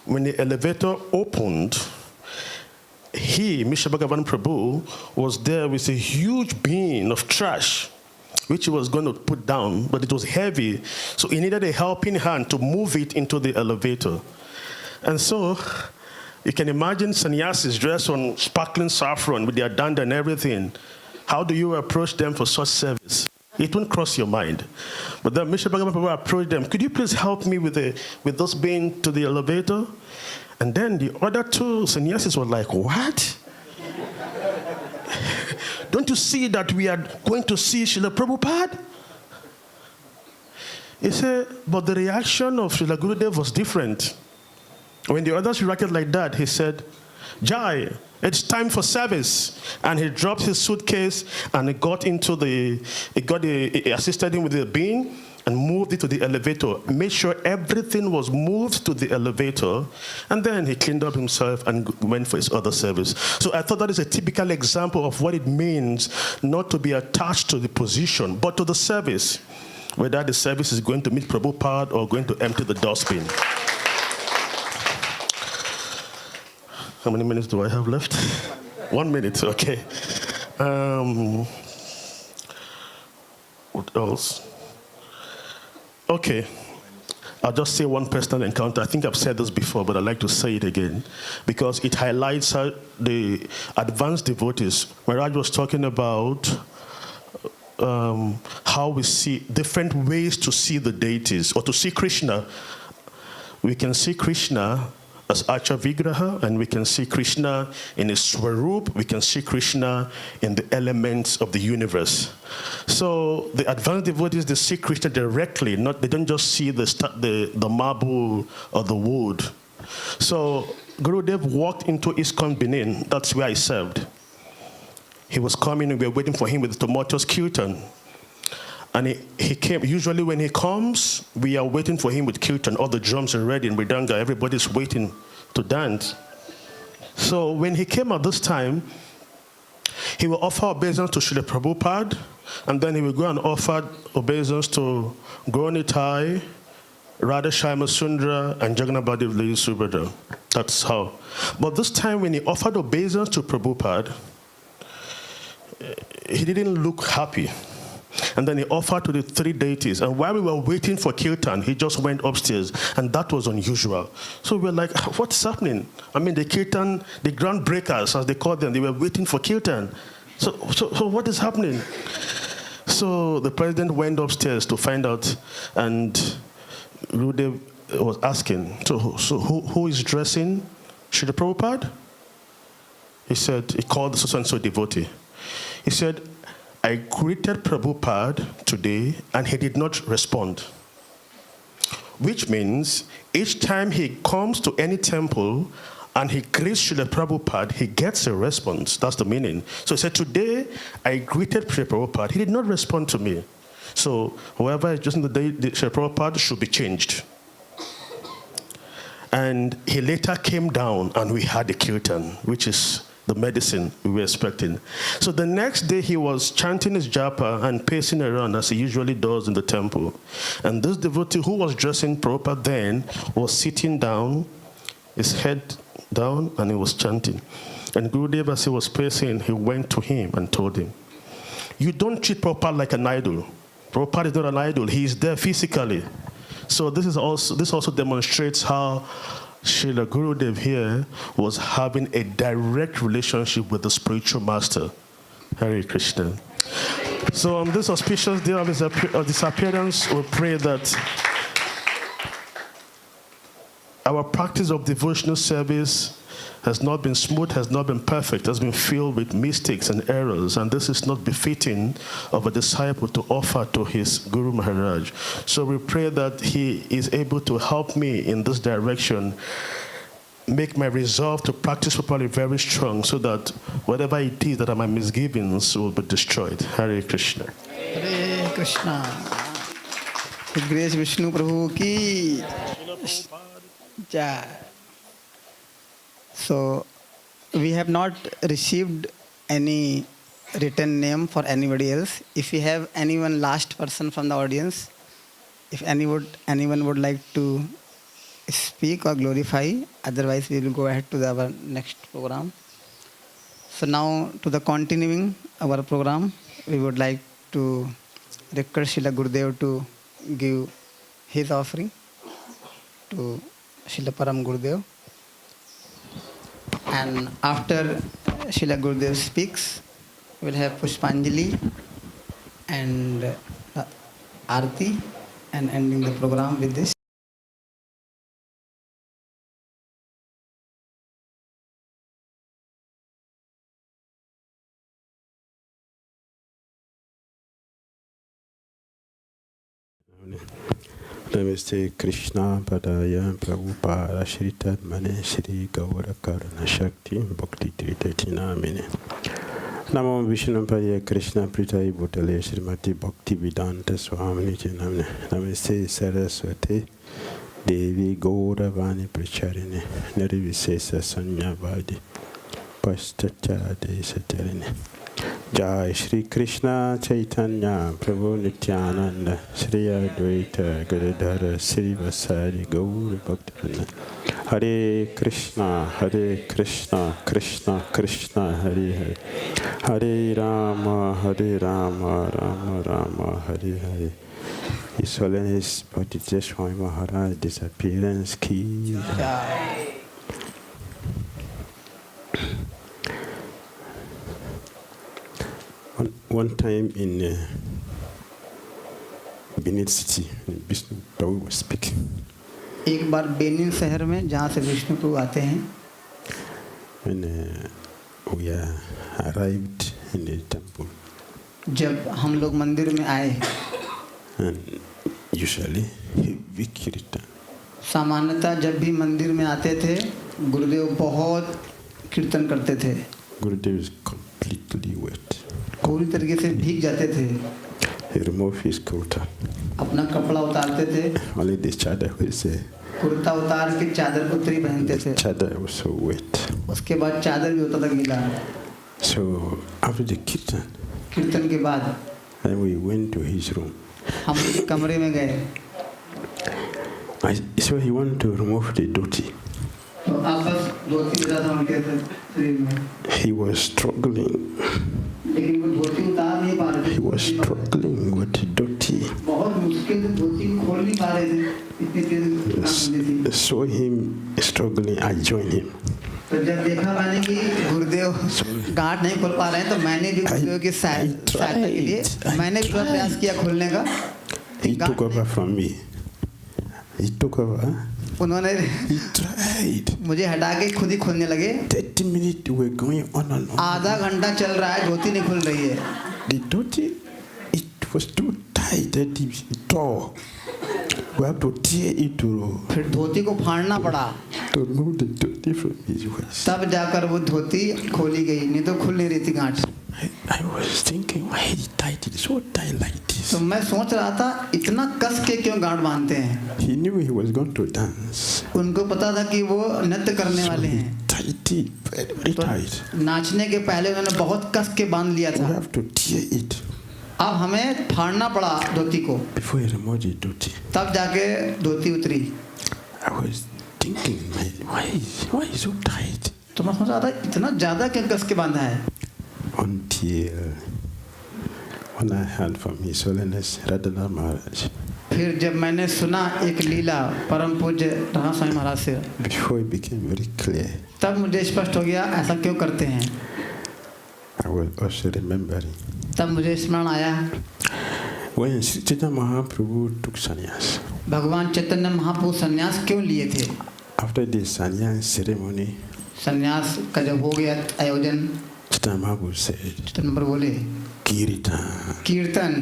when the elevator opened, he, Mishra Bhagavan Prabhu, was there with a huge bin of trash, which he was going to put down, but it was heavy. So he needed a helping hand to move it into the elevator. And so you can imagine sannyasis dressed on sparkling saffron with their danda and everything. How do you approach them for such service? It won't cross your mind. But then Mishra Bhagavan Prabhu approached them. Could you please help me with this bin to the elevator? And then the other two sannyasis were like, what? Don't you see that we are going to see Srila Prabhupada? He said, but the reaction of Srila Gurudev was different. When the others reacted like that, he said, Jai, it's time for service. And he dropped his suitcase and he assisted him with the bin and moved it to the elevator, made sure everything was moved to the elevator, and then he cleaned up himself and went for his other service. So I thought that is a typical example of what it means not to be attached to the position, but to the service, whether the service is going to meet Prabhupada or going to empty the dustbin. How many minutes do I have left? 1 minute, okay. What else? Okay, I'll just say one personal encounter. I think I've said this before, but I'd like to say it again because it highlights the advanced devotees. Maharaj was talking about how we see different ways to see the deities or to see Krishna. We can see Krishna as Acha Vigraha, and we can see Krishna in his Swarup, we can see Krishna in the elements of the universe. So the advanced devotees, they see Krishna directly, they don't just see the marble or the wood. So Gurudev walked into ISKCON Benin, that's where I served. He was coming and we were waiting for him with the tumultuous Kirtan. And he came. Usually when he comes, we are waiting for him with Kirtan. All the drums are ready in Mridanga. Everybody's waiting to dance. So when he came at this time, he will offer obeisance to Srila Prabhupada, and then he will go and offer obeisance to Gauranitai, Radha Shyama Sundara, and Jagannath Devi Subhadra. That's how. But this time when he offered obeisance to Prabhupada, he didn't look happy. And then he offered to the three deities. And while we were waiting for Kirtan, he just went upstairs. And that was unusual. So we were like, what's happening? I mean, the Kirtan, the groundbreakers, as they called them, they were waiting for Kirtan. So what is happening? So the president went upstairs to find out. And Gurudev was asking, so who is dressing Srila Prabhupada? He said, he called the so-and-so devotee. He said, I greeted Prabhupada today and he did not respond. Which means each time he comes to any temple and he greets Srila Prabhupada, he gets a response. That's the meaning. So he said, today I greeted Srila Prabhupada. He did not respond to me. So whoever is dressing the day, Srila Prabhupada should be changed. And he later came down and we had the Kirtan, which is the medicine we were expecting. So the next day he was chanting his japa and pacing around as he usually does in the temple. And this devotee who was dressing Prabhupada then was sitting down, his head down, and he was chanting. And Gurudev, as he was pacing, he went to him and told him, you don't treat Prabhupada like an idol. Prabhupada is not an idol. He is there physically. So this also demonstrates how Srila Gurudev here was having a direct relationship with the spiritual master. Hare Krishna. So on this auspicious day of his appearance, we pray that our practice of devotional service has not been smooth, has not been perfect, has been filled with mistakes and errors, and this is not befitting of a disciple to offer to his Guru Maharaj. So we pray that he is able to help me in this direction, make my resolve to practice properly very strong, so that whatever it is that are my misgivings will be destroyed. Hare Krishna. Hare Krishna. His Grace Vishnu Prabhu ki Jai. So, we have not received any written name for anybody else. If we have anyone last person from the audience, if anyone would like to speak or glorify, otherwise we will go ahead to our next program. So now to the continuing our program, we would like to request Srila Gurudev to give his offering to Srila Param Gurudev. And after Srila Gurudev speaks, we'll have Pushpanjali and Aarti, and ending the program with this. Namaste Krishna Padaya Prabhupada Shritat Mane Shri Gaura Karana Shakti Bhakti Tirtha Swami. Namo Vishnu Padaya Krishna Pritai Bhutale Srimati Bhakti Vedanta Swami Namne. Namaste Saraswati Devi Gaura Vani Pracharini Nirvisesa Sanyavadi Pastacha Desacharini. Jai Shri Krishna Chaitanya Prabhu Nityananda Shri Advaita Gadadhara Sri Vasari Gaura Bhaktivinoda. Hare Krishna Krishna Krishna Hare Hare Hare Rama Rama Rama Hare Hare. His Holiness Bhakti Tirtha Swami Maharaj disappearance ki. One time in Benin City, Vishnu Prabhu was speaking. एक बार Benin शहर में जहाँ से विष्णु प्रभु आते हैं. When we arrived in the temple. जब हम लोग मंदिर में आए. And usually heavy kirtan. सामान्यतः जब भी मंदिर में आते थे, गुरुदेव बहुत कीर्तन करते थे. Gurudev is completely wet. पूरी तरीके से भीग जाते थे. He removed his kurta. अपना कपड़ा उतारते थे. Only the chadar was kurta उतार के चादर को उत्तरी पहनते थे. Chadar was so wet. उसके बाद चादर भी होता था गीला. So after the kirtan, कीर्तन के बाद then we went to his room. हम कमरे में गए. So he wanted to remove the dhoti. तो आपस धोती उतारा था उनके शरीर में. He was struggling. लेकिन वो धोती उतार नहीं पा रहे थे. He was struggling with the dhoti. बहुत मुश्किल से धोती को खोल नहीं पा रहे थे. इतनी तेज थी. Saw him struggling. I joined him. तो जब देखा मैंने कि गुरुदेव गांठ नहीं खोल पा रहे हैं, तो मैंने भी गुरुदेव की सहायता के लिए मैंने भी प्रयास किया खोलने का. He took over from me. He took over. उन्होंने मुझे हटा के खुद ही खोलने लगे. 30 minutes were going on and on. आधा घंटा चल रहा है, धोती नहीं खुल रही है. The dhoti, it was too tight that it tore. We have to tear it to. फिर धोती को फाड़ना पड़ा. To remove the dhoti from his waist. तब जाकर वो धोती खोली गई, नहीं तो खुल नहीं रही थी गांठ. I was thinking, why is it tight? It's so tight like this. तो मैं सोच रहा था इतना कस के क्यों गांठ बांधते हैं. He knew he was going to dance. उनको पता था कि वो नृत्य करने वाले हैं. Tight it, very tight. नाचने के पहले उन्होंने बहुत कस के बांध लिया था. We have to tear it. अब हमें फाड़ना पड़ा धोती को. Before he removed the dhoti. तब जाके धोती उतरी. I was thinking, why is so tight? तो मैं सोच रहा था इतना ज़्यादा क्यों कस के बांधा है. Until when I heard from His Holiness Radha Maharaj, फिर जब मैंने सुना एक लीला परम पूज्य राधा स्वामी महाराज से, before it became very clear, तब मुझे स्पष्ट हो गया ऐसा क्यों करते हैं. I was also remembering तब मुझे स्मरण आया when Sri Chaitanya Mahaprabhu took sannyas. भगवान चैतन्य महाप्रभु संन्यास क्यों लिए थे. After the sannyas ceremony, संन्यास का जब हो गया आयोजन, Chaitanya Mahaprabhu said, चैतन्य प्रभु बोले Kirtan, कीर्तन,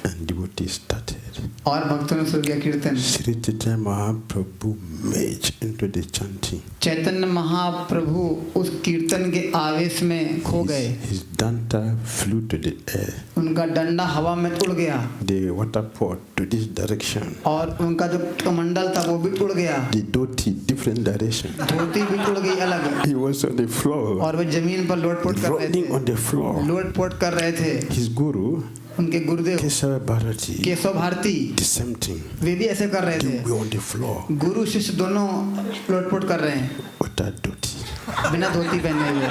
and devotees started. और भक्तों ने शुरू किया कीर्तन. Sri Chaitanya Mahaprabhu merged into the chanting. Chaitanya Mahaprabhu उस कीर्तन के आवेश में खो गए. His danta flew to the air. उनका डंडा हवा में उड़ गया. The water pot to this direction. और उनका जो कमंडल था वो भी उड़ गया. The dhoti different direction. धोती भी उड़ गई अलग. He was on the floor. और वो जमीन पर लोटपोट कर रहे rolling थे. on the floor. लोटपोट कर रहे थे. His guru, उनके गुरुदेव Kesava Bharati, Keshav Bharti, the same thing. वे भी ऐसे कर रहे They थे. were on the floor गुरु शिष्य दोनों लोटपोट कर रहे हैं without dhoti. बिना धोती पहने हुए.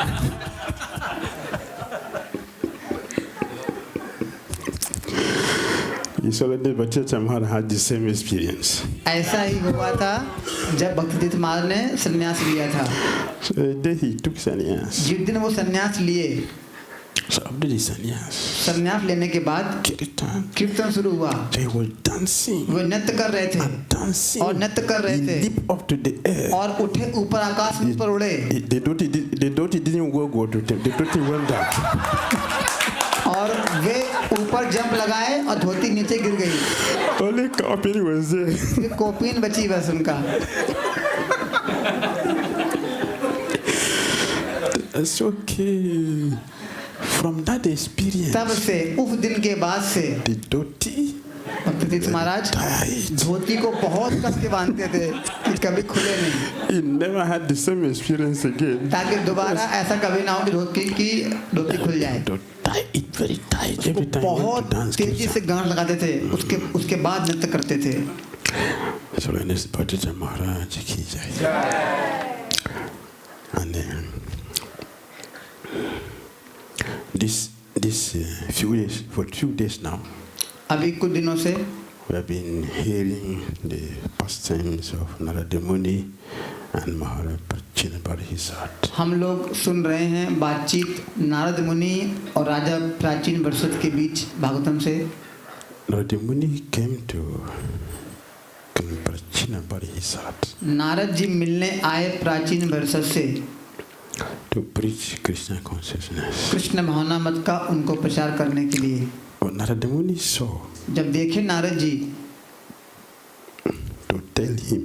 His Holiness Bhakti Tirtha Maharaj had the same experience. ऐसा ही हुआ था जब भक्ति तीर्थ महाराज ने संन्यास लिया था. So the day he took sannyas, जिस दिन वो संन्यास लिए, so after the sannyas, संन्यास लेने के बाद Kirtan, कीर्तन शुरू हुआ. so he was dancing. वो नृत्य कर रहे थे Dancing. और नृत्य कर रहे He थे leaped up to the air. और उठे ऊपर आकाश में ऊपर उड़े. The dhoti didn't go to them. The dhoti went down. और वे ऊपर जंप लगाए और धोती नीचे गिर गई. Only copy was there. फिर कोपीन बची बस उनका. It's okay. From that experience, तब से उस दिन के बाद से the dhoti भक्ति तीर्थ महाराज धोती को बहुत कस के बांधते थे कि कभी खुले नहीं. he never had the same experience again. ताकि दोबारा ऐसा कभी ना हो कि धोती खुल जाए. To tie it very tight every time he went बहुत to dance. तेजी से गांठ लगाते थे. उसके बाद नृत्य करते थे. So when this Bhakti Tirtha Maharaj ki jai. And then this for 2 days now, अभी कुछ दिनों से we have been hearing the pastimes of Narada Muni and Maharaja Prachinabarhisat. हम लोग सुन रहे हैं बातचीत नारद मुनि और राजा प्राचीन बरसत के बीच भागवतम से. Narada Muni came to Prachinabarhisat Narad ji मिलने आए प्राचीन बरसत से to preach Krishna consciousness. Krishna भावना मत का उनको प्रचार करने के लिए. But Narada Muni saw जब देखे Narad ji to tell him,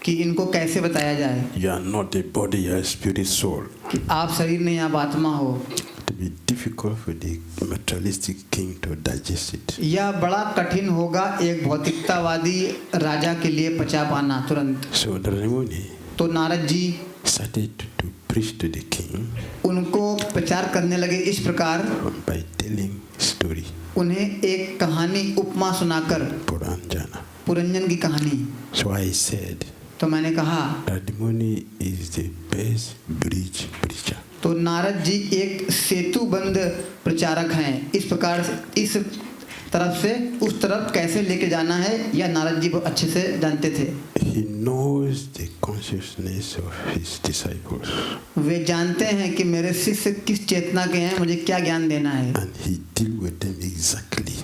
कि इनको कैसे बताया जाए you are not a body, you are a spirit soul. कि आप शरीर नहीं आप आत्मा हो. It will be difficult for the materialistic king to digest it. यह बड़ा कठिन होगा एक भौतिकतावादी राजा के लिए पचा पाना तुरंत. So Narada Muni तो Narad ji started to preach to the king उनको प्रचार करने लगे इस प्रकार by telling story. उन्हें एक कहानी उपमा सुनाकर Puranjana. पुरंजन की कहानी. So I said, तो मैंने कहा Narada Muni is the best bridge preacher. तो नारद जी एक सेतुबंद प्रचारक हैं. इस प्रकार इस तरफ से उस तरफ कैसे लेके जाना है यह नारद जी बहुत अच्छे से जानते थे. He knows the consciousness of his disciples. वे जानते हैं कि मेरे शिष्य किस चेतना के हैं, मुझे क्या ज्ञान देना है. And he deal with them exactly.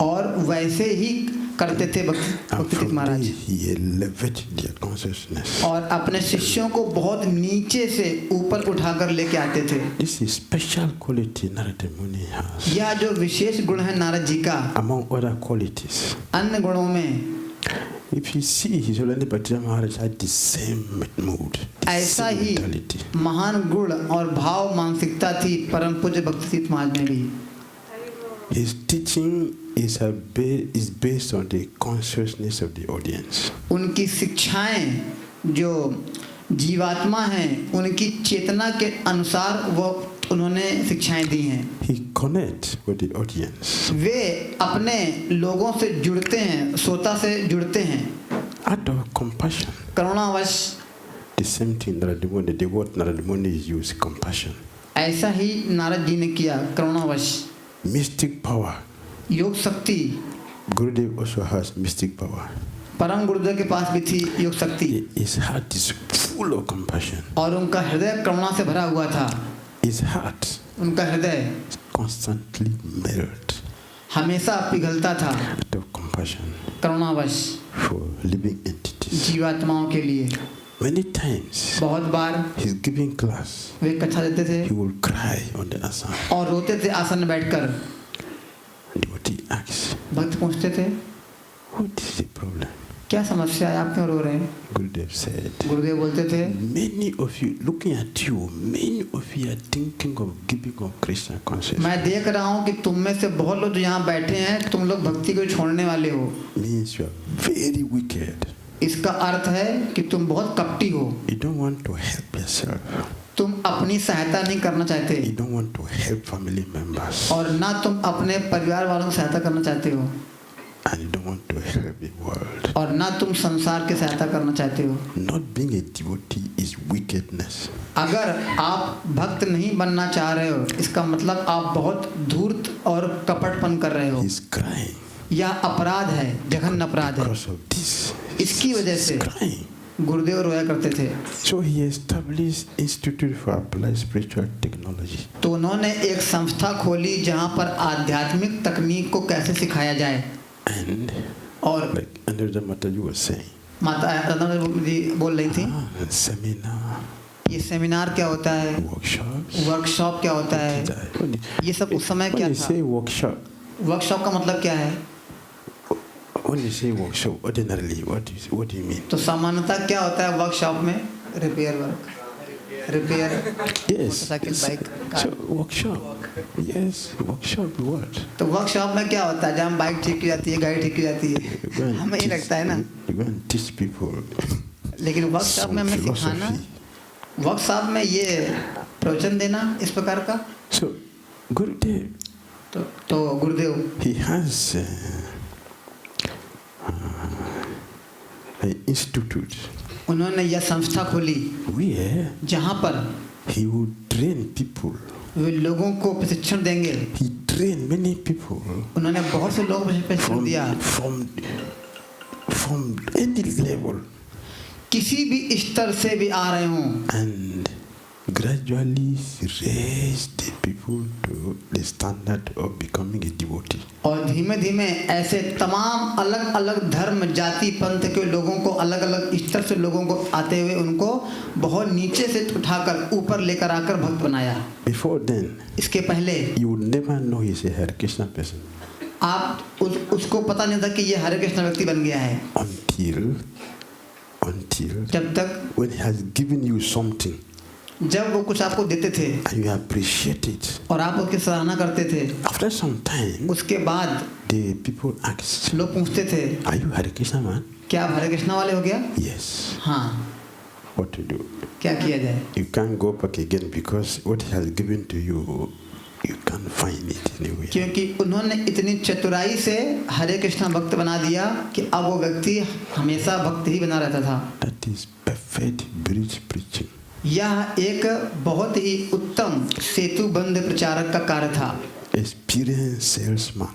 और वैसे ही करते थे भक्ति तीर्थ महाराज. He elevated their consciousness. और अपने शिष्यों को बहुत नीचे से ऊपर उठाकर लेके आते थे. This is special quality Narada Muni has. यह जो विशेष गुण है नारद जी का Among other qualities. अन्य गुणों में If you see his Holiness Bhakti Tirtha Maharaj had the same mood, the ऐसा same ही mentality. महान गुण और भाव मानसिकता थी परम पूज्य भक्ति तीर्थ महाराज में भी. His teaching is based on the consciousness of the audience. उनकी शिक्षाएं जो जीवात्मा हैं उनकी चेतना के अनुसार वो उन्होंने शिक्षाएं दी हैं. He connects with the audience. वे अपने लोगों से जुड़ते हैं, श्रोता से जुड़ते हैं. Out of compassion. करुणावश. The same thing Narada Muni, the word Narada Muni is used, compassion. ऐसा ही नारद जी ने किया करुणावश. mystic power. योग शक्ति, Gurudev also has mystic power. परम गुरुदेव के पास भी थी योग शक्ति, His heart is full of compassion. और उनका हृदय करुणा से भरा हुआ था. His heart उनका हृदय constantly melt हमेशा पिघलता था out of compassion करुणावश for living entities. जीवात्माओं के लिए. Many times बहुत बार he's giving class. वे कथा देते थे He will cry on the asana. और रोते थे आसन में बैठकर. Devotee asks, भक्त पूछते थे, what is the problem? क्या समस्या है, आप क्यों रो रहे हैं? Gurudev said, गुरुदेव बोलते थे, many of you, looking at you, many of you are thinking of giving up Krishna consciousness. मैं देख रहा हूँ कि तुम में से बहुत लोग जो यहाँ बैठे हैं, तुम लोग भक्ति को छोड़ने वाले हो. Means you are very wicked. इसका अर्थ है कि तुम बहुत कपटी हो. You don't want to help yourself. तुम अपनी सहायता नहीं करना चाहते. You don't want to help family members. और ना तुम अपने परिवार वालों की सहायता करना चाहते हो. And you don't want to help the world. और ना तुम संसार की सहायता करना चाहते हो. Not being a devotee is wickedness. अगर आप भक्त नहीं बनना चाह रहे हो, इसका मतलब आप बहुत धूर्त और कपटपन कर रहे हो. He's crying. यह अपराध है, जघन्य अपराध है. Because of this, इसकी वजह से crying. गुरुदेव रोया करते थे. So he established Institute for Applied Spiritual Technology. तो उन्होंने एक संस्था खोली जहाँ पर आध्यात्मिक तकनीक को कैसे सिखाया जाए. And और like Anuradha Mataji was saying, माता जी बोल रही थी, seminar, ये सेमिनार क्या होता है, वर्कशॉप क्या होता है, ये सब उस समय क्या था. वर्कशॉप का मतलब क्या है? When you say workshop, ordinarily, what do you mean? तो सामान्यतः क्या होता है वर्कशॉप में? Repair work, repair, motorcycle, bike. So workshop, yes, workshop what? तो वर्कशॉप में क्या होता है? जहाँ बाइक ठीक की जाती है, गाड़ी ठीक की जाती है, हमें ये लगता है ना. You go and teach people. लेकिन वर्कशॉप में हमें सिखाना, वर्कशॉप में ये प्रवचन देना इस प्रकार का. So Gurudev, तो गुरुदेव, he has an institute. उन्होंने यह संस्था खोली जहाँ पर he would train people. वे लोगों को प्रशिक्षण देंगे. He trained many people. उन्होंने बहुत से लोगों को प्रशिक्षण दिया. From any level. किसी भी स्तर से भी आ रहे हों. And gradually raise the people to the standard of becoming a devotee. और धीमे धीमे ऐसे तमाम अलग अलग धर्म, जाति, पंथ के लोगों को अलग अलग स्तर से लोगों को आते हुए उनको बहुत नीचे से उठाकर ऊपर लेकर आकर भक्त बनाया. Before then, इसके पहले you would never know he is a Hare Krishna person. आप उसको पता नहीं था कि ये हरे कृष्ण व्यक्ति बन गया है. Until जब तक when he has given you something, जब वो कुछ आपको देते थे and you appreciate it, और आप उसकी सराहना करते थे. after some time, उसके बाद the people asked, लोग पूछते थे, are you Hare Krishna man? क्या आप हरे कृष्णा वाले हो गया? Yes. हाँ. What to do? क्या किया जाए? You can't go back again because what he has given to you, you can't find it anywhere. क्योंकि उन्होंने इतनी चतुराई से हरे कृष्णा भक्त बना दिया कि अब वो व्यक्ति हमेशा भक्त ही बना रहता था. That is perfect bridge preaching. यह एक बहुत ही उत्तम सेतु बंद प्रचारक का कार्य था. Experienced salesman.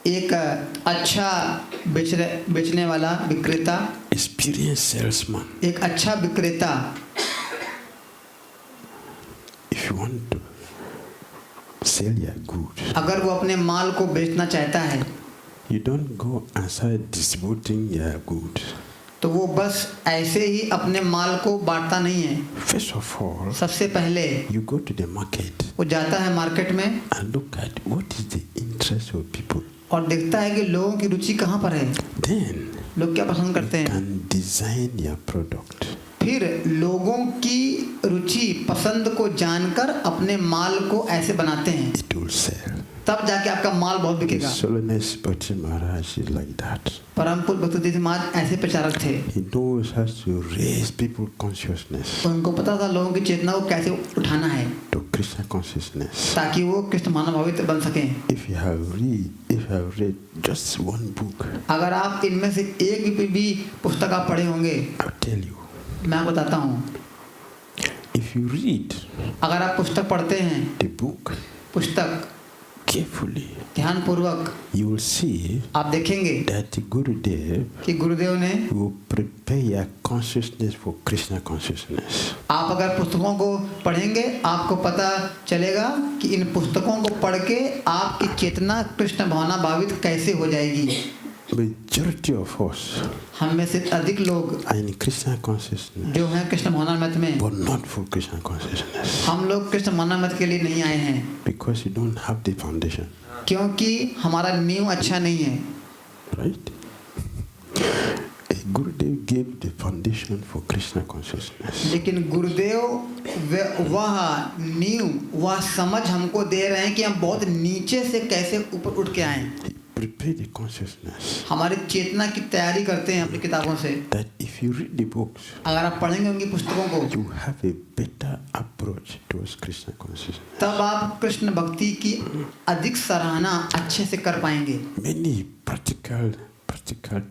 एक अच्छा बेचने वाला विक्रेता. Experienced salesman. एक अच्छा विक्रेता. If you want to sell your goods, अगर वो अपने माल को बेचना चाहता है, you don't go outside distributing your goods. तो वो बस ऐसे ही अपने माल को बांटता नहीं है. First of all, सबसे पहले you go to the market. वो जाता है मार्केट में and look at what is the interest of people. और देखता है कि लोगों की रुचि कहाँ पर है. Then लोग क्या पसंद करते हैं. can design your product. फिर लोगों की रुचि पसंद को जानकर अपने माल को ऐसे बनाते हैं. It will sell. तब जाके आपका माल बहुत बिकेगा. Solanus Bhakti Maharaj is like that. परम पूज्य भक्ति तीर्थ महाराज ऐसे प्रचारक थे. He knows how to raise people consciousness. उनको पता था लोगों की चेतना को कैसे उठाना है. To Krishna consciousness. ताकि वो कृष्ण मानवभावित बन सकें. If you have read just one book, अगर आप इनमें से एक भी पुस्तक आप पढ़े होंगे, I'll tell you. मैं बताता हूँ. If you read, अगर आप पुस्तक पढ़ते हैं, the book, पुस्तक, carefully, ध्यानपूर्वक you will see आप देखेंगे that Gurudev कि गुरुदेव ने will prepare your consciousness for Krishna consciousness. आप अगर पुस्तकों को पढ़ेंगे आपको पता चलेगा कि इन पुस्तकों को पढ़ के आपकी चेतना कृष्ण भावना भावित कैसे हो जाएगी. Majority of us हम में से अधिक लोग are in Krishna consciousness, जो हैं कृष्ण भावनामृत में, but not for Krishna consciousness. हम लोग कृष्ण भावनामृत के लिए नहीं आए हैं Because you don't have the foundation. क्योंकि हमारा नींव अच्छा नहीं है. Right? Gurudev gave the foundation for Krishna consciousness. लेकिन गुरुदेव वह नींव वह समझ हमको दे रहे हैं कि हम बहुत नीचे से कैसे ऊपर उठ के आए. Prepare the consciousness. हमारी चेतना की तैयारी करते हैं अपनी किताबों से. That if you read the books, अगर आप पढ़ेंगे उनकी पुस्तकों को, you have a better approach towards Krishna consciousness. तब आप कृष्ण भक्ति की अधिक सराहना अच्छे से कर पाएंगे. Many practical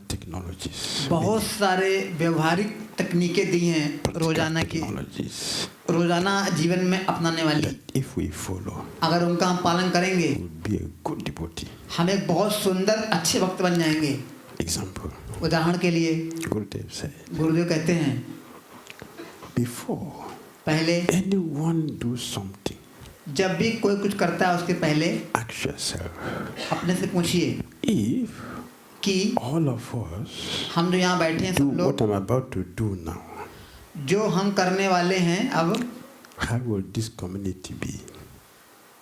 technologies. बहुत सारे व्यवहारिक तकनीकें दी हैं रोजाना की, रोजाना जीवन में अपनाने वाली. If we follow, अगर उनका हम पालन करेंगे, be a good devotee. हम एक बहुत सुंदर अच्छे भक्त बन जाएंगे. Example. उदाहरण के लिए Gurudev said, गुरुदेव कहते हैं before पहले anyone do something, जब भी कोई कुछ करता है उसके पहले ask yourself, अपने से पूछिए if कि all of us हम जो यहाँ बैठे हैं do सब लोग what I'm about to do now, जो हम करने वाले हैं अब, how will this community be?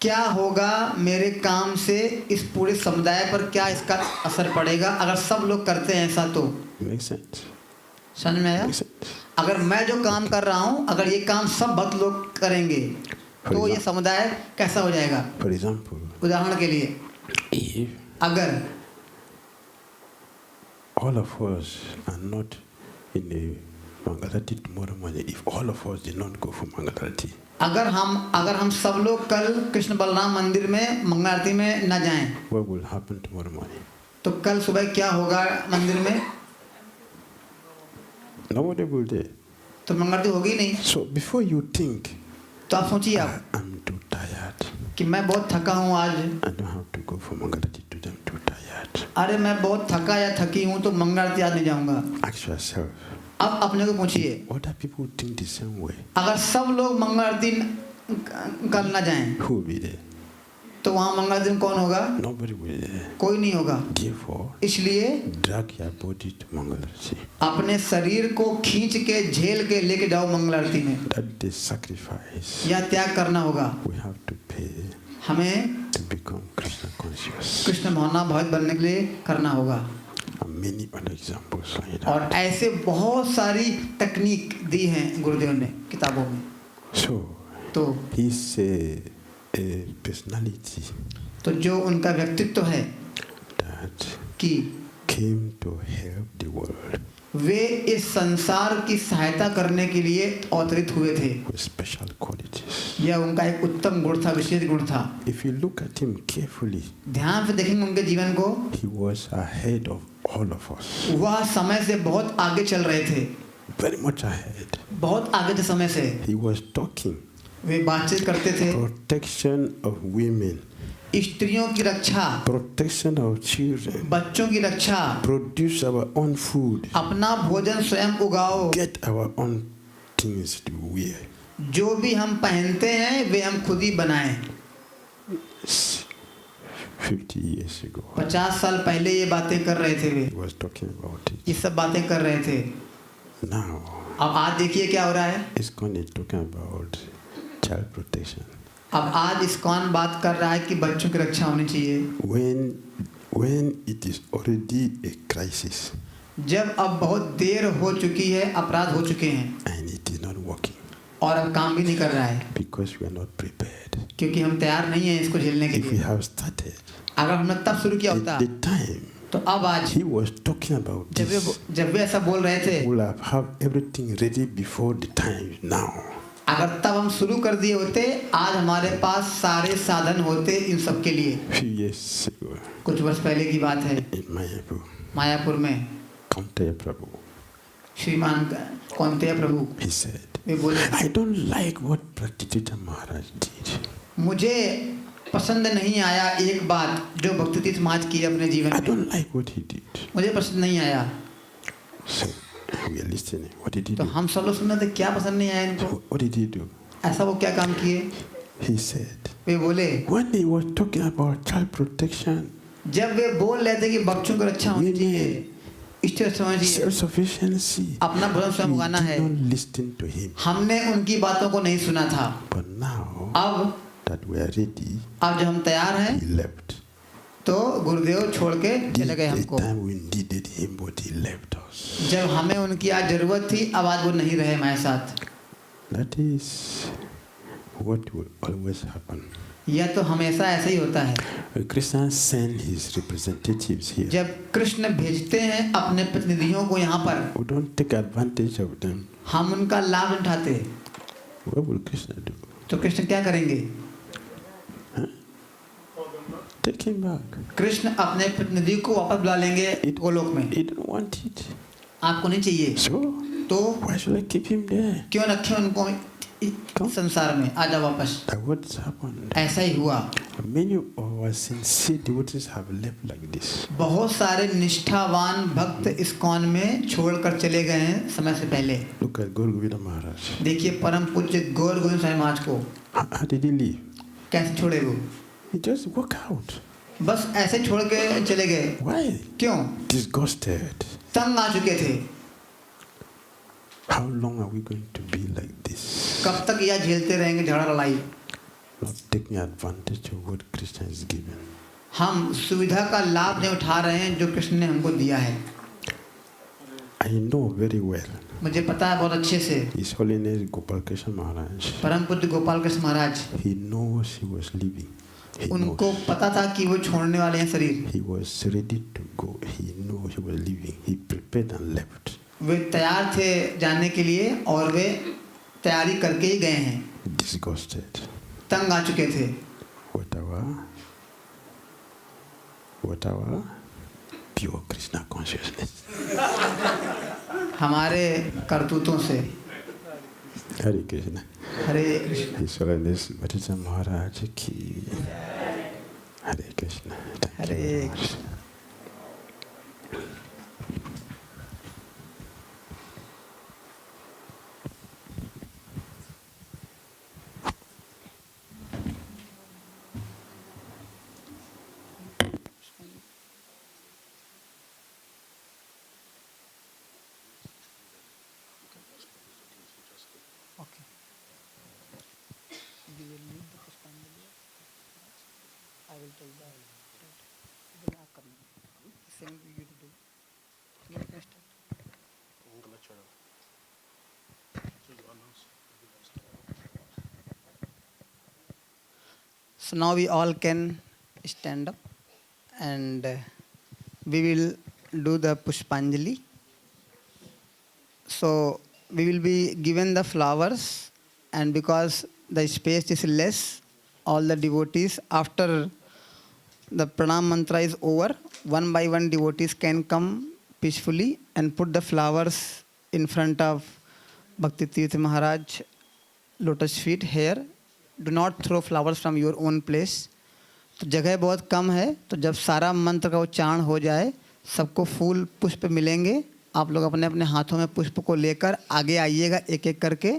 क्या होगा मेरे काम से इस पूरे समुदाय पर, क्या इसका असर पड़ेगा अगर सब लोग करते हैं ऐसा. तो Makes sense. समझ में आया? अगर मैं जो काम कर रहा हूँ अगर ये काम सब भक्त लोग करेंगे तो ये समुदाय कैसा हो जाएगा. For example, उदाहरण के लिए if अगर all of us are not in a Mangalarti tomorrow morning, if all of us did not go for Mangalarti, अगर हम सब लोग कल कृष्ण बलराम मंदिर में मंगल आरती में न जाएं, what will happen tomorrow morning? तो कल सुबह क्या होगा मंदिर में? Nobody will there. तो मंगल आरती होगी नहीं. So before you think, तो आप सोचिए आप I'm too tired, कि मैं बहुत थका हूँ आज, I don't have to go for Mangalarti today, I'm too tired. अरे मैं बहुत थका या थकी हूँ तो मंगल आरती आज नहीं जाऊँगा. Ask yourself, अब अपने को पूछिए, other people think the same way, अगर सब लोग मंगल आरती कल ना जाएं who will be there? तो वहाँ मंगल आरती में कौन होगा? Nobody will be there. कोई नहीं होगा. Therefore, इसलिए drag your body to Mangalarti. अपने शरीर को खींच के झेल के लेके जाओ मंगल आरती में. That the sacrifice या त्याग करना होगा. we have to pay हमें to become Krishna conscious. Krishna भावना भावित बनने के लिए करना होगा. And many other examples like that. और ऐसे बहुत सारी तकनीक दी हैं गुरुदेव ने किताबों में. So, तो he's a personality तो जो उनका व्यक्तित्व है that कि came to help the world वे इस संसार की सहायता करने के लिए अवतरित हुए थे. with special qualities. यह उनका एक उत्तम गुण था, विशेष गुण था. If you look at him carefully, ध्यान से देखेंगे उनके जीवन को, he was ahead of all of us. वह समय से बहुत आगे चल रहे थे. Very much ahead. बहुत आगे थे समय से. He was talking. वे बातचीत करते थे. Protection of women. स्त्रियों की रक्षा, protection of children, बच्चों की रक्षा, produce our own food, अपना भोजन स्वयं उगाओ, get our own things to wear. जो भी हम पहनते हैं वे हम खुद ही बनाएं. 50 years ago, 50 साल पहले ये बातें कर रहे थे वे. he was talking about it. ये सब बातें कर रहे थे. Now, अब आज देखिए क्या हो रहा है. ISKCON is talking about child protection. अब आज ISKCON बात कर रहा है कि बच्चों की रक्षा होनी चाहिए. When it is already a crisis. जब अब बहुत देर हो चुकी है, अपराध हो चुके हैं. And it is not working. और अब काम भी नहीं कर रहा है. Because we are not prepared. क्योंकि हम तैयार नहीं हैं इसको झेलने के लिए. If we have started, अगर हमने तब शुरू किया होता, the time, तो अब आज he was talking about this, जब वे ऐसा बोल रहे थे, we'll have everything ready before the time now. अगर तब हम शुरू कर दिए होते, आज हमारे पास सारे साधन होते इन सब के लिए. Few years ago, कुछ वर्ष पहले की बात है. in मायापुर में Kaunteya Prabhu, श्रीमान कौंतेय प्रभु, he said, वे बोले, I don't like what Bhakti Tirtha Maharaj did. मुझे पसंद नहीं आया एक बात जो भक्ति तीर्थ महाराज की अपने जीवन I में, don't like what he did. मुझे पसंद नहीं आया. So we are listening. What did he तो do? हम सब लोग सुन रहे थे क्या पसंद नहीं आया इनको. What did he do? ऐसा वो क्या काम किए? He said, वे बोले, when he was talking about child protection, जब वे बोल रहे थे कि बच्चों की रक्षा होनी चाहिए, self-sufficiency, अपना भोजन स्वयं उगाना है, don't listen to him. हमने उनकी बातों को नहीं सुना था. But now अब that we are ready, अब जब हम तैयार हैं, he left. तो गुरुदेव छोड़ के चले गए हमको. The time we needed him, but he left us. जब हमें उनकी आज जरूरत थी, अब आज वो नहीं रहे हमारे साथ. That is what will always happen. यह तो हमेशा ऐसा ही होता है. Krishna send his representatives here. जब कृष्ण भेजते हैं अपने प्रतिनिधियों को यहाँ पर, We don't take advantage of them. हम उनका लाभ उठाते. What will Krishna do? तो कृष्ण क्या करेंगे? Take him back. कृष्ण अपने प्रतिनिधि को वापस बुला लेंगे गोलोक में. He don't want it. आपको नहीं चाहिए. So तो why should I keep him there? क्यों रखें उनको संसार में? आजा वापस. What's happened? ऐसा ही हुआ. Many of our sincere devotees have left like this. बहुत सारे निष्ठावान भक्त इस्कॉन में छोड़कर चले गए हैं समय से पहले. Look at Gaur Govinda Maharaj. देखिए परम पूज्य गौर गोविंद स्वामी महाराज को. How did he leave? कैसे छोड़े वो? He just walked out. बस ऐसे छोड़ के चले गए. Why? क्यों? Disgusted. तंग आ चुके थे. How long are we going to be like this? कब तक यह झेलते रहेंगे झगड़ा लड़ाई? Not taking advantage of what Krishna is given. हम सुविधा का लाभ नहीं उठा रहे हैं जो कृष्ण ने हमको दिया है. I know very well. मुझे पता है बहुत अच्छे से. His Holiness Gopal Krishna Maharaj. परम पूज्य गोपाल कृष्ण महाराज. He knows he was leaving. उनको पता था कि वो छोड़ने वाले हैं शरीर. He was ready to go. He knew he was leaving. He prepared and left. वे तैयार थे जाने के लिए और वे तैयारी करके ही गए हैं. Disgusted. तंग आ चुके थे. Whatever pure Krishna consciousness. हमारे करतूतों से. Hare Krishna. Hare Krishna. His Holiness Bhakti Tirtha Maharaj ki. Hare Krishna. Hare Krishna. So now we all can stand up and we will do the Pushpanjali. So we will be given the flowers, and because the space is less, all the devotees, after the pranam mantra is over, one by one devotees can come peacefully and put the flowers in front of Bhakti Tirtha Maharaj lotus feet here. Do not throw flowers from your own place. तो जगह बहुत कम है, तो जब सारा मंत्र का उच्चारण हो जाए सबको फूल पुष्प मिलेंगे. आप लोग अपने अपने हाथों में पुष्प को लेकर आगे आइएगा एक एक करके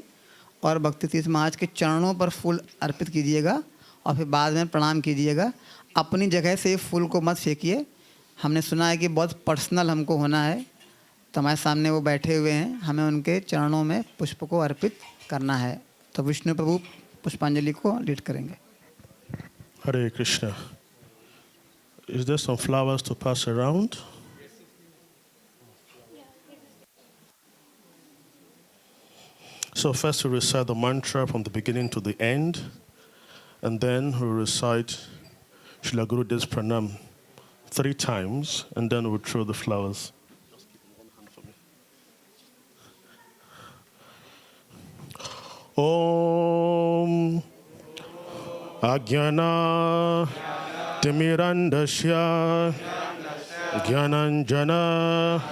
और भक्ति तीर्थ महाराज के चरणों पर फूल अर्पित कीजिएगा और फिर बाद में प्रणाम कीजिएगा. अपनी जगह से फूल को मत फेंकिए. हमने सुना है कि बहुत पर्सनल हमको होना है, तो हमारे सामने वो बैठे हुए हैं, हमें उनके चरणों में पुष्प को अर्पित करना है. तो विष्णु प्रभु पुष्पांजलि को लीड करेंगे. Hare Krishna. Is there some flowers to pass around? So first we recite the mantra from the beginning to the end, and then we recite Srila Gurudev's Pranam 3 times, and then we throw the flowers. Om Ajnana Timirandasya Jnananjana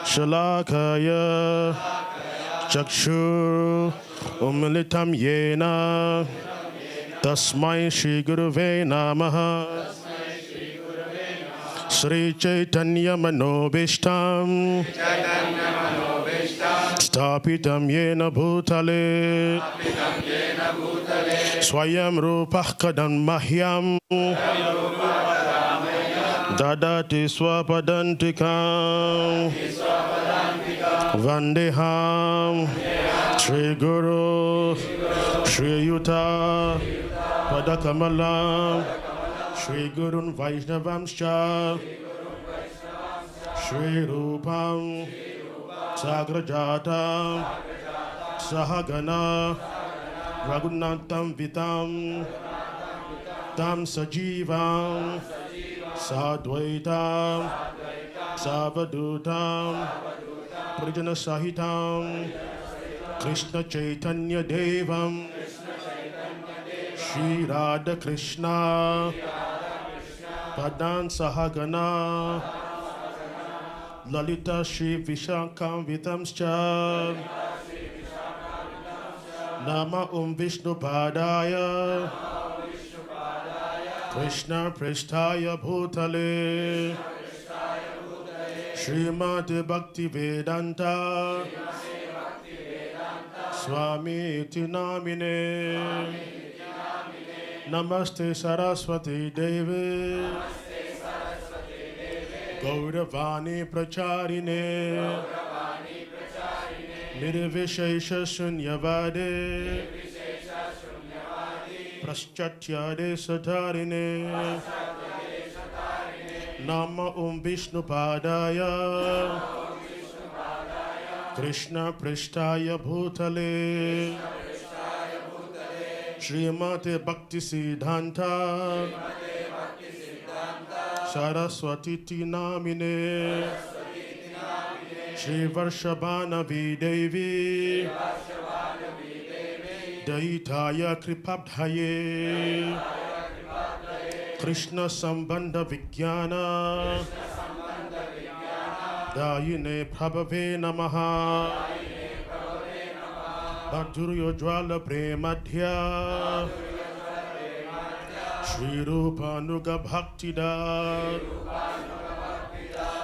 Shalakaya Chakshu Umilitam Yena Tasmai Shri Guruve Namaha. Sri Chaitanya Manobishtam Stapitam Yena Bhutale Swayam Rupah Kadam Mahyam Dadati Swapadantikam Vandeham Shri Guru Shri Yuta Padakamalam Shri Gurun Vaishnavamscha Shri Rupam Sagrajatam Sahagana Raghunatam Vitam Tam Sajivam Sadvaitam Savadutam Prijana Sahitam Krishna Chaitanya Devam Shri Radha Krishna Padan Sahagana Lalita Shri Vishankam Vitamscha Nama Vishnu Padaya Krishna Prishtaya Bhutale Srimati Bhakti Vedanta Swami Iti Namine Namaste Saraswati Devi Gauravani Pracharine Nirvishesha Sunyavade Praschatyade Satarine Nama Vishnu Padaya Krishna Prishtaya Bhutale Srimati Bhakti Siddhanta Saraswati Namine Shri Varshabhana Videvi Daitaya Kripabdhaye Krishna Sambandha Vijnana Dayine Prabhave Namaha Madhuryo Jwala Premadhya Shri Rupa Nuga Bhaktida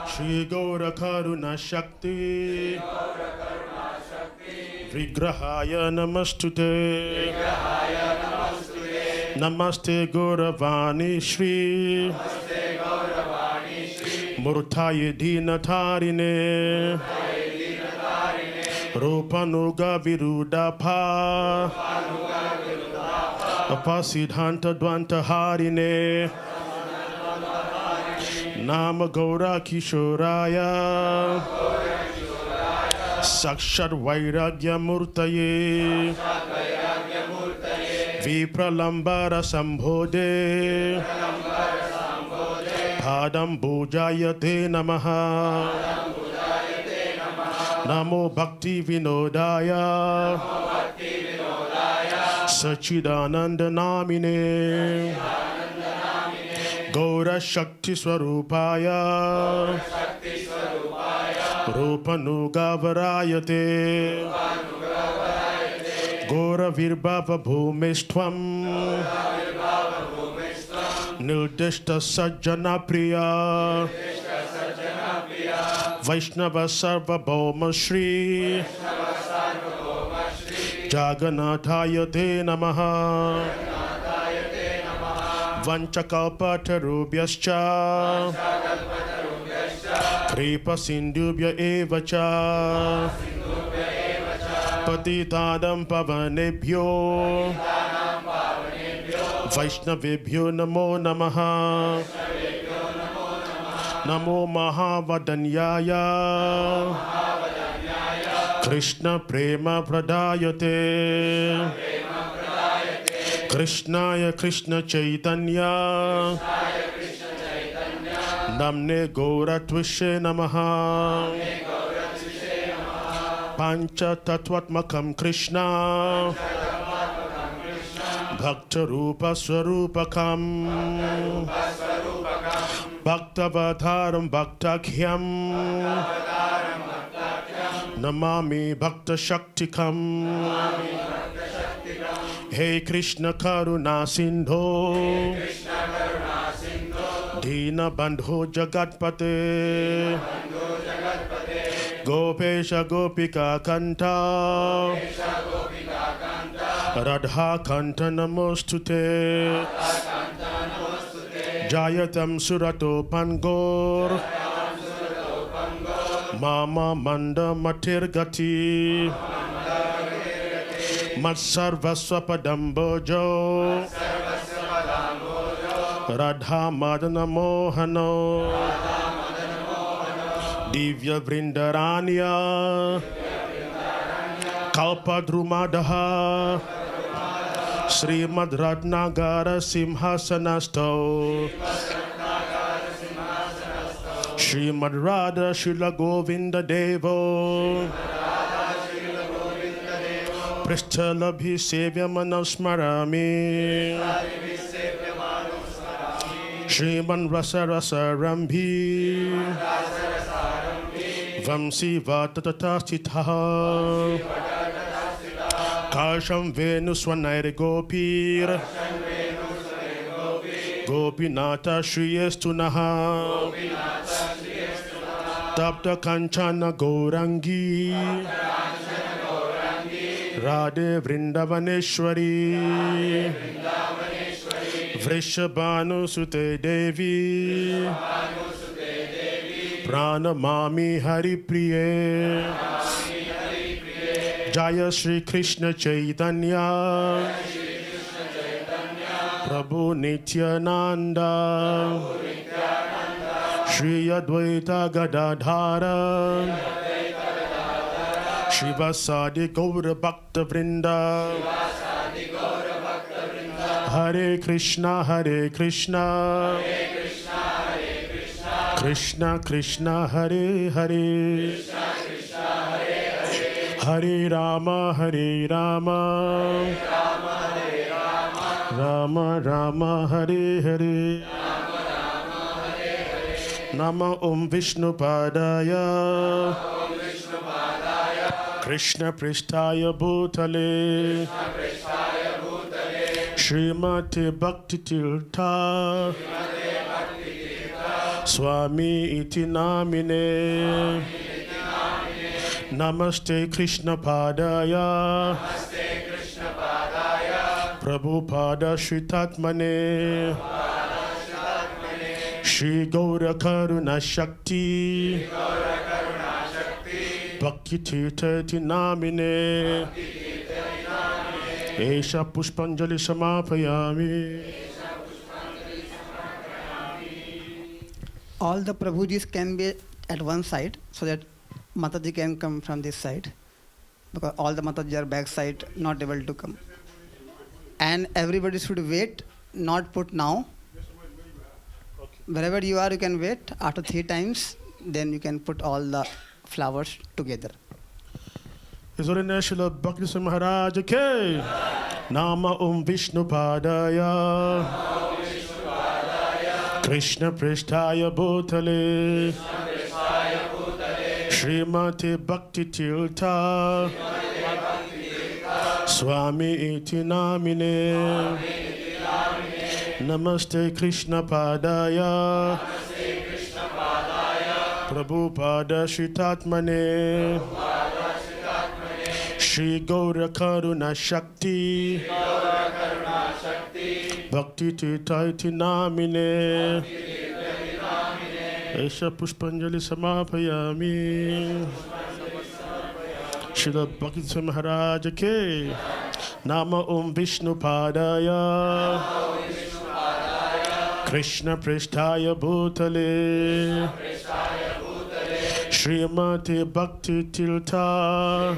Shri Gaura Karuna Shakti Vigrahaya Namastute Namaste Gauravani Shri Murtaye Dinatarine Rupanuga Virudapa Apasidhanta Dvanta Harine Nama Gaura Kishoraya Sakshat Vairagya Murtaye Vipralambara Sambhode Padam Bhujayate Namaha Namo Bhakti Vinodaya Sachidananda Namine Gaura Shakti Swarupaya Rupanuga Varayate Gaura Virbhava Bhumistvam Nirdishta Sajjana Priya Vaishnava Sarva Bhoma Shri Jaganathaya Te Namaha Vanchakalpatarubhyascha Kripa Sindhubhya Evacha Patitadam Pavanebhyo Vaishnavebhyo Namo Namaha Namo Mahavadanyaya Krishna Prema Pradayate Krishnaya Krishna Chaitanya Namne Gaura Tvishe Namaha Pancha Tatvatmakam Krishna Bhakta Rupa Swarupakam Bhaktavadharam Bhaktakyam Namami Bhakta Shaktikam Hey Krishna Karuna Sindho, Dina Bandho Jagatpate, Gopesha Gopika Kanta, Radha Kanta Namostute, Jayatam Surato Pangor, Mama Manda Matirgati, Matsarvaswapadambojo, Radha Madana Mohano, Divya Vrindaranya, Kalpadrumadaha, Srimad Ratnagara Simhasanasto, Srimad Radha Srila Govinda Devo, Prishtalabhi Sevya Manasmarami, Sriman Rasa Rasa Rambhi, Vamsi Vatatatastitha, Kasham Venuswanair Gopir, Gopinata Shriyastunaha, Tapta Kanchana Gourangi, Radhe Vrindavaneshwari, Vrishabhanu Sute Devi, Pranamami Hari Priye, Jaya Shri Krishna Chaitanya, Prabhu Nityananda, Shri Advaita Gadadhara, Shivasadi Gaura Bhakta Vrinda, Hare Krishna, Hare Krishna, Krishna Krishna, Hare Hare, Hare Rama, Hare Rama, Rama Rama, Hare Hare, Nama Om Vishnu Padaya, Krishna Prishtaya Bhutale, Srimati Bhakti Tirtha Swami iti namine, Namaste Krishna Padaya, Prabhupada Shritatmane, Shri Gaura Karuna Shakti, Bhakti Tirtha namine, Esha Pushpanjali Samapayami. All the Prabhujis can be at one side so that Mataji can come from this side, because all the Mataji are back side, not able to come. And everybody should wait, not put now. Wherever you are, you can wait. After 3 times, then you can put all the flowers together. His Holiness Srila Bhakti Tirtha Maharaja ke Nama Om Vishnu Padaya, Krishna Prishtaya Bhutale, Srimati Bhakti Tirtha Swami iti namine, Namaste Krishna Padaya, Prabhupada Shritatmane, Shri Gaura Karuna Shakti, Bhakti Tirtha iti namine, Esha Pushpanjali Samapayami. Srila Bhakti Tirtha Maharaja ke Nama Om Vishnu Padaya, Krishna Prishtaya Bhutale, Srimati Bhakti Tirtha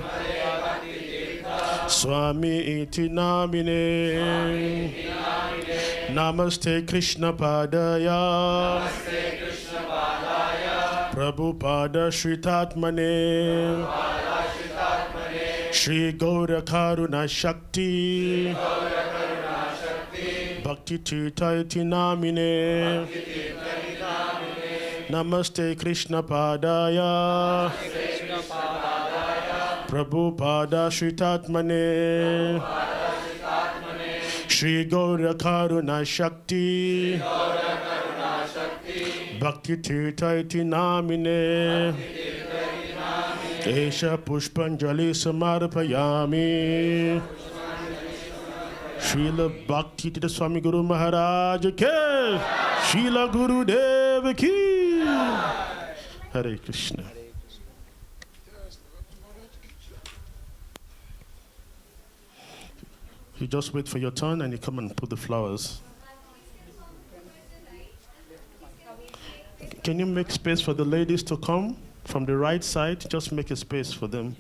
Swami iti namine, Namaste Krishna Padaya, Prabhupada Shritatmane, Shri Gaura Karuna Shakti, Bhakti Tirtha iti namine, Namaste Krishna Padaya, Prabhupada Shritatmane, Shri Gaura Karuna Shakti, Bhakti Tirtha iti namine, Esha Pushpanjali Samarpayami. Srila Bhakti Tirtha Swami Guru Maharaja ke, Srila Guru Dev ki. Hare Krishna. You just wait for your turn and you come and put the flowers. Can you make space for the ladies to come from the right side? Just make a space for them.